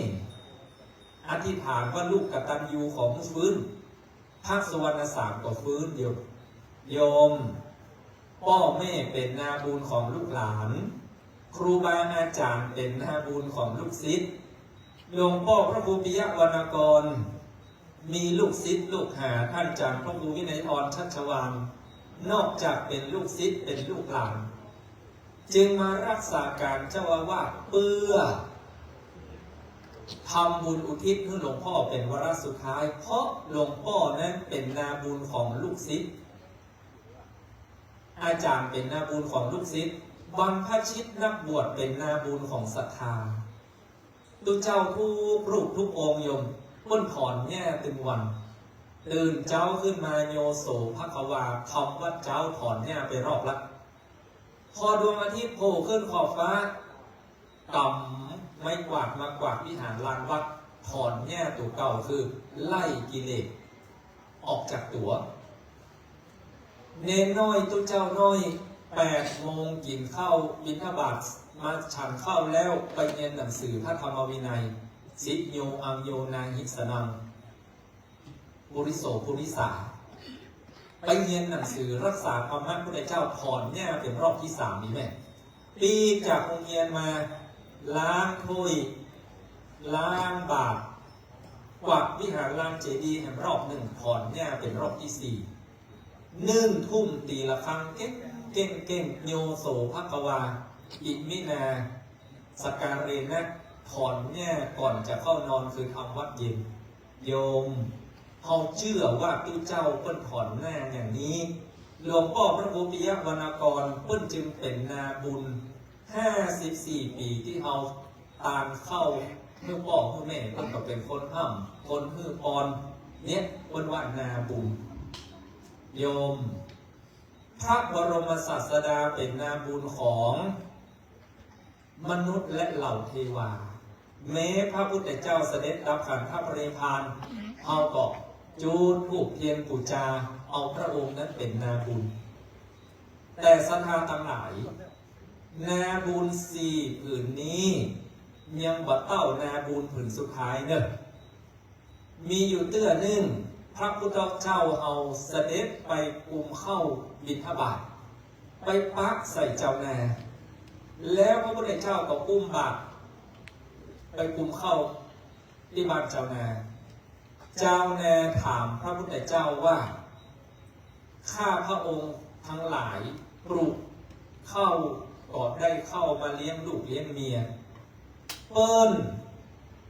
อธิษฐานว่าลูกกตัญญูของฟื้นพระสุวรรณสามก็ฟื้นอยู่โยมพ่อแม่เป็นนาบุญของลูกหลานครูบาอาจารย์เป็นนาบุญของลูกศิษย์หลวงพ่อพระครูปิยวรรณกรมีลูกศิษย์ลูกหาท่านอาจารย์พระครูวินัยทรชัชวานนอกจากเป็นลูกศิษย์เป็นลูกหลานจึงมารักษาการเจ้าอาวาสเพื่อทำบุญอุทิศให้หลวงพ่อเป็นวาระสุดท้ายเพราะหลวงพ่อนั้นเป็นนาบุญของลูกศิษย์อาจารย์เป็นนาบุญของลูกศิษย์บรรพชิตนักบวชเป็นนาบุญของศรัทธาตุเจ้าทุกรูปทุกองค์โยมพ้นถอนแง่ตึงวันตื่นเจ้าขึ้นมาโยโสภควาคำว่าเจ้าถอนแง่ไปรอบละพอดวงอาทิตย์โผล่ขึ้นขอบฟ้ากำไม่กวาดมากวาดวิหารลานวัดถอนแง่ตัวเก่าคือไล่กิเลสออกจากตัวเนนน้อยตุเจ้าน้อย8 โมงกินข้าวบิณฑบาตมาฉันข้าวแล้วไปเรียนหนังสือพระธรรมวินัยสิโยอังโยนาหิสนังปุริโสปุริสาไปเรียนหนังสือรักษาธรรมะพระเจ้าถอนเนี่ยเป็นรอบที่3นี่แม่ปีจากโรงเรียนมาล้างถ้วยล้างบาตรกวาดวิหารลานเจดีย์แห่งรอบ1ถอนเนี่ยเป็นรอบที่4 1 ทุ่มตีละครั้งเก่งโยโสภควาอิมินาสการเรนะถอนเนี่ยก่อนจะเข้านอนคือทำวัดเย็นโยมเขาเชื่อว่าพี่เจ้าเพิ่นถอนหน้าอย่างนี้หลวงพ่อพระครูปิยวรรณกรเพิ่นจึงเป็นนาบุญ54 ปีที่เอาตามเข้าเมื่อพ่อเมื่อแม่เพิ่นก็เป็นคนห้ำคนฮือปอนเนี่ยเพิ่นว่านาบุญโยมพระบรมศาสดาเป็นนาบุญของมนุษย์และเหล่าเทวาแม้พระพุทธเจ้าเสด็จรับขันธปรินิพพานเอาก็จูดผูกเทียนปูจาเอาพระองค์นั้นเป็นนาบุญแต่ศรัทธาทั้งหลายนาบุญ4 ผืนนี้ยังบ่เต้านาบุญผืนสุดท้ายเนอะมีอยู่เตื้อนึงพระพุทธเจ้าเอาเสด็จไปกุมเข้าบิณฑบาตไปปักใส่เจ้านาแล้วพระพุทธเจ้าก็อุ้มบาตรไปกุมเข้าที่บ้านเจ้านาถามพระพุทธเจ้าว่าข้าพระองค์ทั้งหลายปลูกเข้าก็ได้เข้ามาเลี้ยงลูกเลี้ยงเมียเปิ้น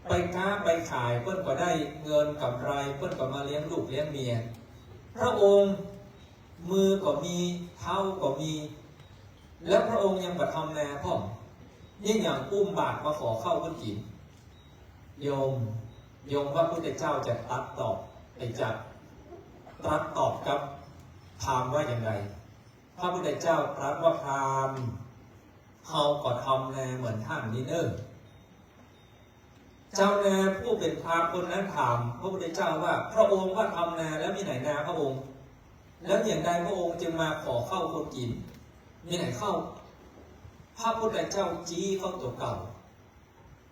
ไปค้าไปขายเปิ้นก็ได้เงินกำไรเปิ้นก็มาเลี้ยงลูกเลี้ยงเมียพระองค์มือก็มีเท้าก็มีแล้วพระองค์ยังมาทำนาพ่อยิ่งอย่างอุ้มบาตรมาขอเข้าเพิ่นกินโยมว่าพระพุทธเจ้าจะตรัสตอบกับพราหมณ์ว่าอย่างไรพระพุทธเจ้าตรัสว่าพราหมณ์เฮาก็ทำนาเหมือนท่านนี่เด้อเจ้านาผู้เป็นพราหมณ์คนนั้นถามพระพุทธเจ้าว่าพระองค์ว่าทำนาแล้วมีไหนนาพระองค์แล้วอย่างใดพระองค์จึงมาขอเข้าคนกินมีไหนเข้าพระพุทธเจ้าจี้เข้าตัวเก่า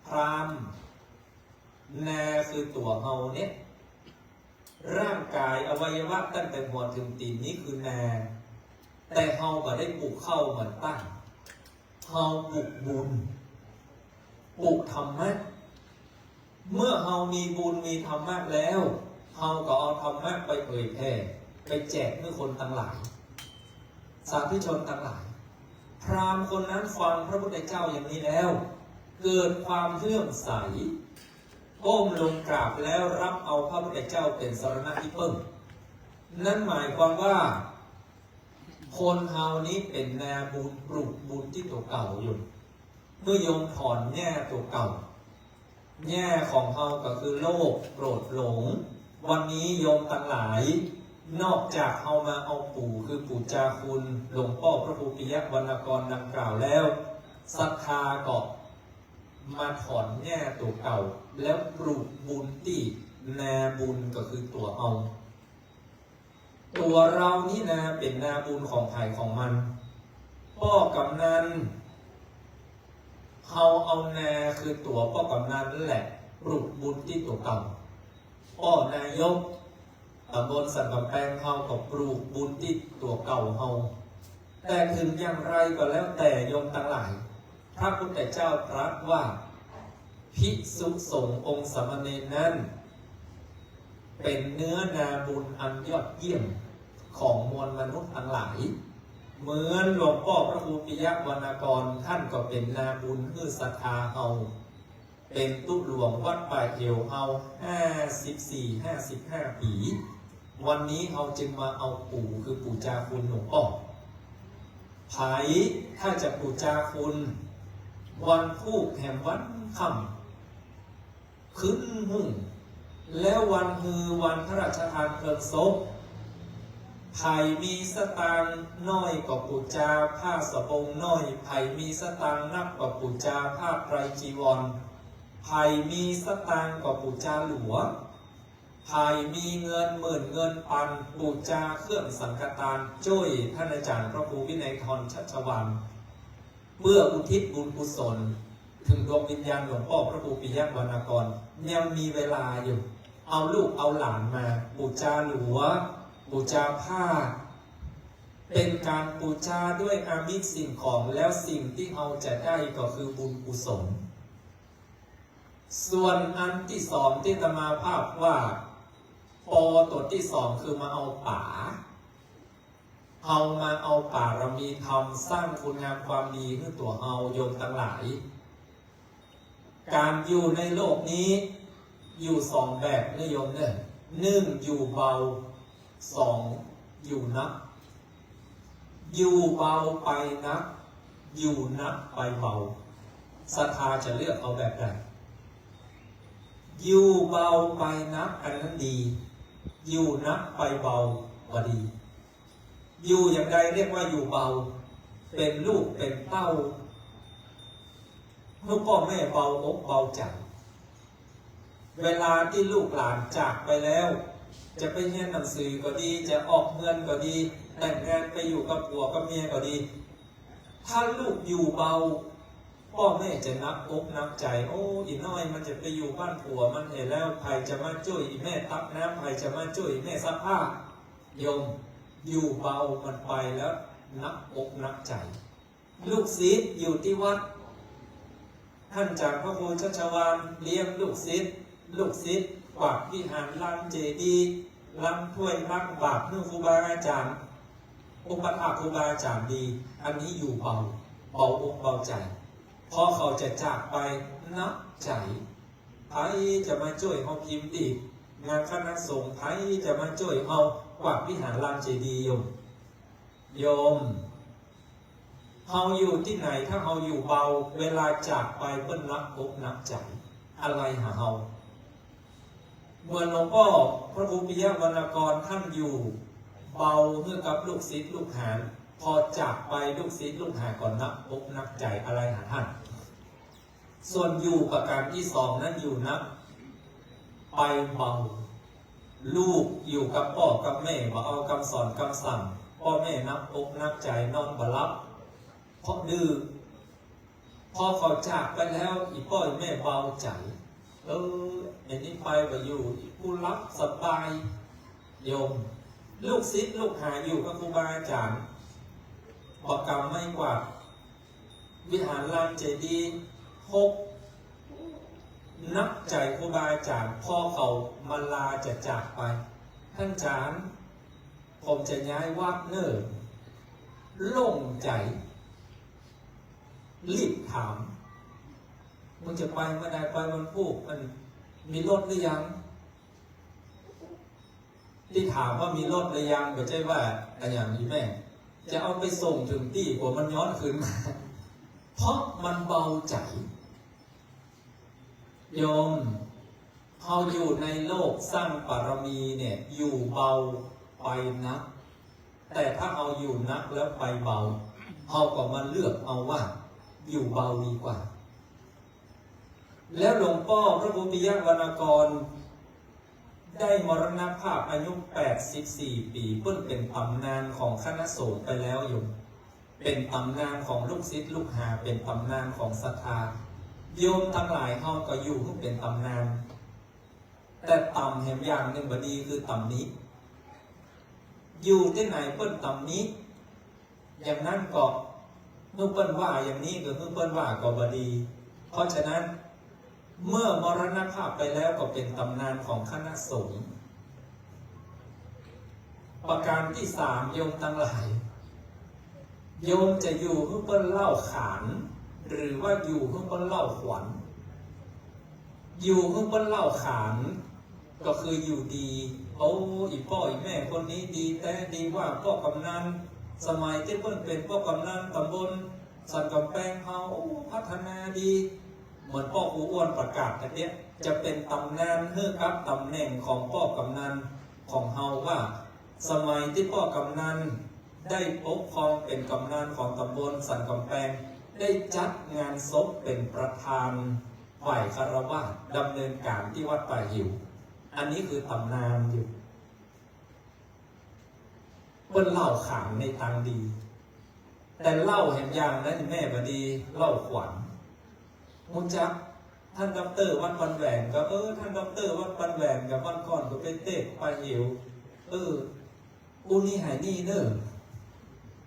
พราหมณ์นาคือตัวเฮาเนี่ยร่างกายอวัยวะตั้งแต่หัวถึงตีนนี้คือนาแต่เฮาก็ได้ปลูกเข้าเหมือนตั้งเฮาปลูกบุญปลูกธรรมะเมื่อเฮามีบุญมีธรรมะแล้วเฮาก็เอาธรรมะไปเผยแผ่ไปแจกให้คนทั้งหลายสาธุชนทั้งหลาย พราหมณ์คนนั้นฟังพระพุทธเจ้าอย่างนี้แล้วเกิดความเลื่อมใสก้มลงกราบแล้วรับเอาพระพุทธเจ้าเป็นสรณะที่พึ่งนั่นหมายความว่าคนเฮานี้เป็นแนวบุญปลูกบุญที่ตัวเก่าอยู่เมื่อโยมถอนแง่ตัวเก่าแง่ของเฮาก็คือโลภโกรธหลงวันนี้โยมทั้งหลายนอกจากเฮามาเอาปู่คือปู่จาคุณหลวงพ่อพระครูปิยวรรณกรดังกล่าวแล้วศรัทธาก็มาถอนแง่ตัวเก่าแล้วปลูกบุญที่แนวบุญก็คือตัวเอาตัวเรานี่นะเป็นนาบุญของไผ่ของมันพ่อกำนันเฮาเอานาคือตัวพ่อกำนันนั่นแหละปลูกบุญที่ตัวเก่าพ่อนายกตำบลสันกำแพงเฮาก็ปลูกบุญที่ตัวเก่าเฮาแต่ถึงอย่างไรก็แล้วแต่โยมทั้งหลายพระพุทธเจ้าตรัสว่าภิกษุสงฆ์องค์สามเณรนั้นเป็นเนื้อนาบุญอันยอดเยี่ยมของมวลมนุษย์ทั้งหลายเหมือนหลวงพ่อพระครูปิยวรรณกรท่านก็เป็นนาบุญคือศรัทธาเฮาเป็นตุหลวงวัดป่าเอวเฮา54-55 ปีวันนี้เฮาจึงมาเอาปู่คือปู่จาคุณหลวงพ่อไผถ้าจะปู่จาคุณวันคู่แห่งวันค่ำขึ้นหุ่งแล้ววันฮือวันพระราชทานเพลิงศพไผ่มีสตางค์น้อยกว่าปู่จาผ้าสบงน้อยไผ่มีสตางค์นักกว่าปู่จาผ้าไตรจีวรไผ่มีสตางค์กว่าปู่จาหลวงไผ่มีเงินหมื่นเงินพันปู่จาเครื่องสังฆทานจ้อยท่านอาจารย์พระครูวินัยธรชัชวานเมื่ออุทิศบุญกุศลถึงดวงวิญญาณหลวงพ่อพระครูปิยวรรณกรยังมีเวลาอยู่เอาลูกเอาหลานมาบูชาหลวงบูชาผ้าเป็นการบูชาด้วยอามิตรสิ่งของแล้วสิ่งที่เราจะได้ก็คือบุญกุศลส่วนอันที่สองที่อาตมาภาพว่าปอตัวที่สองคือมาเอาป่าเอามาเอาป่าเรามีทำสร้างคุณงามความดีให้ตัวเอาโยมทั้งหลายการอยู่ในโลกนี้อยู่สองแบบนิยมเนี่ยหนึ่งอยู่เบาสองอยู่นักอยู่เบาไปนักอยู่นักไปเบาศรัทธาจะเลือกเอาแบบไหนอยู่เบาไปนักอันนั้นดีอยู่นักไปเบาก็ดีอยู่อย่างใดเรียกว่าอยู่เบาเป็นลูกเป็นเต้าเมื่อพ่อแม่เบาอกเบาใจเวลาที่ลูกหลานจากไปแล้วจะไปเรียนหนังสือก็ดีจะออกเงินก็ดีแต่งงานไปอยู่กับผัวกับเมียก็ดีถ้าลูกอยู่เบาพ่อแม่จะนับอกนับใจโอ้อีน้อยมันจะไปอยู่บ้านผัวมันเห็นแล้วใครจะมาช่วยอีแม่ตักน้ำใครจะมาช่วยอีแม่ซักผ้าโยมอยู่เบามันไปแล้วนับอกนับใจลูกศิษย์อยู่ที่วัดท่านจากพระครูชัชวานเลี้ยงลูกศิษย์กวาดวิหารล้างเจดีย์ล้างถ้วยล้างบาตรเพื่อครูบาอาจารย์อุปถากครูบาอาจารย์ดีอันนี้อยู่เบาอกเบาใจพอเขาจะจากไปนับใจใครจะมาช่วยเขาพิมพ์ดีงานคณะสงฆ์ใครจะมาช่วยเขากวาดวิหารล้างเจดีย์โยมเขาอยู่ที่ไหนถ้าเขาอยู่เบาเวลาจากไปเพิ่นนับอกนับใจอะไรหาเขาเมื่อหลวงพ่อพระครูปิยวรรณกรท่านอยู่เบาเมื่อกับลูกศิษย์ลูกหาพอจากไปลูกศิษย์ลูกหาก่อนนับอกนับใจอะไรหาท่านส่วนอยู่ประการที่สองนั้นอยู่นับไปเบาลูกอยู่กับพ่อกับแม่มาเอาคำสอนคำสั่งพ่อแม่นับอกนับใจนอนบ่หลับเพราะดื้อพอเขาจากไปแล้วอีพ่อแม่เบาใจอันนี้ไปว่าอยู่ผู้รับสบายโยมลูกศิษย์ลูกหาอยู่กับครูบาอาจารย์บอกกรรมไม่กว่าวิหารลานเจดีย์6นับใจครูบาอาจารย์พ่อเขามาลาจะจากไปท่านอาจารย์ผมจะย้ายวัดเนิ่นโล่งใจ รีบถามมึงจะไปเมื่อใดไปวันพุธมันมีรถหรือยังที่ถามว่ามีรถหรือยังไม่ใช่ว่าอะไรอย่างนี้แม่จะเอาไปส่งถึงที่กว่ามันย้อนคืนมาเพราะมันเบาใจโยมเขาอยู่ในโลกสร้างบารมีเนี่ยอยู่เบาไปนักแต่ถ้าเอาอยู่นักแล้วไปเบาเขาก็มาเลือกเอาว่าอยู่เบาดีกว่าแล้วหลวงพ่อพระบุญยวรรณกรได้มรณภาพอายุ84 ปีเพิ่งเป็นตำนานของคณะสงฆ์ไปแล้วอยู่เป็นตำนานของลูกศิษย์ลูกหาเป็นตำนานของศรัทธาโยมทั้งหลายเขาก็อยู่เพิ่งเป็นตำนานแต่ต่ำแห่งอย่างหนึ่งบดีคือต่ำนี้อยู่ที่ไหนเปิ้นต่ำนี้อย่างนั้นก็เมื่อเปิ้นว่าอย่างนี้ก็คือเปิ้นว่าก็บดีเพราะฉะนั้นเมื่อมรณภาพไปแล้วก็เป็นตำนานของคณะสงฆ์ประการที่3โยมทั้งหลายโยมจะอยู่เพื่อเปิ้นเล่าขานหรือว่าอยู่เพื่อเปิ้นเล่าขวัญอยู่เพื่อเปิ้นเล่าขานก็คืออยู่ดีโอ้อีพ่ออีแม่คนนี้ดีแต่ดีว่าพ่อกำนันสมัยที่เปิ้นเป็นพ่อกำนันตำบลสันกำแพงเฮาพัฒนาดีเหมือนพ่อครูอ้วนประกาศกันเนี้ยจะเป็นตำนานเพื่อกับตำแหน่งของพ่อกำนันของเฮาว่าสมัยที่พ่อกำนันได้ปกครองเป็นกำนันของตำบลสันกำแพงได้จัดงานศพเป็นประธานฝ่ายคารวะดำเนินการที่วัดป่าหิวอันนี้คือตำนานอยู่เปิ้นเล่าขานในทางดีแต่เล่าแห่งอย่างนั้นแม่บดีเล่าขวัญมุนจักท่านด็อกเตอร์วัดปันแหวนก็ท่านด็อกเตอร์วัดปันแหวนกับวันก่อนก็ไปเตะไปหิวอุนี่หายนี่เนอะ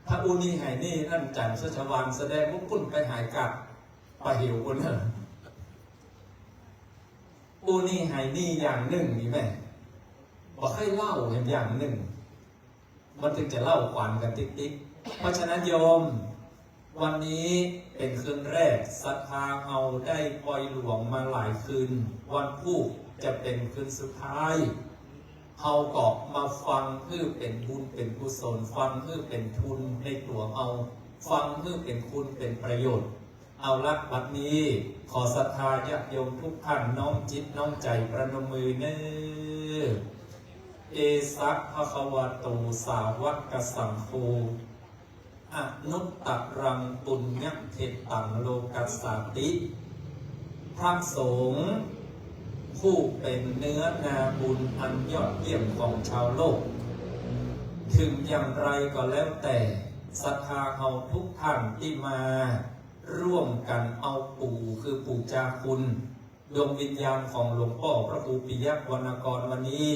ถ้าอุนี่หายนี่นั่นจันทร์ชัชวานแสดงว่าปุ่นไปหายกัดไปหิวคนเนอะอุนี่หายนี่อย่างหนึ่งนี่แม่บอกให้เล่าอย่างหนึ่งมันถึงจะเล่าขวัญกันติ๊กๆเพราะฉะนั้นโยมวันนี้เป็นคืนแรกศรัทธาเอาได้ปล่อยหลวงมาหลายคืนวันพุธจะเป็นคืนสุดท้ายเอาก็มาฟังเพื่อเป็นบุญเป็นกุศลฟังเพื่อเป็นทุนในตัวเอาฟังเพื่อเป็นคุณเป็นประโยชน์เอาละบัดนี้ขอศรัทธาญาติโยมทุกท่านน้อมจิตน้อมใจประนมมือเน้อเอสัพพะคะวะโตสาวกสังโฆอนุตตรังปุญญเทตังโลกัสสติพระสงฆ์ผู้เป็นเนื้อนาบุญอันยอดเยี่ยมของชาวโลกถึงอย่างไรก็แล้วแต่ศรัทธาเราทุกท่านที่มาร่วมกันเอาปู่คือปู่จาคุณดวงวิญญาณของหลวงพ่อพระครูปิยวรรณกรวันนี้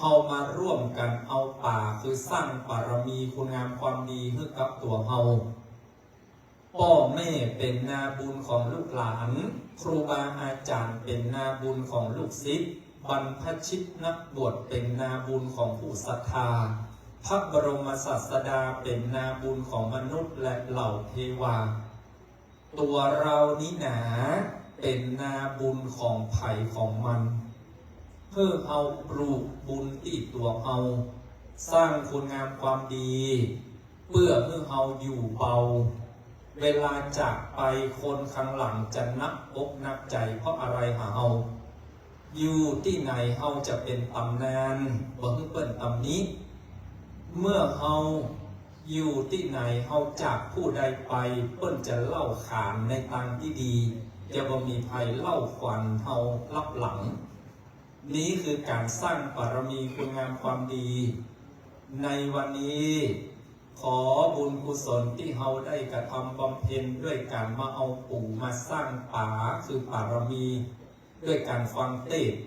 เรามาร่วมกันเอาป่าคือสร้างบารมีคุณงามความดีให้กับตัวเราพ่อแม่เป็นนาบุญของลูกหลานครูบาอาจารย์เป็นนาบุญของลูกศิษย์บรรพชิตนักบวชเป็นนาบุญของผู้ศรัทธาพระบรมศาสดาเป็นนาบุญของมนุษย์และเหล่าเทวาตัวเรานี้หนาเป็นนาบุญของไผ่ของมันเพื่อเอาปลูกบุญที่ตัวเอาสร้างคุณงามความดีเพื่อเอาอยู่เบาเวลาจากไปคนข้างหลังจะนับอกนักใจเพราะอะไรหาเอาอยู่ที่ไหนเอาจะเป็นตำนานบ่คือเปิ้นตำนี้เมื่อเอาอยู่ที่ไหนเอาจากผู้ใดไปเปิ้นจะเล่าขานในทางที่ดีจะบ่มีภัยเล่าขวัญเอารับหลังนี้คือการสร้างบารมีคุณงามความดีในวันนี้ขอบุญกุศลที่เราได้กระทำบำเพ็ญด้วยการมาเอาปู่มาสร้างป่าคือบารมีด้วยการฟังเทศน์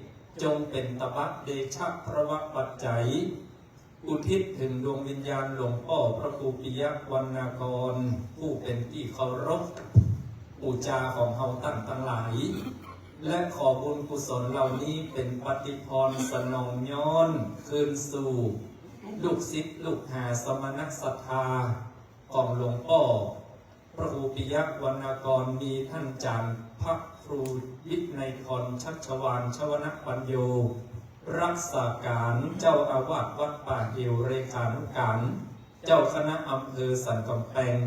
จงเป็นตบะเดชะพระวปัจจัยอุทิศถึงดวงวิญญาณหลวงพ่อพระครูปิยวรรณกรผู้เป็นที่เคารพบูชาของเราทั้งหลายและขอบุญกุศลเหล่านี้เป็นปฏิพรสนองย้อนคืนสู่ลูกศิษย์ลูกหาสมณศรัทธาของหลวงพ่อพ พระครูปิยวรรณกรมีท่านอาจารย์พระครูวินัยพรชัชวานชวนปัญโยรักษาการเจ้าอาวาสวัดป่าหิวเรขานุการเจ้าคณะอำเภอสันกำแพง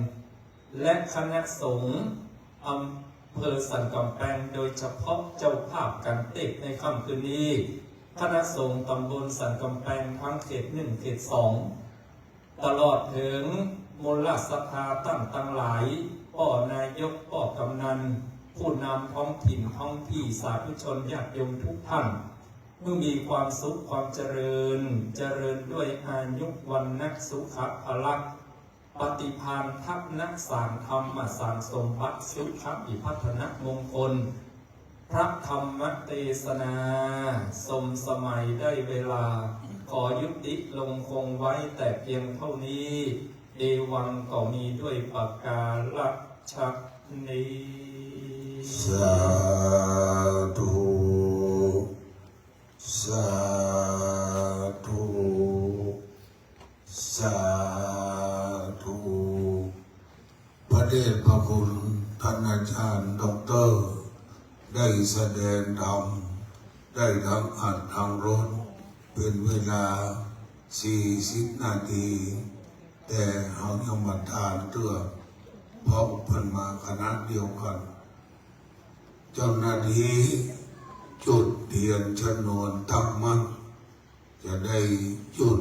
และคณะสงฆ์อำเภอสันกำแพงโดยเฉพาะเจ้าภาพการเต็กในค่ำคืนนี้คณะสงฆ์ตำบลสันกำแพงทั้งเขต 1 เขต 2ตลอดถึงมลสภาตั้งหลายป่อนายกป่อกำนันผู้นำท้องถิ่นท้องที่สาธุชนญาติโยมทุกท่านเมื่อมีความสุขความเจริญด้วยอายุวันนักสุขภลักษณ์ปฏิภาณทัพนักสารธรรมสารสมบัติสุขอิพัฒนมงคลพระธรรมเทศนาสมสมัยได้เวลาขอยุติลงคงไว้แต่เพียงเท่านี้เอวังก็มีด้วยประกาศนี้ สาธุสาธุสาธุพระเดชพระคุณท่านอาจารย์ดอกเตอรได้แสดงธรรมได้ทั้งอัดทั้งรถเป็นเวลา40 นาทีแต่เขายังมาทานเตื้อเพราะเพิ่นมาคณะเดียวกันเจ้าหน้าที่จุดเทียนชนวนตั้งมั่นจะได้จุด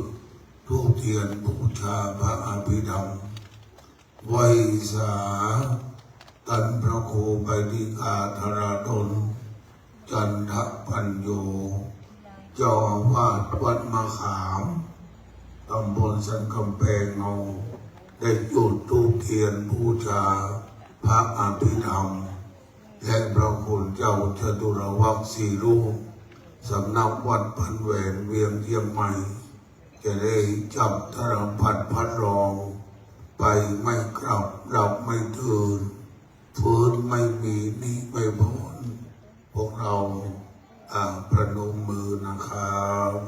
ธูปเทียนบูชาพระอภิธรรมไว้สาตันพระครูไปดิกาธราดลจันทปัญโยเจ้าอาวาสวัดมะขามตำบลสันกำแพงเงาได้จุดธูปเทียนบูชาพระอภิธรรมและพระคุณเจ้าจตุรวักษีรูปสำนักวัดพันแหวนเวียงเทียมใหม่จะได้จับธรพัดพัดรองไปไม่กลับหลับไม่ตื่นฟื้นไม่มีนี้ไม่พ้นพวกเราประนมมือนะครับ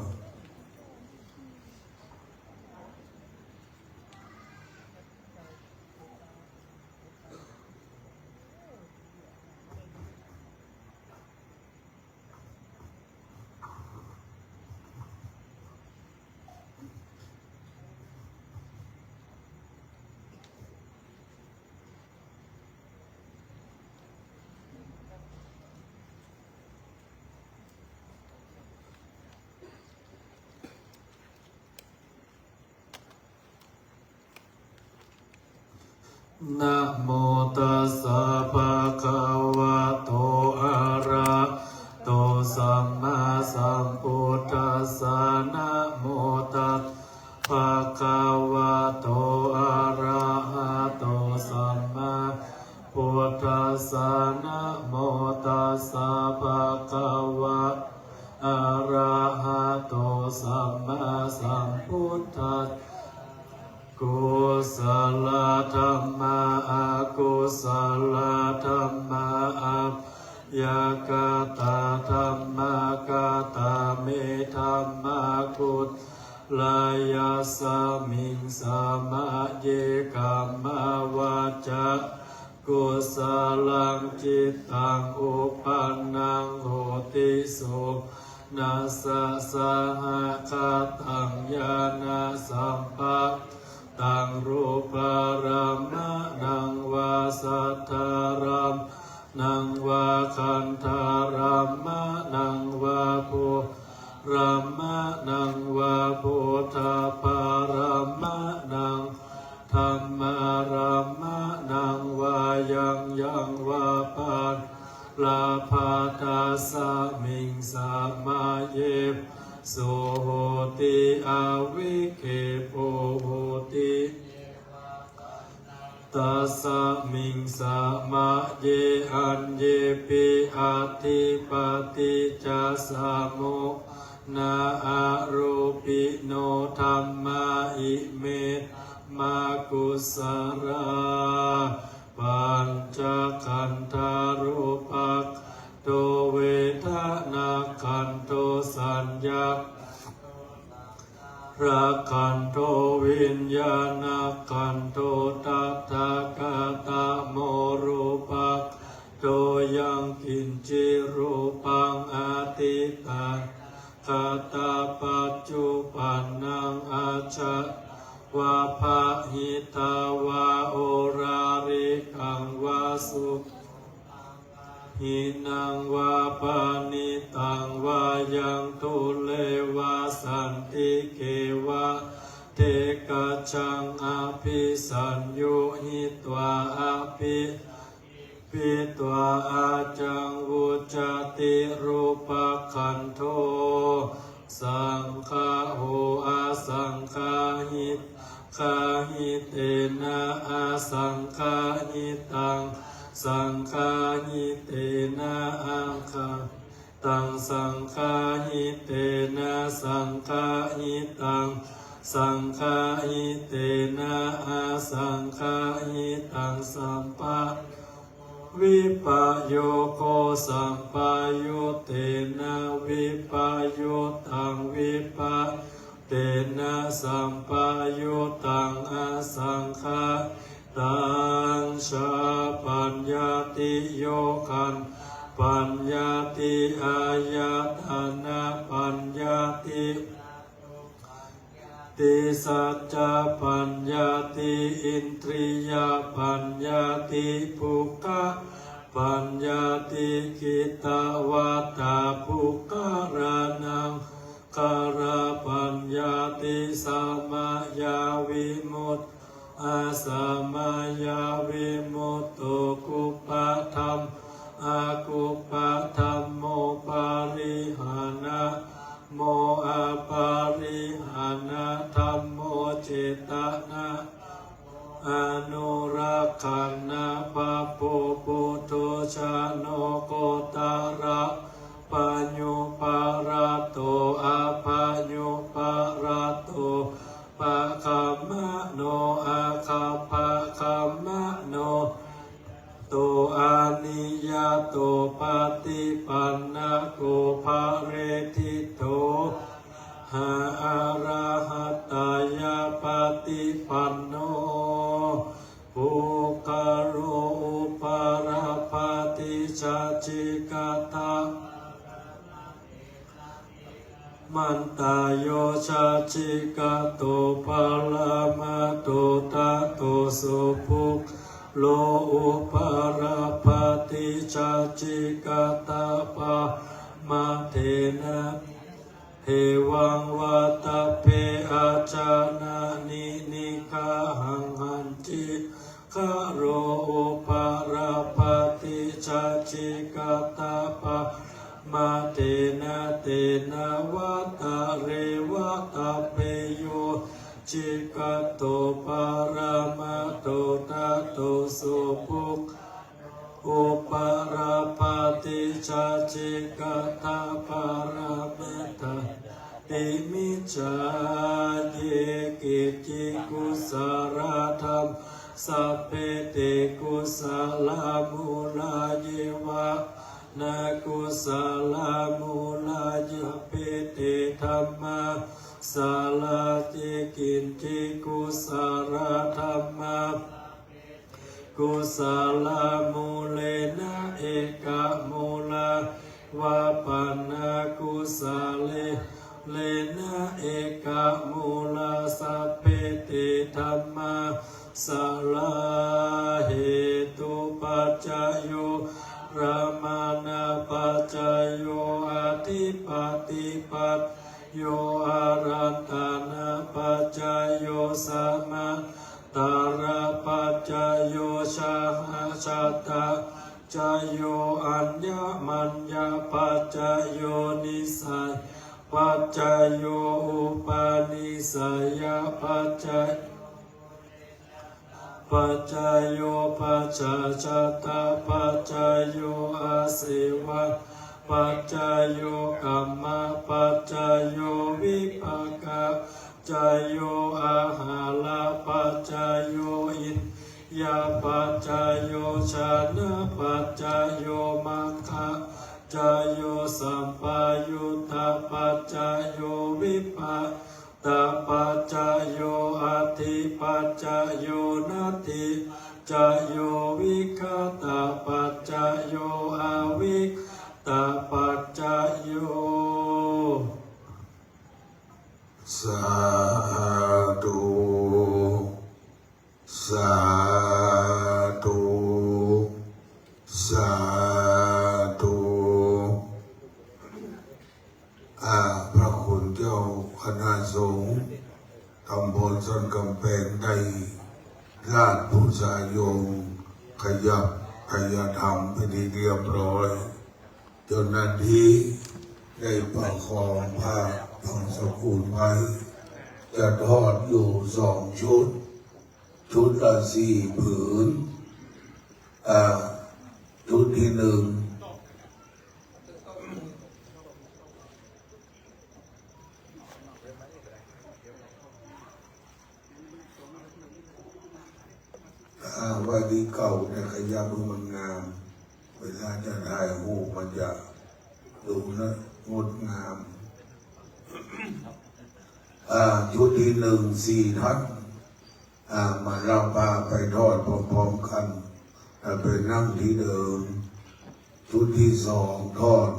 นะโมตัสสะภะคะวะโตอะระโตสัมมาสัมพุทธัสสะนะโมตัสสะภะคะวะโตอะระหะโตสัมมาพุทธัสสะนะโมตัสสะภะคะวะอะระหะโตสัมมาสัมพุทธัสสะกุศลธรรมะอากุศลธรรมะอัพยากตาธรรมะกตาเมธรรมะกุศลายาสมิงสมาเยกัมมาวาจากุศลังจิตตังอุปันนังโหติสุนัสสะสหตังญาณสัมปัตตังรูปารามะนังวาสัทธารามนังวาคันธารามะนังวาภูรามะนังวาภูธาปารามะนังธรรมารามะนังวายังวาปานลาภาตาสมิงสามาเยปโสโหติอาวิเคโปโหติตัสสมิงสามาเยอันเยปิอาทิปติจัสสะโมนาอารูปิโนธัมมาอิเมมากุสราปัญจขันธารูปักโตเวทนาขันโตสัญญารักขันโตวิญญาณขันโตตัทธากตา ยังกินจิรูปังอาติตาคาตาปัจจุปันนังอาชะวาภาหิตาวาโอราริกังวาสุหินังวาปานิตังวายังตุเลวาสันติเกวะเทกะชังอภิสัญโยหิตวาอภิปิตวาอาจังวุจติรูปขันโทสังฆาโหอาสังฆาหิตคาหิเตนะอาสังฆาหิตังสังฆาหิเตนะอาคาตังสังฆาหิเตนะสังฆาหิตังสังฆาหิเตนะอาสังฆาหิตังสัมปะวิปโยโคสัมปโยเตนะวิปโยตังวิปเตนะสัมปโยตังอาสังฆาตังชาปัญญาติโยคันปัญญาติอายตนะปัญญาติติสัจจปัญญาติอินทรียปัญญาติภุกะปัญญาติกิตวัตตาภุกะระนังคาราปัญญาติสัมมายาวิมุตติอาสัมมายาวิมุตโตกุปะธรรมอากุปะธรรมโมปาริหานะโมอาปาริหานะธัมโมเจตนะอนุรักขันนะปะโปปุโตชาโนโกตาระปัญญุปาระโตอาปัญญุปาระโตปะคัมมะโนอาคาปะคัมมะโนโตอานิยโตปฏิปันนะโกภะเรทิโตหาอาราหัตตายาปฏิปันโนภูคาโรอุปาราปฏิชัจจิกตามันตายโยชาจิกะโตปะละมะโตตะโตสุภุโลอุปาราปฏิชัจจิกตาปะมาเทนะเทวังวัตเพอาจานานินิคาหังหันจิคาโรอุปาราปฏิชัจจิกตาปะมาเตนะเตนะวัตเรวัตเปโยจิกโตปารามะโตตะโตสุภุอุปาราปฏิชัจจิกตาปาราเมตะติมิจฉาเยกิจิกุสารธรรมสัพเพเตกุสลามุลาเยวะนากุสลามุลายะเปเตธัมมาสาลาติกินจิกุสารธรรมากุสลามุเลนะเอกะมุลาวะปันนากุสเลเลนะเอกะมุลาสัพเพเตธัมมาสาลาเหตุปัจจโยรามานาปัจจโยอาทิปติปัจโยอารันตานาปัจจโยสัมมาตาราปัจจโยชาหาชาตาจโยอัญญมัญญปัจจโยนิสัยปัจจโยอุปาณิสัยปัจจปัจจโยปัจจจตาปัจจโยอาเสวะปัจจโยกัมมะปัจจโยวิภากะจโยอาหาลาปัจจโยอินยาปัจจโยชานะปัจจโยมัคคะจโยสัมปายุตตาปัจจโยวิภาตาปัจจโยอธิปัจจโยนัตถิ จโยวิคตาปัจจโยอาวิคตาปัจจโย สาธุสาธุสาธุพระคุณเจ้าคณะสงฆ์ตำบลชนกำแพงได้ราชผู้ชายโยมขยับขยธรรมเป็นที่เรียบร้อยจนนาทีได้ประคองผ้าทองสกุลไว้จะทอดอยู่2 ชุด ชุดละ4 ผืนชุดที่ 1วันที่เก่าเนี่ยขยับดูมันงามเวลาจะถ่ายรูปมันจะดูนะงดงามชุดที่ 1 4 ท่านมาเราพาไปทอดพร้อมๆกันไปนั่งที่เดิมชุดที่ 2ทอด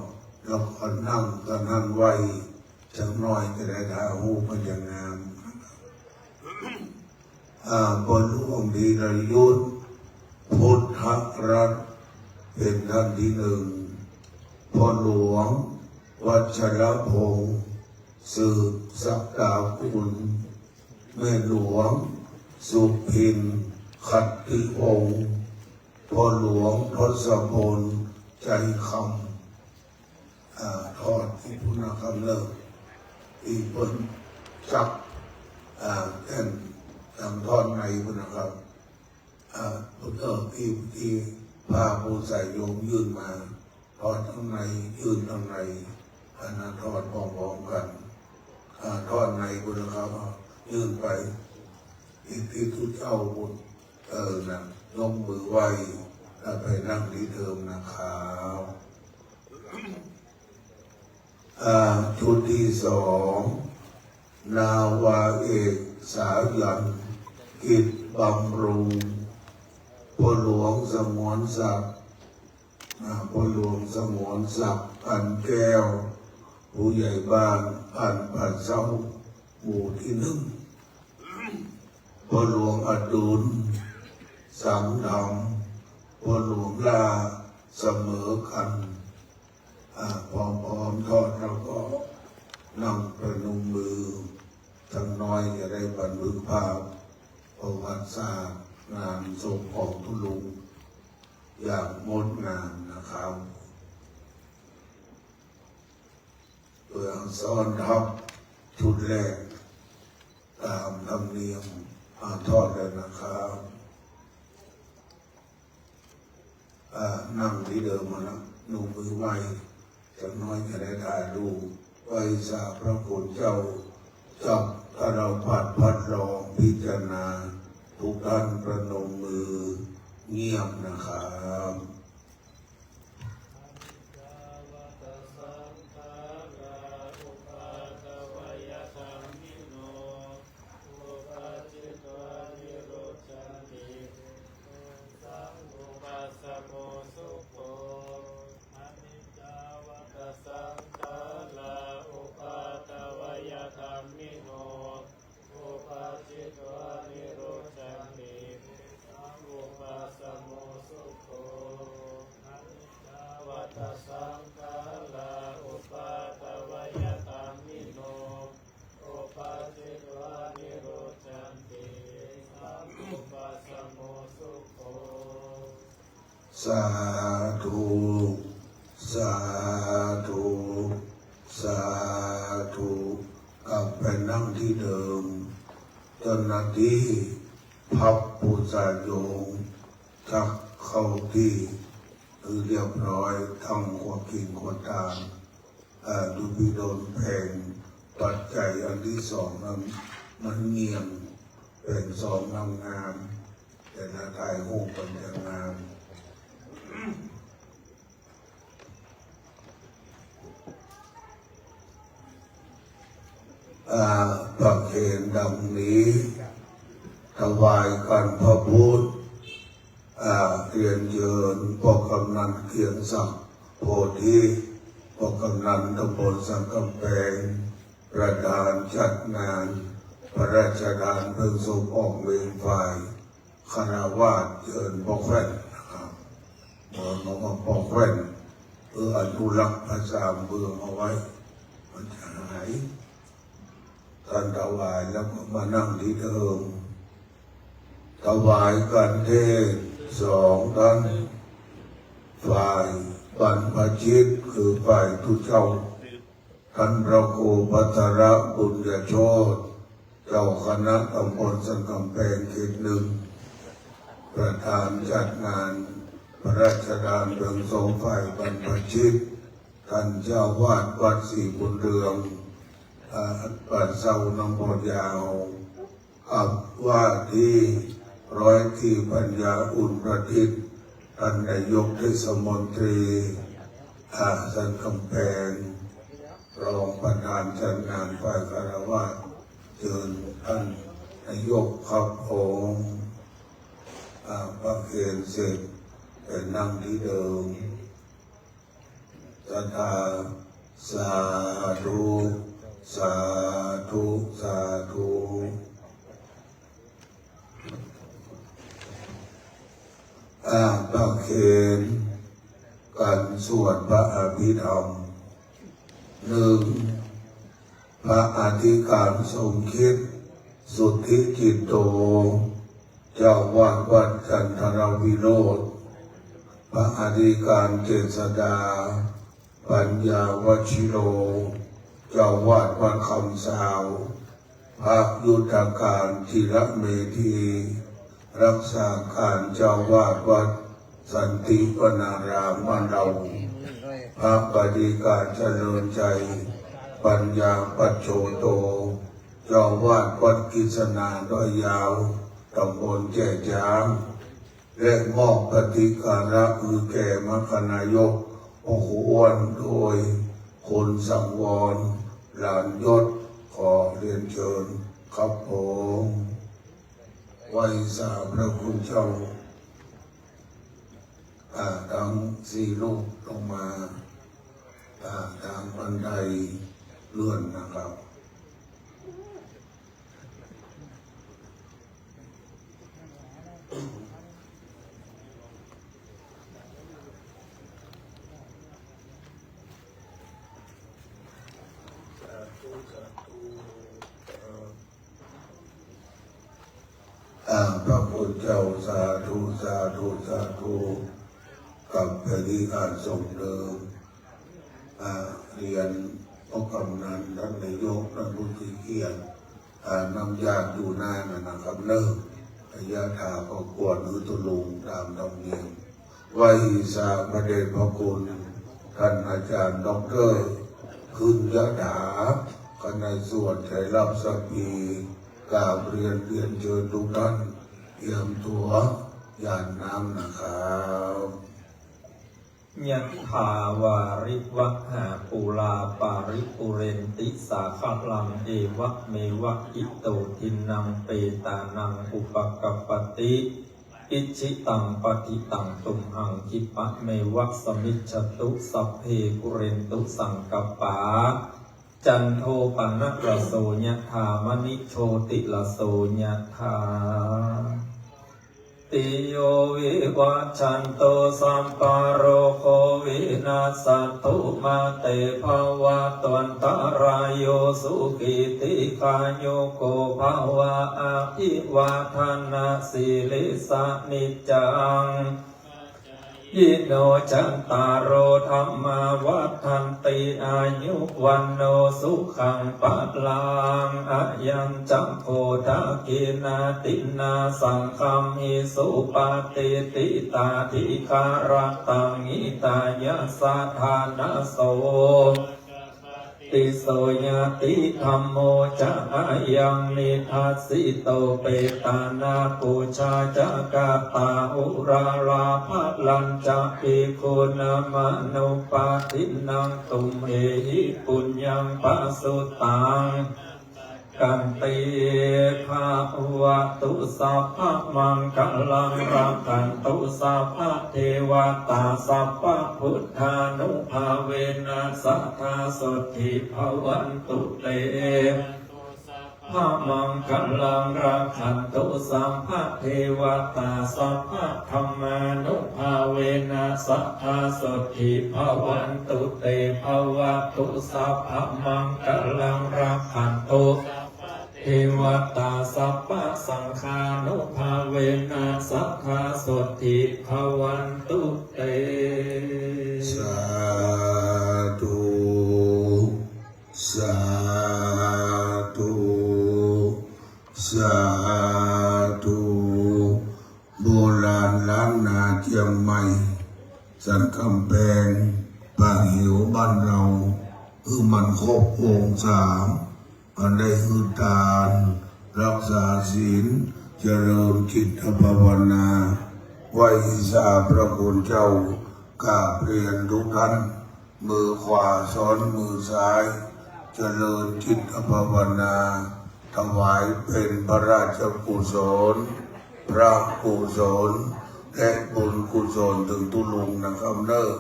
แล้วก็นั่งกันนั่งไว้จังน้อยจะได้ถ่ายรูปมันอย่างงามบนองค์ดีนยุทธพุทธรัตน์เป็นท่านที่ 1พ่อหลวงวัชรพงศ์สืบศักดาคุณแม่หลวงสุพินขัตติวงศ์พ่อหลวงทศพลใจคำทอดที่พุทธคำเลิกอีกคนจับแท่นทำทอดในพุทธคำพุทธที่พาผู้ใส่โยมยื่นมาทอดข้างในยื่นข้างในอันนั้นทอดพร้อมๆกันทอดในพุทธคำยื่นไปอีกที่ทุกเจ้าบุญนะยกมือไหว้แล้วไปนั่งที่เดิมนะครับชุดที่ 2นาวาเอกสายันกิจบำรุงพ่อหลวงสมรศักดิ์พ่อหลวงสมรศักดิ์พันแก้วผู้ใหญ่บ้านพันเศร้าหมู่ที่ 1พ่อหลวงอดุลสังดำพ่อหลวงลาเสมอกันพร้อมทอดแล้วก็นั่งประนมมือทั้งน้อยจะได้บรรลุภาพประวัติศาสตร์งานศพของทุลุงอย่างงดงามนะครับเพื่อซ้อนทับชุดแรกตามธรรมเนียมทอดเลยนะครับนั่งที่เดิมมาแล้วนุ่มมือไหวจะน้อยจะได้ถ่ายรูปไหวสาพระคุณเจ้าจับถ้าเราพัดลองพิจารณาทุกท่านประนมมือเงียบนะครับ สาธุสาธุสาธุกลับไปนั่งที่เดิมเจ้าหน้าที่พับปูชาโยงทักเข้าที่คือเรียบร้อยทำความกินความทานดูพิโดนแผงปัจจัยอันที่ 2นั้นมันเงียบเป็น2งามๆแต่ถ้าถ่ายรูปเป็นอย่างงามประเคนดังนี้ถวายกันพระพุทธ เรียนเยินพ่อกำนันเกียงศักดิ์โพธิพ่อกำนันตำบลสังกำแพงประธานจัดงานพระราชทานเพลิงศพออกเวรฝ่ายคณะวาสเจิญปอกแว่นนะครับบอกว่าปอกแว่นอนุรักษ์ภาษาเมืองเอาไว้มันจะหายท่านถวายแล้วก็มานั่งที่เดิมถวายกันเทศ2 ท่านฝ่ายบรรพชิตคือฝ่ายทุเจ้าท่านพระครูพัทรบุญญโชติเจ้าคณะตำบลสังกำแพงเขต 1ประธานจัดงานพระราชทานเพลิงศพฝ่ายบรรพชิตท่านเจ้าวาดวัดศรีบุญเรืองปัดเศร้าน้ำบดยาวว่าที่ร้อยที่ปัญญาอุ่นประดิษฐ์ท่านนายกเทศมนตรีสันกำแพงรองประธานจัดงานฝ่ายคารวะเชิญท่านนายกครับผมประเคนเสร็จเป็นนั่งที่เดิมศรัทธาสาธุสาธุสาธุประเคนการสวดพระอภิธรรม 1. พระอธิการทรงคิดสุทธิจิตโตเจ้าวาดวัดจันทรวิโรธพระอธิการเจษฎาปัญญาวชิโรเจ้าวาดวัดคำสาวพระยุทธการธีระเมธีรักษาการเจ้าวาดวัดสันติวนารามบ้านเราพระปฏิการเจริญใจปัญญาปัจโชโตเจ้าวาดวัดกิษณาดอยยาวตำบลแก่จางและมอบปฏิการะมือแก่มคณายกโอ้โหอ้วนโดยคนสังวรหลานยศขอเรียนเชิญครับผมไหว้สาพระคุณเจ้าทั้ง4 รูปลงมาทางบันไดเลื่อนนะครับพระพุทธเจ้าสาธุสาธุสาธุกับปฏิการทรงเดิมเรียนพ่อกำนันท่านนายกท่านผู้ที่เกียรตินำญาติอยู่หน้านะครับเริ่มญาติาก็กวดหรือตุลุงตามธรรมเนียมไหว้สาพระเดชพระคุณท่านอาจารย์ด็อกเตอร์ขึ้นยะถาคณะสวดไตรลักษณ์สัพพีกราบเรียนเชิญทุกท่านเตรียมตัวญาติน้ำนะครับยะถาวาริวัหาปูลาปาริปุเรนติสาคลังเอวะเมวะอิโตทินังเปตานังอุปกัปปติอิชิตังปฏิตังตุมหังคิปะเมวะสมิจฉตุสัพเพปุเรนตุสังกัปปาจันโทปนะระโสยะธามณิโชติระโสยะธาติโยวิวัชชันโตสัมปโรโควินาสตุมาเตภวะตวันตรายโยสุขิติกายุโกภวะอาภิวาทนาสิลิสานิจจังยิโนจันตารโรธรรมาวัฏันติอายุวันโนสุขังปัลลังอายังจัมโพธากินาตินาสังฆัมหิสุปฏิติตาธิคารตังอิตายะสัทธานาโสติโสยติธัมโมจะอายังนิทัสสิโตเปตานาปูชาจะกาตาอุราลาภลัญจะภิกขุนามนุปาทินังตุมเหหิปุญญังปัสสุตัง กันติภาวะตุสัพพะมังคลังรักขันตุสัพพะเทวตาสัพพะพุทธานุภาเวนัสสัทธาสุทิภวันตุเตพระมังคลังรักขันตุสัพพะเทวตาสัพพะธัมมานุภาเวนัสสัทธาสุทิภวันตุเตภวตุสัพพะมังคลังรักขันตุเทวตาสัพพะสังฆานุภาเวนัสสัทธาสุทิภวันตุเต สาธุสาธุสาธุโบราณล้านนาเชียงใหม่สันกำแพงปางหิวบ้านเรามันครบองค์สามอันได้ทานรักษาศีลเจริญจิตภาวนาไหว้สาพระคุณเจ้ากราบเรียนทุกท่านมือขวาซ้อนมือซ้ายเจริญจิตภาวนาถวายเป็นพระราชกุศลพระกุศลและบุญกุศลถึงทุลุงนะครับเนอ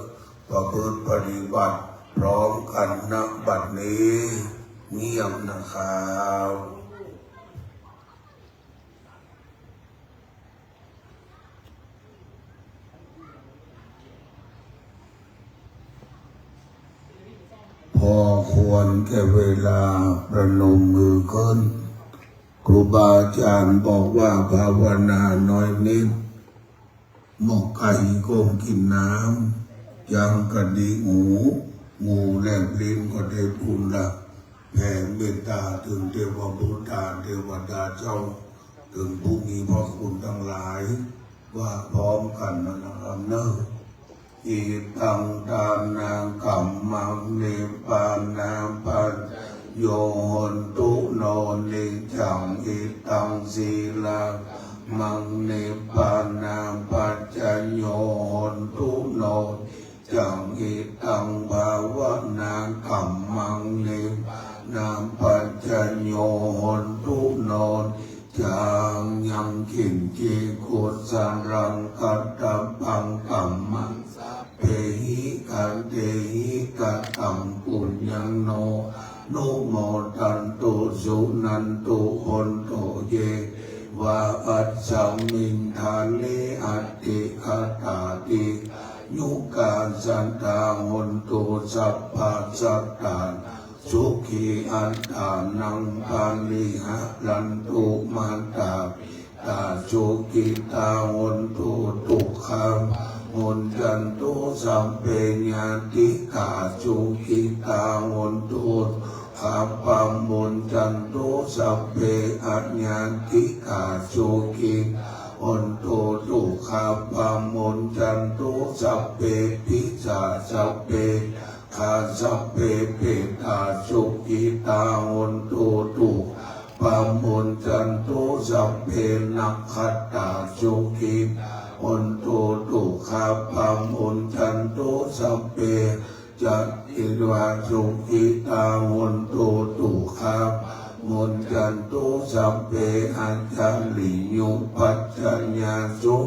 ประพฤติปฏิบัติพร้อมกันณบัดนี้เงียบนะครับพอควรแก่เวลาประนมมือขึ้นครูบาอาจารย์บอกว่าภาวนาน้อยนิดหมกไก่ก้มกินน้ำยังกระดิกหูงูแลบลิ้นก็ได้บุญละแผ่เมตตาถึงเทวบุตรเทวดาเจ้าถึงผู้มีพระคุณทั้งหลายว่าพร้อมกันนะครับเนอะอิตังทานังกัมมังเนปานาปัญโยหนตุโนนิจังอิตังศีลามังเนปานาปัจจโยหนตุโนจังอิตังภาวนากัมมังเนปานาปัจจโยหนตุโนจังยังขินเจกุสรังกัตตปังกัมมังเปหิกันเตหิกัตตังปุญญังโนโนโมตันตุสุนันตุหนโตเยวะอัจฉมินทานิอัตติคตาติยุกาสันตาหนตุสัพพะสัตตาสุขีอัตตานังปาลิหะลันตุมันตาตาสุกิตาหนตุทุกขังหนจันตุสัมเปญญาติกาสุกิตาหนตุขับปังมนจันตุสัพเพอัญญาติกาสุกิหนตุทุกขับปังมนจันตุสัพเพปิจาสัพเพข้าสัพเพเปตาสุกิตาหนตุตุปัมมุนจันตุสัพเพนักขัตตาสุกิหนตุตุขับปัมมุนจันตุสัพเพจัตติวาสุกิตาหนตุตุขับมุนจันตุสัพเพอัจฉริยุปัจจญาสุ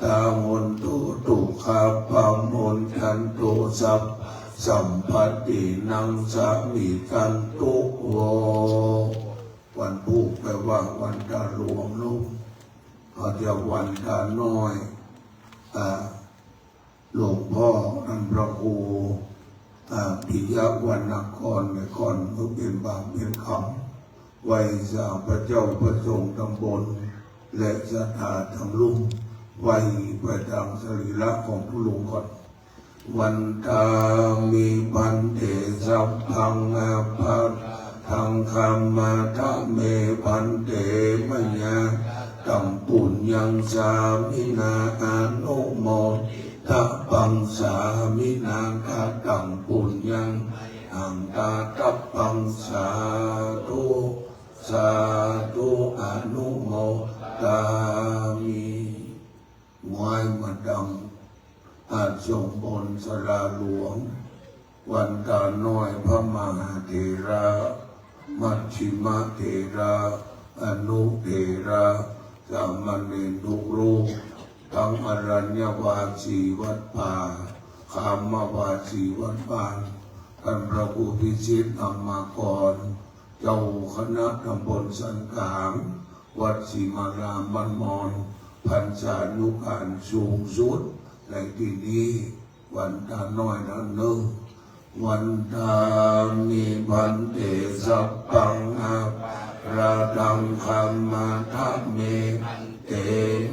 ตาหนตุตุขับปัมมุนจันตุสัมปัตตินังสามิกันตุโววันพุธแปลว่าวันตาหลวงลูกอาจจะวันตาน้อยหลวงพ่อท่านพระครูปิยวรรณกรในก่อนเมื่อเป็นบางเป็นคำไว้สาพระเจ้าพระสงฆ์ตำบลและสถานทั้งลุ่มไว้ไปทางสรีระของผู้ลุงก่อนวันตามีบันเดสัพพังอาภัตทังคำมาทะเมบันเดมยาตัมปุญญังสามินาอานุโมทะปังสามินาคาตัมปุญญังอังตาตัปปังสาธุสาธุอนุโมทามิงวยมาดังอาจส่งบนสลาหลวงวันตาน้อยพระมหาเถระ มัชฌิมเถระอนุเถระสามเณรทุกรูปทั้งอรัญญวาสีวัดป่าคามวาสีวัดบ้านท่านพระครูพิชิตธรรมกรเจ้าคณะตำบลสันกลางวัดศรีมารามบ้านมอนพรรษานุการสูงสุดในที่นี้วันตาน้อยนั้นหนึ่งวันตามีพันเตสัพพังอาราดังคัมมาทัพเมเต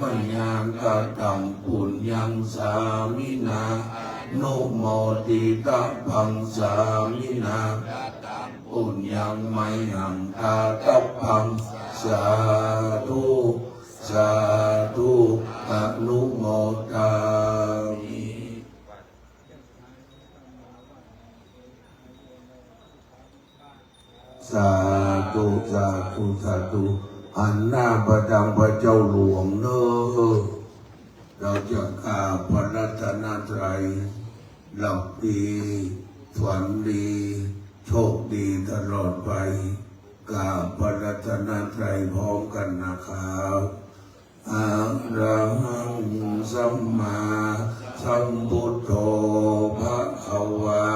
มัญญากตังปุญญังสามินาโนโมติตะพังสามินาปุญญังไมหังตาตะพังสาธุสาธุอนุโมทามิสาธุสาธุสาธุอันหน้าประดังพระเจ้าหลวงเนอเราจะกราบพระรัตนตรัยหลับดีฝันดีโชคดีตลอดไปกราบพระรัตนตรัยพร้อมกันนะครับอะระหังสัมมาสัมพุทโธภะคะวา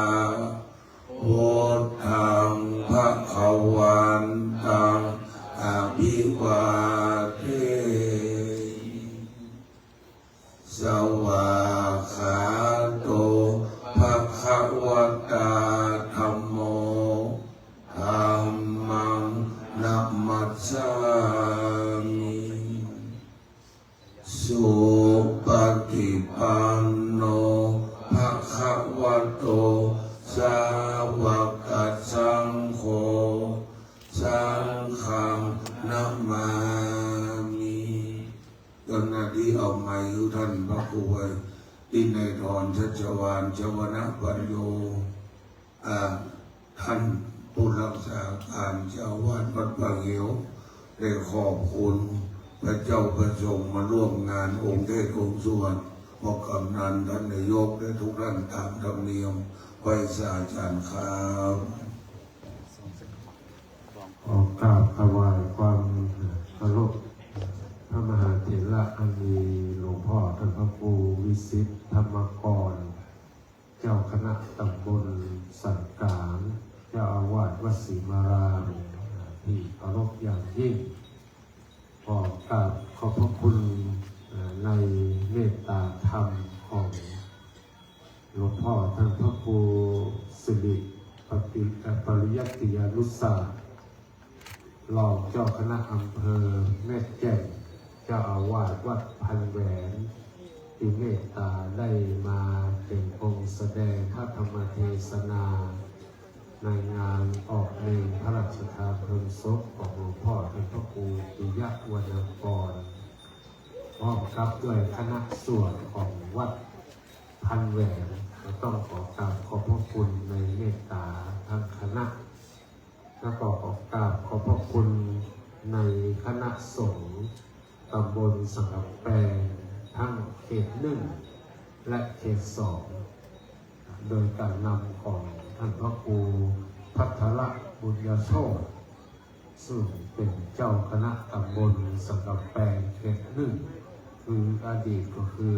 พุทธังภะคะวันตังอะภิวาเทสวากขาโตภะคะวะตาธัมโมธัมมังนัมมัสสามิสุปฏิปันโนภะคะวะโตสาวกสังโฆสังฆังนะมามิตอนนี้เอาไม้อยู่ท่านพระครูไว้ที่ในทอนชัชวานชวนะปัญโยท่านผู้รักษาการเจ้าวาดวัดบางเหวได้ขอบคุณพระเจ้าประสงค์มาร่วมงานองค์เทศองค์ส่วนพอกำนันท่านนายกได้ทุกท่านตามธรรมเนียมไว้สาจารย์ครับขอกราบถวายความเคารพพระมหาเถระอันมีหลวงพ่อท่านพระครูวิสิทธิ์ธรรมกรเจ้าคณะตำบลสันกลางเจ้าอาวาสวัดศรีมารามที่เคารพอย่างยิ่งขอกราบขอบพระคุณในเมตตาธรรมของหลวงพ่อท่านพระครูสิริปริยัติยานุสาสตร์รองเจ้าคณะอำเภอแม่แจ่มเจ้าอาวาสวัดพันแหวนที่เมตตาได้มาเป็นองค์แสดงพระธรรมเทศนาในงานออกเพลงพระราชทานเพลิงศพของหลวงพ่อท่านพระครูปิยะวรรณกรพร้อมกับด้วยคณะส่วนของวัดพันแหวนก็ต้องขอกราบขอบพระคุณในเมตตาทั้งคณะแล้วก็ขอกราบขอบพระคุณในคณะสงฆ์ตำบลสังกะแปงทั้งเขต1และเขต2โดยการนำของท่านพระครูพัทรบุญญโชติซึ่งเป็นเจ้าคณะตำบลสังกะแปงเขต1คืออดีตก็คือ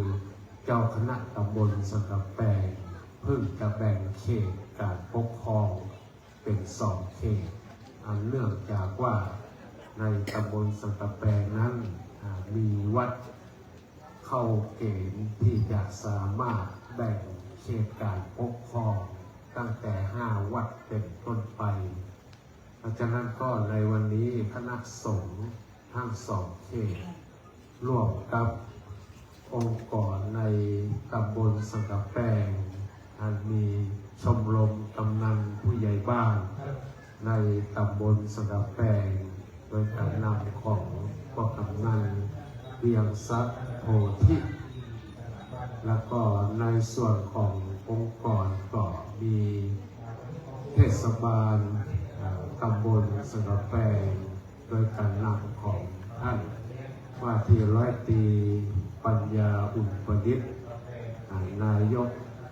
เจ้าคณะตำบลสังกะแปงเพิ่งจะแบ่งเขตการปกครองเป็น2 เขตอันเนื่องจากว่าในตำบลสังกะแปงนั้นมีวัดเข้าเกณฑ์ที่จะสามารถแบ่งเขตการปกครองตั้งแต่5 วัดเป็นต้นไปเพราะฉะนั้นก็ในวันนี้คณะสงฆ์ทั้ง2 เขตร่วมกับองค์กรในตำบลสังกะแปงมีชมรมกำนันผู้ใหญ่บ้านในตำบลสังกะแปงโดยการนำของพ่อกำนันเวียงทรัพย์โพธิแล้วก็ในส่วนขององค์กรก็มีเทศบาลตำบลสังกะแปงโดยการนำของท่านว่าที่ร้อยตรีปัญญาอุ่นประดิษฐ์นายก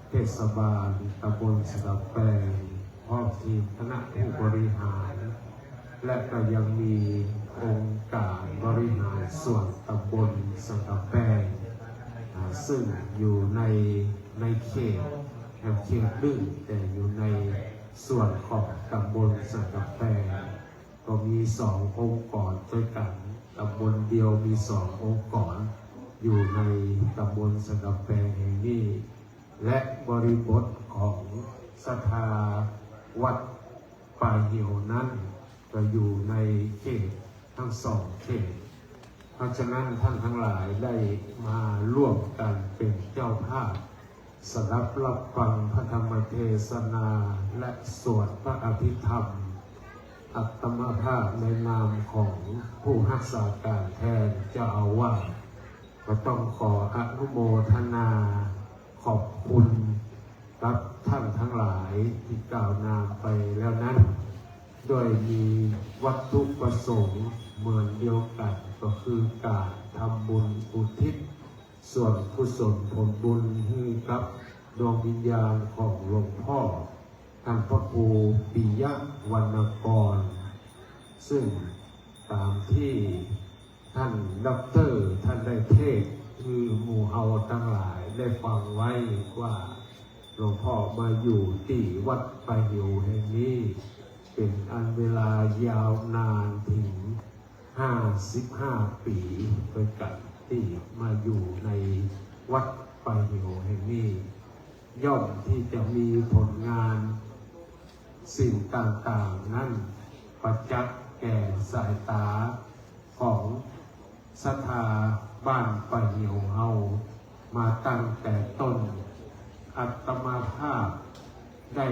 เทศบาลตำบลสังกะแปงพร้อมทีมคณะผู้บริหาร และก็ยังมีองค์การบริหารส่วนตำบลสังกะแปงซึ่งอยู่ในเขตเขตดึงแต่อยู่ในส่วนของตำบลสังกะแปงก็มี2 องค์กรด้วยกันตำบลเดียวมี2 องค์กรอยู่ในตำบลสังกะแปงแห่งนี้และบริบทของศรัทธาวัดป่าเหี่ยวนั้นก็อยู่ในเขตทั้ง2 เขตเพราะฉะนั้นท่านทั้งหลายได้มาร่วมกันเป็นเจ้าภาพสดับรับฟังพระธรรมเทศนาและสวดพระอภิธรรมอัตมภาพในนามของผู้รักษาการแทนเจ้าอาวาสก็ต้องขออนุโมทนาขอบคุณกับท่านทั้งหลายที่กล่าวนามไปแล้วนั้นโดยมีวัตถุประสงค์เหมือนเดียวกันก็คือการทำบุญอุทิศส่วนกุศลผลบุญให้กับดวงวิญญาณของหลวงพ่อท่านพระครูปิยะวรรณกรซึ่งตามที่ท่านด็อกเตอร์ท่านได้เทศคือหมู่เฮาทั้งหลายได้ฟังไว้ว่าหลวงพ่อมาอยู่ที่วัดป่าเหี่ยวแห่งนี้เป็นอันเวลายาวนานถึง55 ปีด้วยกันที่มาอยู่ในวัดป่าเหี่ยวแห่งนี้ย่อมที่จะมีผลงานสิ่งต่างๆนั้นประจักษ์แก่สายตาของศรัทธาบ้านป่าเหี่ยวเฮามาตั้งแต่ต้นอัตมาภาพได้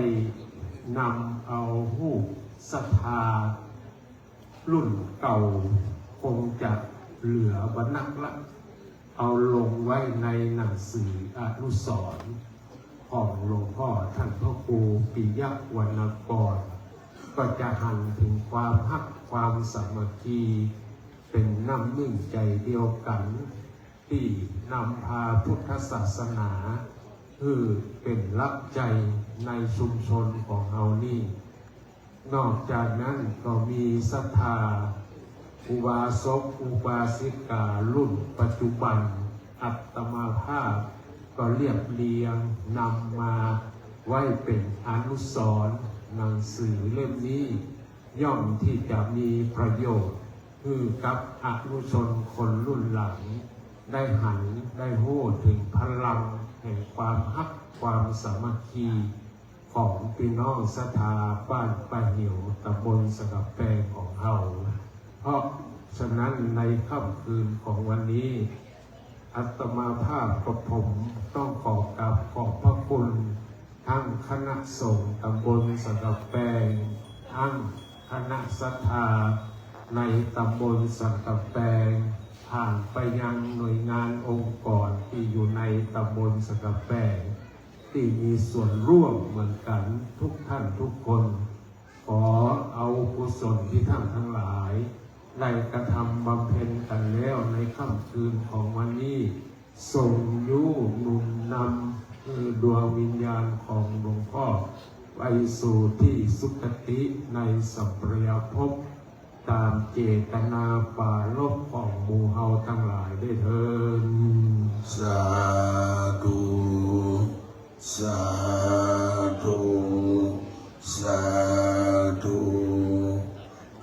นำเอารูปศรัทธารุ่นเก่าคงจะเหลือบรรณักละเอาลงไว้ในหนังสืออนุสรณ์ของหลวงพ่อท่านพระครูปิยะวรรณกรก็จะหันถึงความฮักความสามัคคีเป็นน้ำหนึ่งใจเดียวกันที่นำพาพุทธศาสนาคือเป็นรักใจในชุมชนของเรานี่นอกจากนั้นก็มีศรัทธาอุบาสกอุบาสิการุ่นปัจจุบันอัตมาภาพก็เรียบเรียงนำมาไว้เป็นอนุสรณ์หนังสือเล่มนี้ย่อมที่จะมีประโยชน์คือกับอนุชนคนรุ่นหลังได้หันได้โห่ถึงพลังแห่งความฮักความสามัคคีของพี่น้องศรัทธาบ้านป่าเหี่ยวตำบลสังกะแปงของเราเพราะฉะนั้นในค่ำคืนของวันนี้อาตมาภาพกับผมต้องขอกราบขอบพระคุณทั้งคณะสงฆ์ตำบลสังกะแปงทั้งคณะศรัทธาในตำบลสังกะแปงผ่านไปยังหน่วยงานองค์กรที่อยู่ในตำบลสังกะแปงที่มีส่วนร่วมเหมือนกันทุกท่านทุกคนขอเอากุศลที่ท่านทั้งหลายได้กระทำบำเพ็ญกันแล้วในค่ำคืนของวันนี้ส่งยุหนุนนำดวงวิญญาณของหลวงพ่อไปสู่ที่สุคติในสัมปรายภพตามเจตนาปรารภของหมู่เฮาทั้งหลายได้เถิดสาธุสาธุสาธุ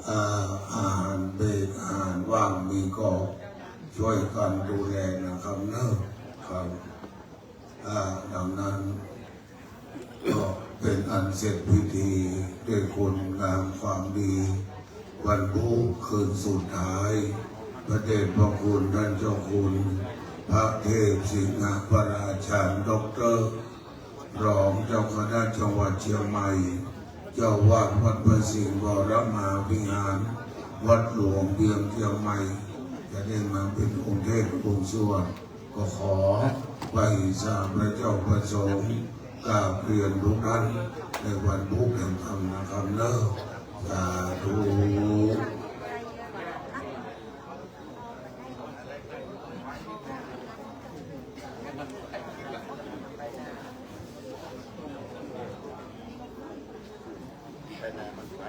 อาหารเบรกอาหารว่างมีก็ช่วยกันดูแลนะครับเนอะครับดังนั้นก็เป็นอันเสร็จพิธีด้วยคุณงามความดีวันพุธคืนสุดท้ายพระเดชพระคุณท่านเจ้าคุณพระเทพสิงห์พระราชาด็อกเตอร์รองเจ้าคณะจังหวัดเชียงใหม่เจ้าวาดวัดพระสิงห์วรมหาวิหารวัดหลวงเบียงเชียงใหม่จะได้มาเป็นองค์เทพองค์สวดก็ขอไหว้สาพระเจ้าประสงค์กราบเรียนทุกท่านในวันพุธแห่งธรรมนะครับเนอะสาธุ ไปไหนมันไป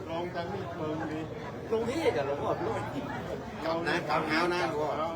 ลองจังนี่เปิงดี ลงที่จะลงออกลง เอา นะ นะ กำเท้านะ เอา